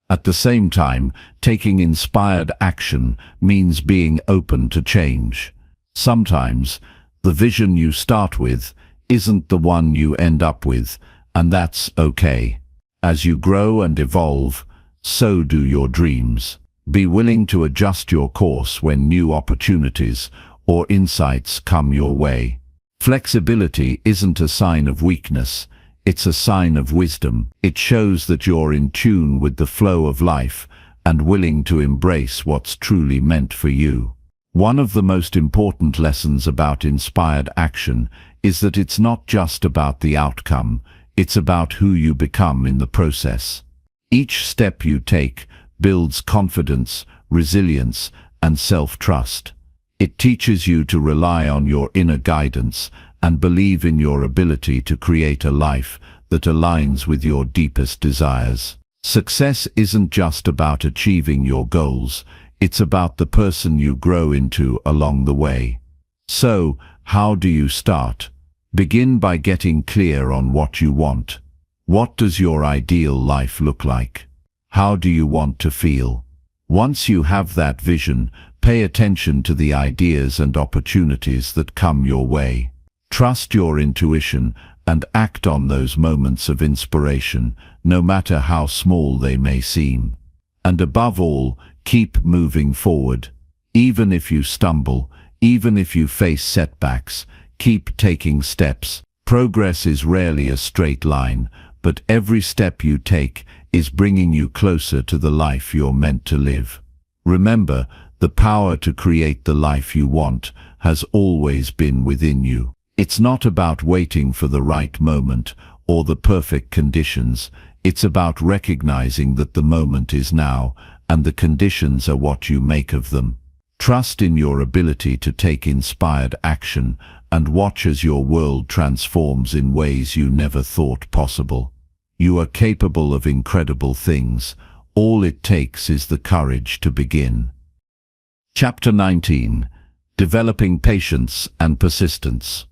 At the same time, taking inspired action means being open to change. Sometimes, the vision you start with isn't the one you end up with, and that's okay. As you grow and evolve, so do your dreams. Be willing to adjust your course when new opportunities or insights come your way. Flexibility isn't a sign of weakness, it's a sign of wisdom. It shows that you're in tune with the flow of life and willing to embrace what's truly meant for you. One of the most important lessons about inspired action is that it's not just about the outcome, it's about who you become in the process. Each step you take builds confidence, resilience, and self-trust. It teaches you to rely on your inner guidance and believe in your ability to create a life that aligns with your deepest desires. Success isn't just about achieving your goals, it's about the person you grow into along the way. So, how do you start? Begin by getting clear on what you want. What does your ideal life look like? How do you want to feel? Once you have that vision, pay attention to the ideas and opportunities that come your way. Trust your intuition and act on those moments of inspiration, no matter how small they may seem. And above all, keep moving forward. Even if you stumble, even if you face setbacks, keep taking steps. Progress is rarely a straight line, but every step you take is bringing you closer to the life you're meant to live. Remember, the power to create the life you want has always been within you. It's not about waiting for the right moment or the perfect conditions. It's about recognizing that the moment is now, and the conditions are what you make of them. Trust in your ability to take inspired action and watch as your world transforms in ways you never thought possible. You are capable of incredible things. All it takes is the courage to begin. Chapter 19. Developing Patience and Persistence.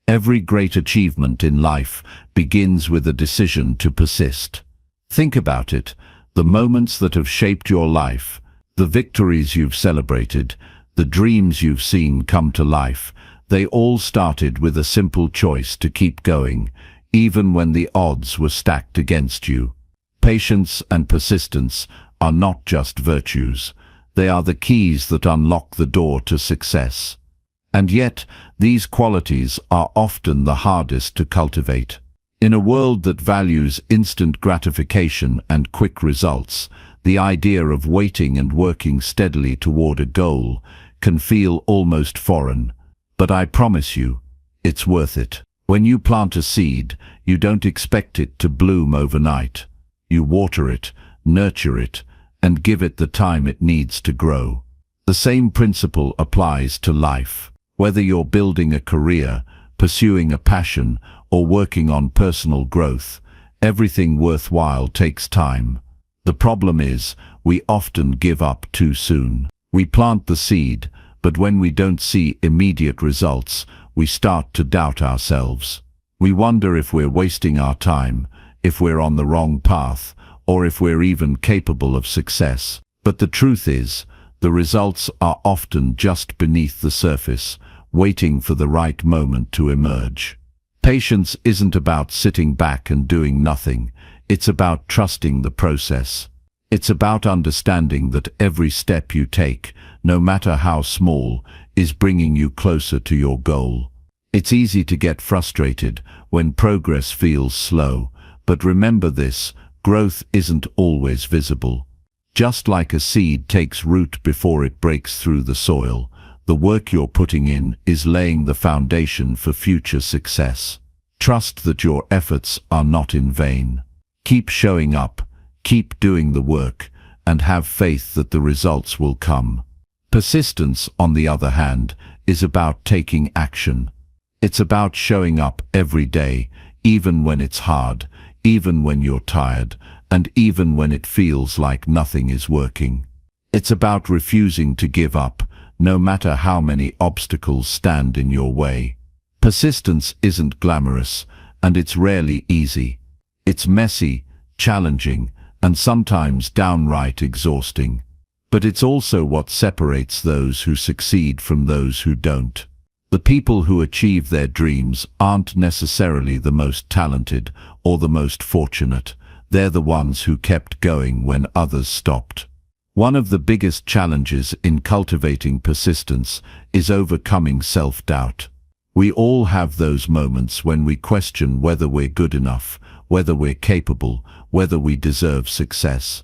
Every great achievement in life begins with a decision to persist. Think about it. The moments that have shaped your life, the victories you've celebrated, the dreams you've seen come to life, they all started with a simple choice to keep going, even when the odds were stacked against you. Patience and persistence are not just virtues. They are the keys that unlock the door to success. And yet, these qualities are often the hardest to cultivate. In a world that values instant gratification and quick results, the idea of waiting and working steadily toward a goal can feel almost foreign. But I promise you, it's worth it. When you plant a seed, you don't expect it to bloom overnight. You water it, nurture it, and give it the time it needs to grow. The same principle applies to life. Whether you're building a career, pursuing a passion, or working on personal growth, everything worthwhile takes time. The problem is, we often give up too soon. We plant the seed, but when we don't see immediate results, we start to doubt ourselves. We wonder if we're wasting our time, if we're on the wrong path, or if we're even capable of success. But the truth is, the results are often just beneath the surface, waiting for the right moment to emerge. Patience isn't about sitting back and doing nothing. It's about trusting the process. It's about understanding that every step you take, no matter how small, is bringing you closer to your goal. It's easy to get frustrated when progress feels slow, but remember this: growth isn't always visible. Just like a seed takes root before it breaks through the soil, the work you're putting in is laying the foundation for future success. Trust that your efforts are not in vain. Keep showing up, keep doing the work, and have faith that the results will come. Persistence, on the other hand, is about taking action. It's about showing up every day, even when it's hard, even when you're tired, and even when it feels like nothing is working. It's about refusing to give up, no matter how many obstacles stand in your way. Persistence isn't glamorous, and it's rarely easy. It's messy, challenging, and sometimes downright exhausting. But it's also what separates those who succeed from those who don't. The people who achieve their dreams aren't necessarily the most talented or the most fortunate. They're the ones who kept going when others stopped. One of the biggest challenges in cultivating persistence is overcoming self-doubt. We all have those moments when we question whether we're good enough, whether we're capable, whether we deserve success.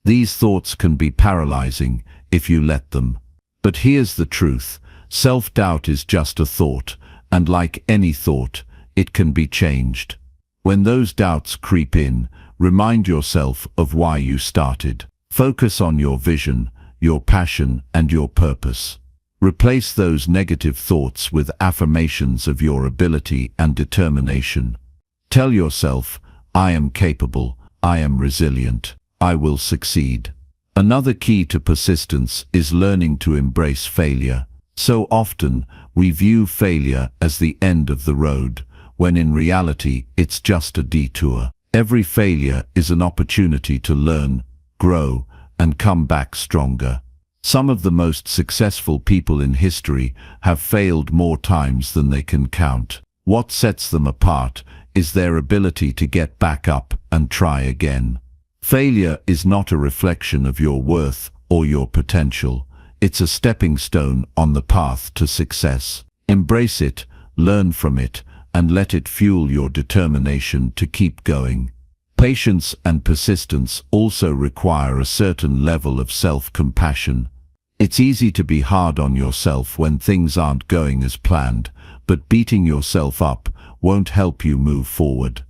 These thoughts can be paralyzing if you let them. But here's the truth: self-doubt is just a thought, and like any thought, it can be changed. When those doubts creep in, remind yourself of why you started. Focus on your vision, your passion, and your purpose. Replace those negative thoughts with affirmations of your ability and determination. Tell yourself, I am capable, I am resilient, I will succeed. Another key to persistence is learning to embrace failure. So often, we view failure as the end of the road, when in reality, it's just a detour. Every failure is an opportunity to learn, grow, and come back stronger. Some of the most successful people in history have failed more times than they can count. What sets them apart is their ability to get back up and try again. Failure is not a reflection of your worth or your potential. It's a stepping stone on the path to success. Embrace it, learn from it, and let it fuel your determination to keep going. Patience and persistence also require a certain level of self-compassion. It's easy to be hard on yourself when things aren't going as planned, but beating yourself up won't help you move forward.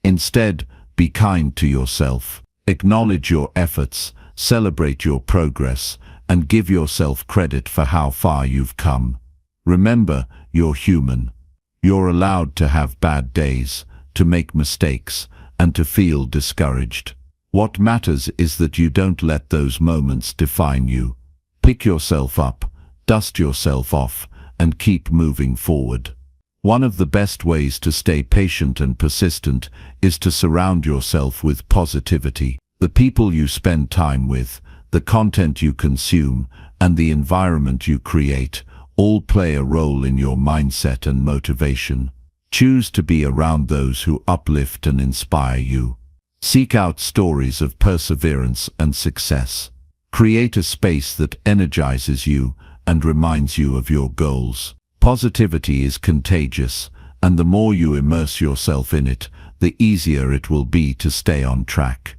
Instead, be kind to yourself. Acknowledge your efforts, celebrate your progress, and give yourself credit for how far you've come. Remember, you're human. You're allowed to have bad days, to make mistakes, and to feel discouraged. What matters is that you don't let those moments define you. Pick yourself up, dust yourself off, and keep moving forward. One of the best ways to stay patient and persistent is to surround yourself with positivity. The people you spend time with, the content you consume, and the environment you create all play a role in your mindset and motivation. Choose to be around those who uplift and inspire you. Seek out stories of perseverance and success. Create a space that energizes you and reminds you of your goals. Positivity is contagious, and the more you immerse yourself in it, the easier it will be to stay on track.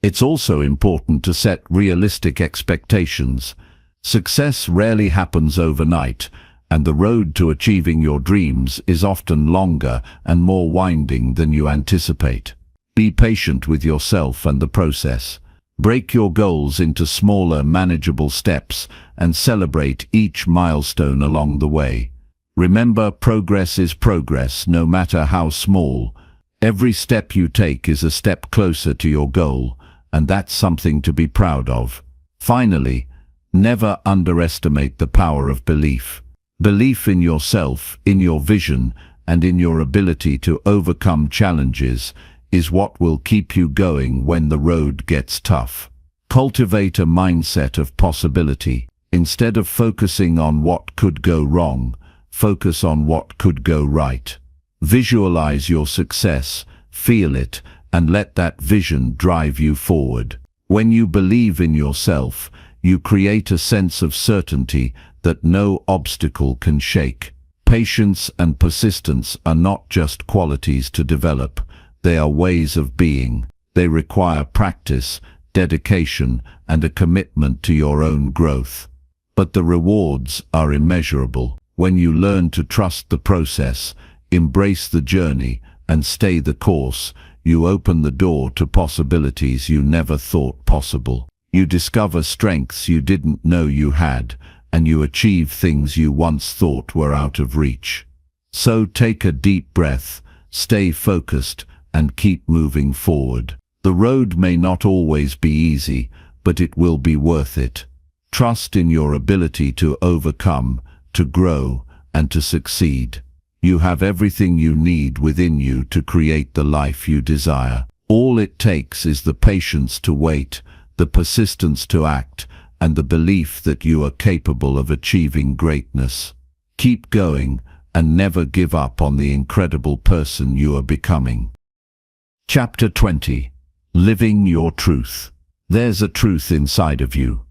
It's also important to set realistic expectations. Success rarely happens overnight, and the road to achieving your dreams is often longer and more winding than you anticipate. Be patient with yourself and the process. Break your goals into smaller, manageable steps and celebrate each milestone along the way. Remember, progress is progress, no matter how small. Every step you take is a step closer to your goal, and that's something to be proud of. Finally, never underestimate the power of belief. Belief in yourself, in your vision, and in your ability to overcome challenges is what will keep you going when the road gets tough. Cultivate a mindset of possibility. Instead of focusing on what could go wrong, focus on what could go right. Visualize your success, feel it, and let that vision drive you forward. When you believe in yourself, you create a sense of certainty that no obstacle can shake. Patience and persistence are not just qualities to develop, they are ways of being. They require practice, dedication, and a commitment to your own growth. But the rewards are immeasurable. When you learn to trust the process, embrace the journey, and stay the course, you open the door to possibilities you never thought possible. You discover strengths you didn't know you had, and you achieve things you once thought were out of reach. So take a deep breath, stay focused, and keep moving forward. The road may not always be easy, but it will be worth it. Trust in your ability to overcome, to grow, and to succeed. You have everything you need within you to create the life you desire. All it takes is the patience to wait, the persistence to act, and the belief that you are capable of achieving greatness. Keep going, and never give up on the incredible person you are becoming. Chapter 20. Living your truth. There's a truth inside of you.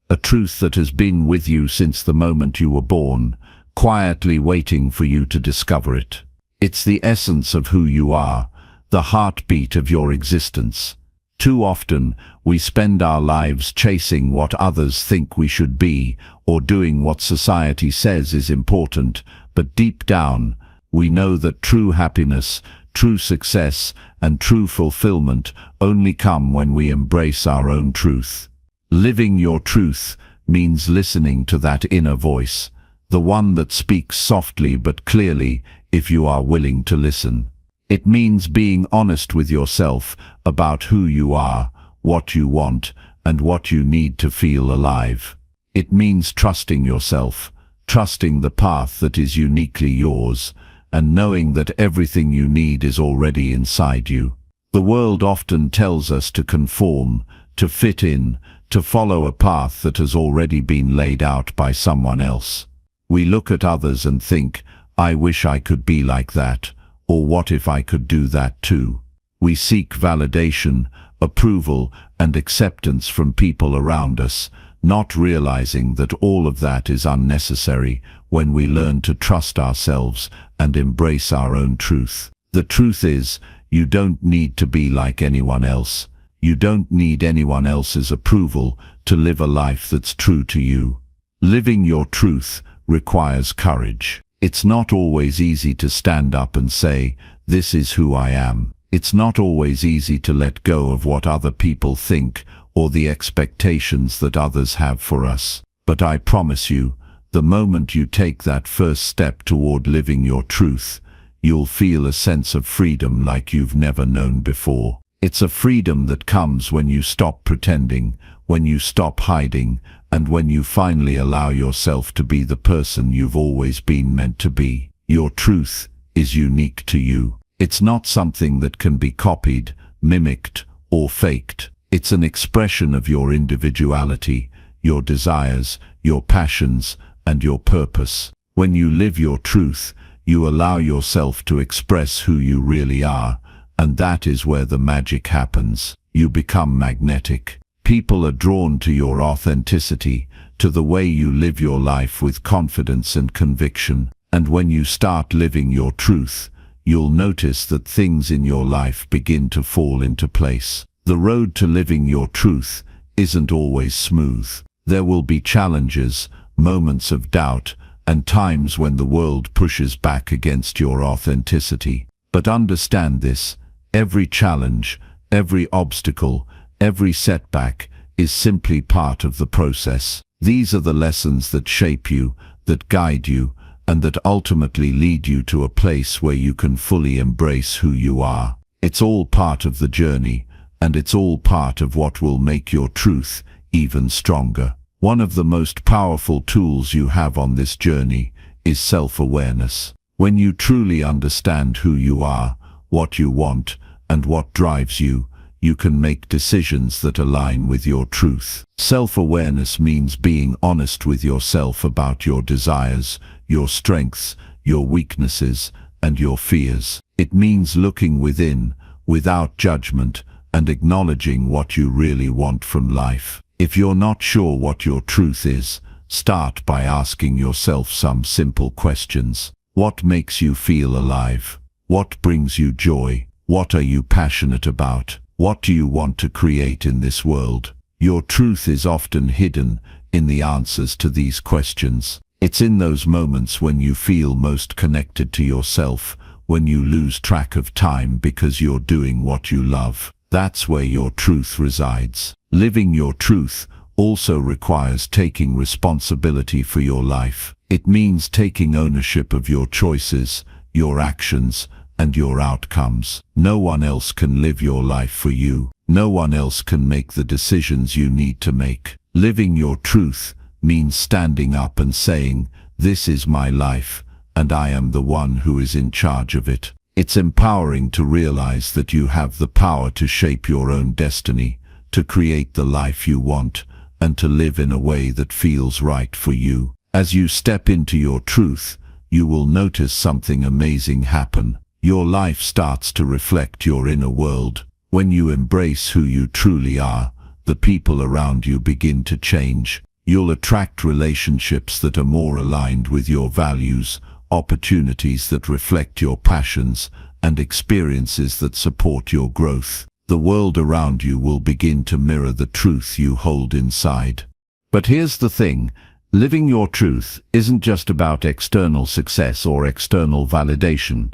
A truth that has been with you since the moment you were born, quietly waiting for you to discover it. It's the essence of who you are, the heartbeat of your existence. Too often, we spend our lives chasing what others think we should be, or doing what society says is important, but deep down, we know that true happiness, true success, and true fulfillment only come when we embrace our own truth. Living your truth means listening to that inner voice, the one that speaks softly but clearly if you are willing to listen. It means being honest with yourself about who you are, what you want, and what you need to feel alive. It means trusting yourself, trusting the path that is uniquely yours, and knowing that everything you need is already inside you. The world often tells us to conform, to fit in, to follow a path that has already been laid out by someone else. We look at others and think, I wish I could be like that, or what if I could do that too? We seek validation, approval, and acceptance from people around us, not realizing that all of that is unnecessary when we learn to trust ourselves and embrace our own truth. The truth is, you don't need to be like anyone else. You don't need anyone else's approval to live a life that's true to you. Living your truth requires courage. It's not always easy to stand up and say, "This is who I am." It's not always easy to let go of what other people think or the expectations that others have for us. But I promise you, the moment you take that first step toward living your truth, you'll feel a sense of freedom like you've never known before. It's a freedom that comes when you stop pretending, when you stop hiding, and when you finally allow yourself to be the person you've always been meant to be. Your truth is unique to you. It's not something that can be copied, mimicked, or faked. It's an expression of your individuality, your desires, your passions, and your purpose. When you live your truth, you allow yourself to express who you really are, and that is where the magic happens. You become magnetic. People are drawn to your authenticity, to the way you live your life with confidence and conviction. And when you start living your truth, you'll notice that things in your life begin to fall into place. The road to living your truth isn't always smooth. There will be challenges, moments of doubt, and times when the world pushes back against your authenticity. But understand this, every challenge, every obstacle, every setback is simply part of the process. These are the lessons that shape you, that guide you, and that ultimately lead you to a place where you can fully embrace who you are. It's all part of the journey, and it's all part of what will make your truth even stronger. One of the most powerful tools you have on this journey is self-awareness. When you truly understand who you are, what you want, and what drives you, you can make decisions that align with your truth. Self-awareness means being honest with yourself about your desires, your strengths, your weaknesses, and your fears. It means looking within, without judgment, and acknowledging what you really want from life. If you're not sure what your truth is, start by asking yourself some simple questions. What makes you feel alive? What brings you joy? What are you passionate about? What do you want to create in this world? Your truth is often hidden in the answers to these questions. It's in those moments when you feel most connected to yourself, when you lose track of time because you're doing what you love. That's where your truth resides. Living your truth also requires taking responsibility for your life. It means taking ownership of your choices, your actions, and your outcomes. No one else can live your life for you. No one else can make the decisions you need to make. Living your truth means standing up and saying, "This is my life, and I am the one who is in charge of it." It's empowering to realize that you have the power to shape your own destiny, to create the life you want, and to live in a way that feels right for you. As you step into your truth, you will notice something amazing happen. Your life starts to reflect your inner world. When you embrace who you truly are, the people around you begin to change. You'll attract relationships that are more aligned with your values, opportunities that reflect your passions, and experiences that support your growth. The world around you will begin to mirror the truth you hold inside. But here's the thing, living your truth isn't just about external success or external validation.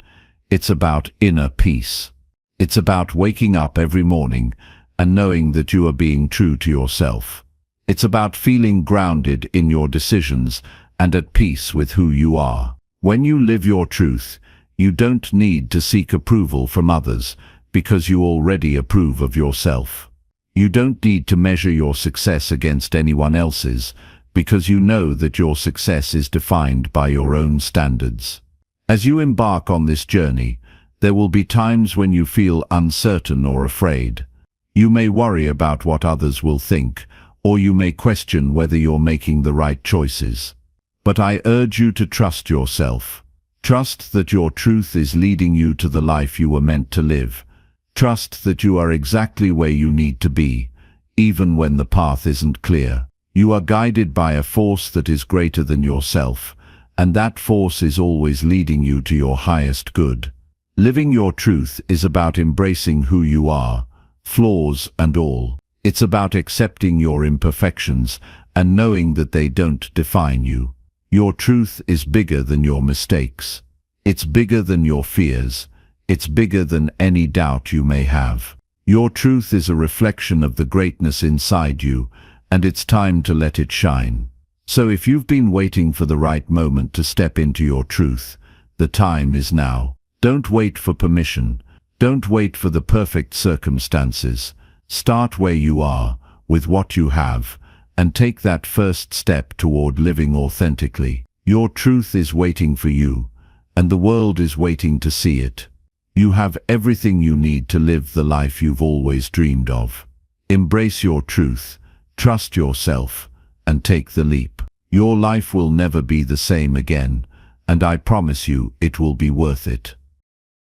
It's about inner peace. It's about waking up every morning and knowing that you are being true to yourself. It's about feeling grounded in your decisions and at peace with who you are. When you live your truth, you don't need to seek approval from others because you already approve of yourself. You don't need to measure your success against anyone else's because you know that your success is defined by your own standards. As you embark on this journey, there will be times when you feel uncertain or afraid. You may worry about what others will think, or you may question whether you're making the right choices. But I urge you to trust yourself. Trust that your truth is leading you to the life you were meant to live. Trust that you are exactly where you need to be, even when the path isn't clear. You are guided by a force that is greater than yourself, and that force is always leading you to your highest good. Living your truth is about embracing who you are, flaws and all. It's about accepting your imperfections and knowing that they don't define you. Your truth is bigger than your mistakes. It's bigger than your fears. It's bigger than any doubt you may have. Your truth is a reflection of the greatness inside you, and it's time to let it shine. So if you've been waiting for the right moment to step into your truth, the time is now. Don't wait for permission. Don't wait for the perfect circumstances. Start where you are, with what you have, and take that first step toward living authentically. Your truth is waiting for you, and the world is waiting to see it. You have everything you need to live the life you've always dreamed of. Embrace your truth, trust yourself, and take the leap. Your life will never be the same again, and I promise you it will be worth it.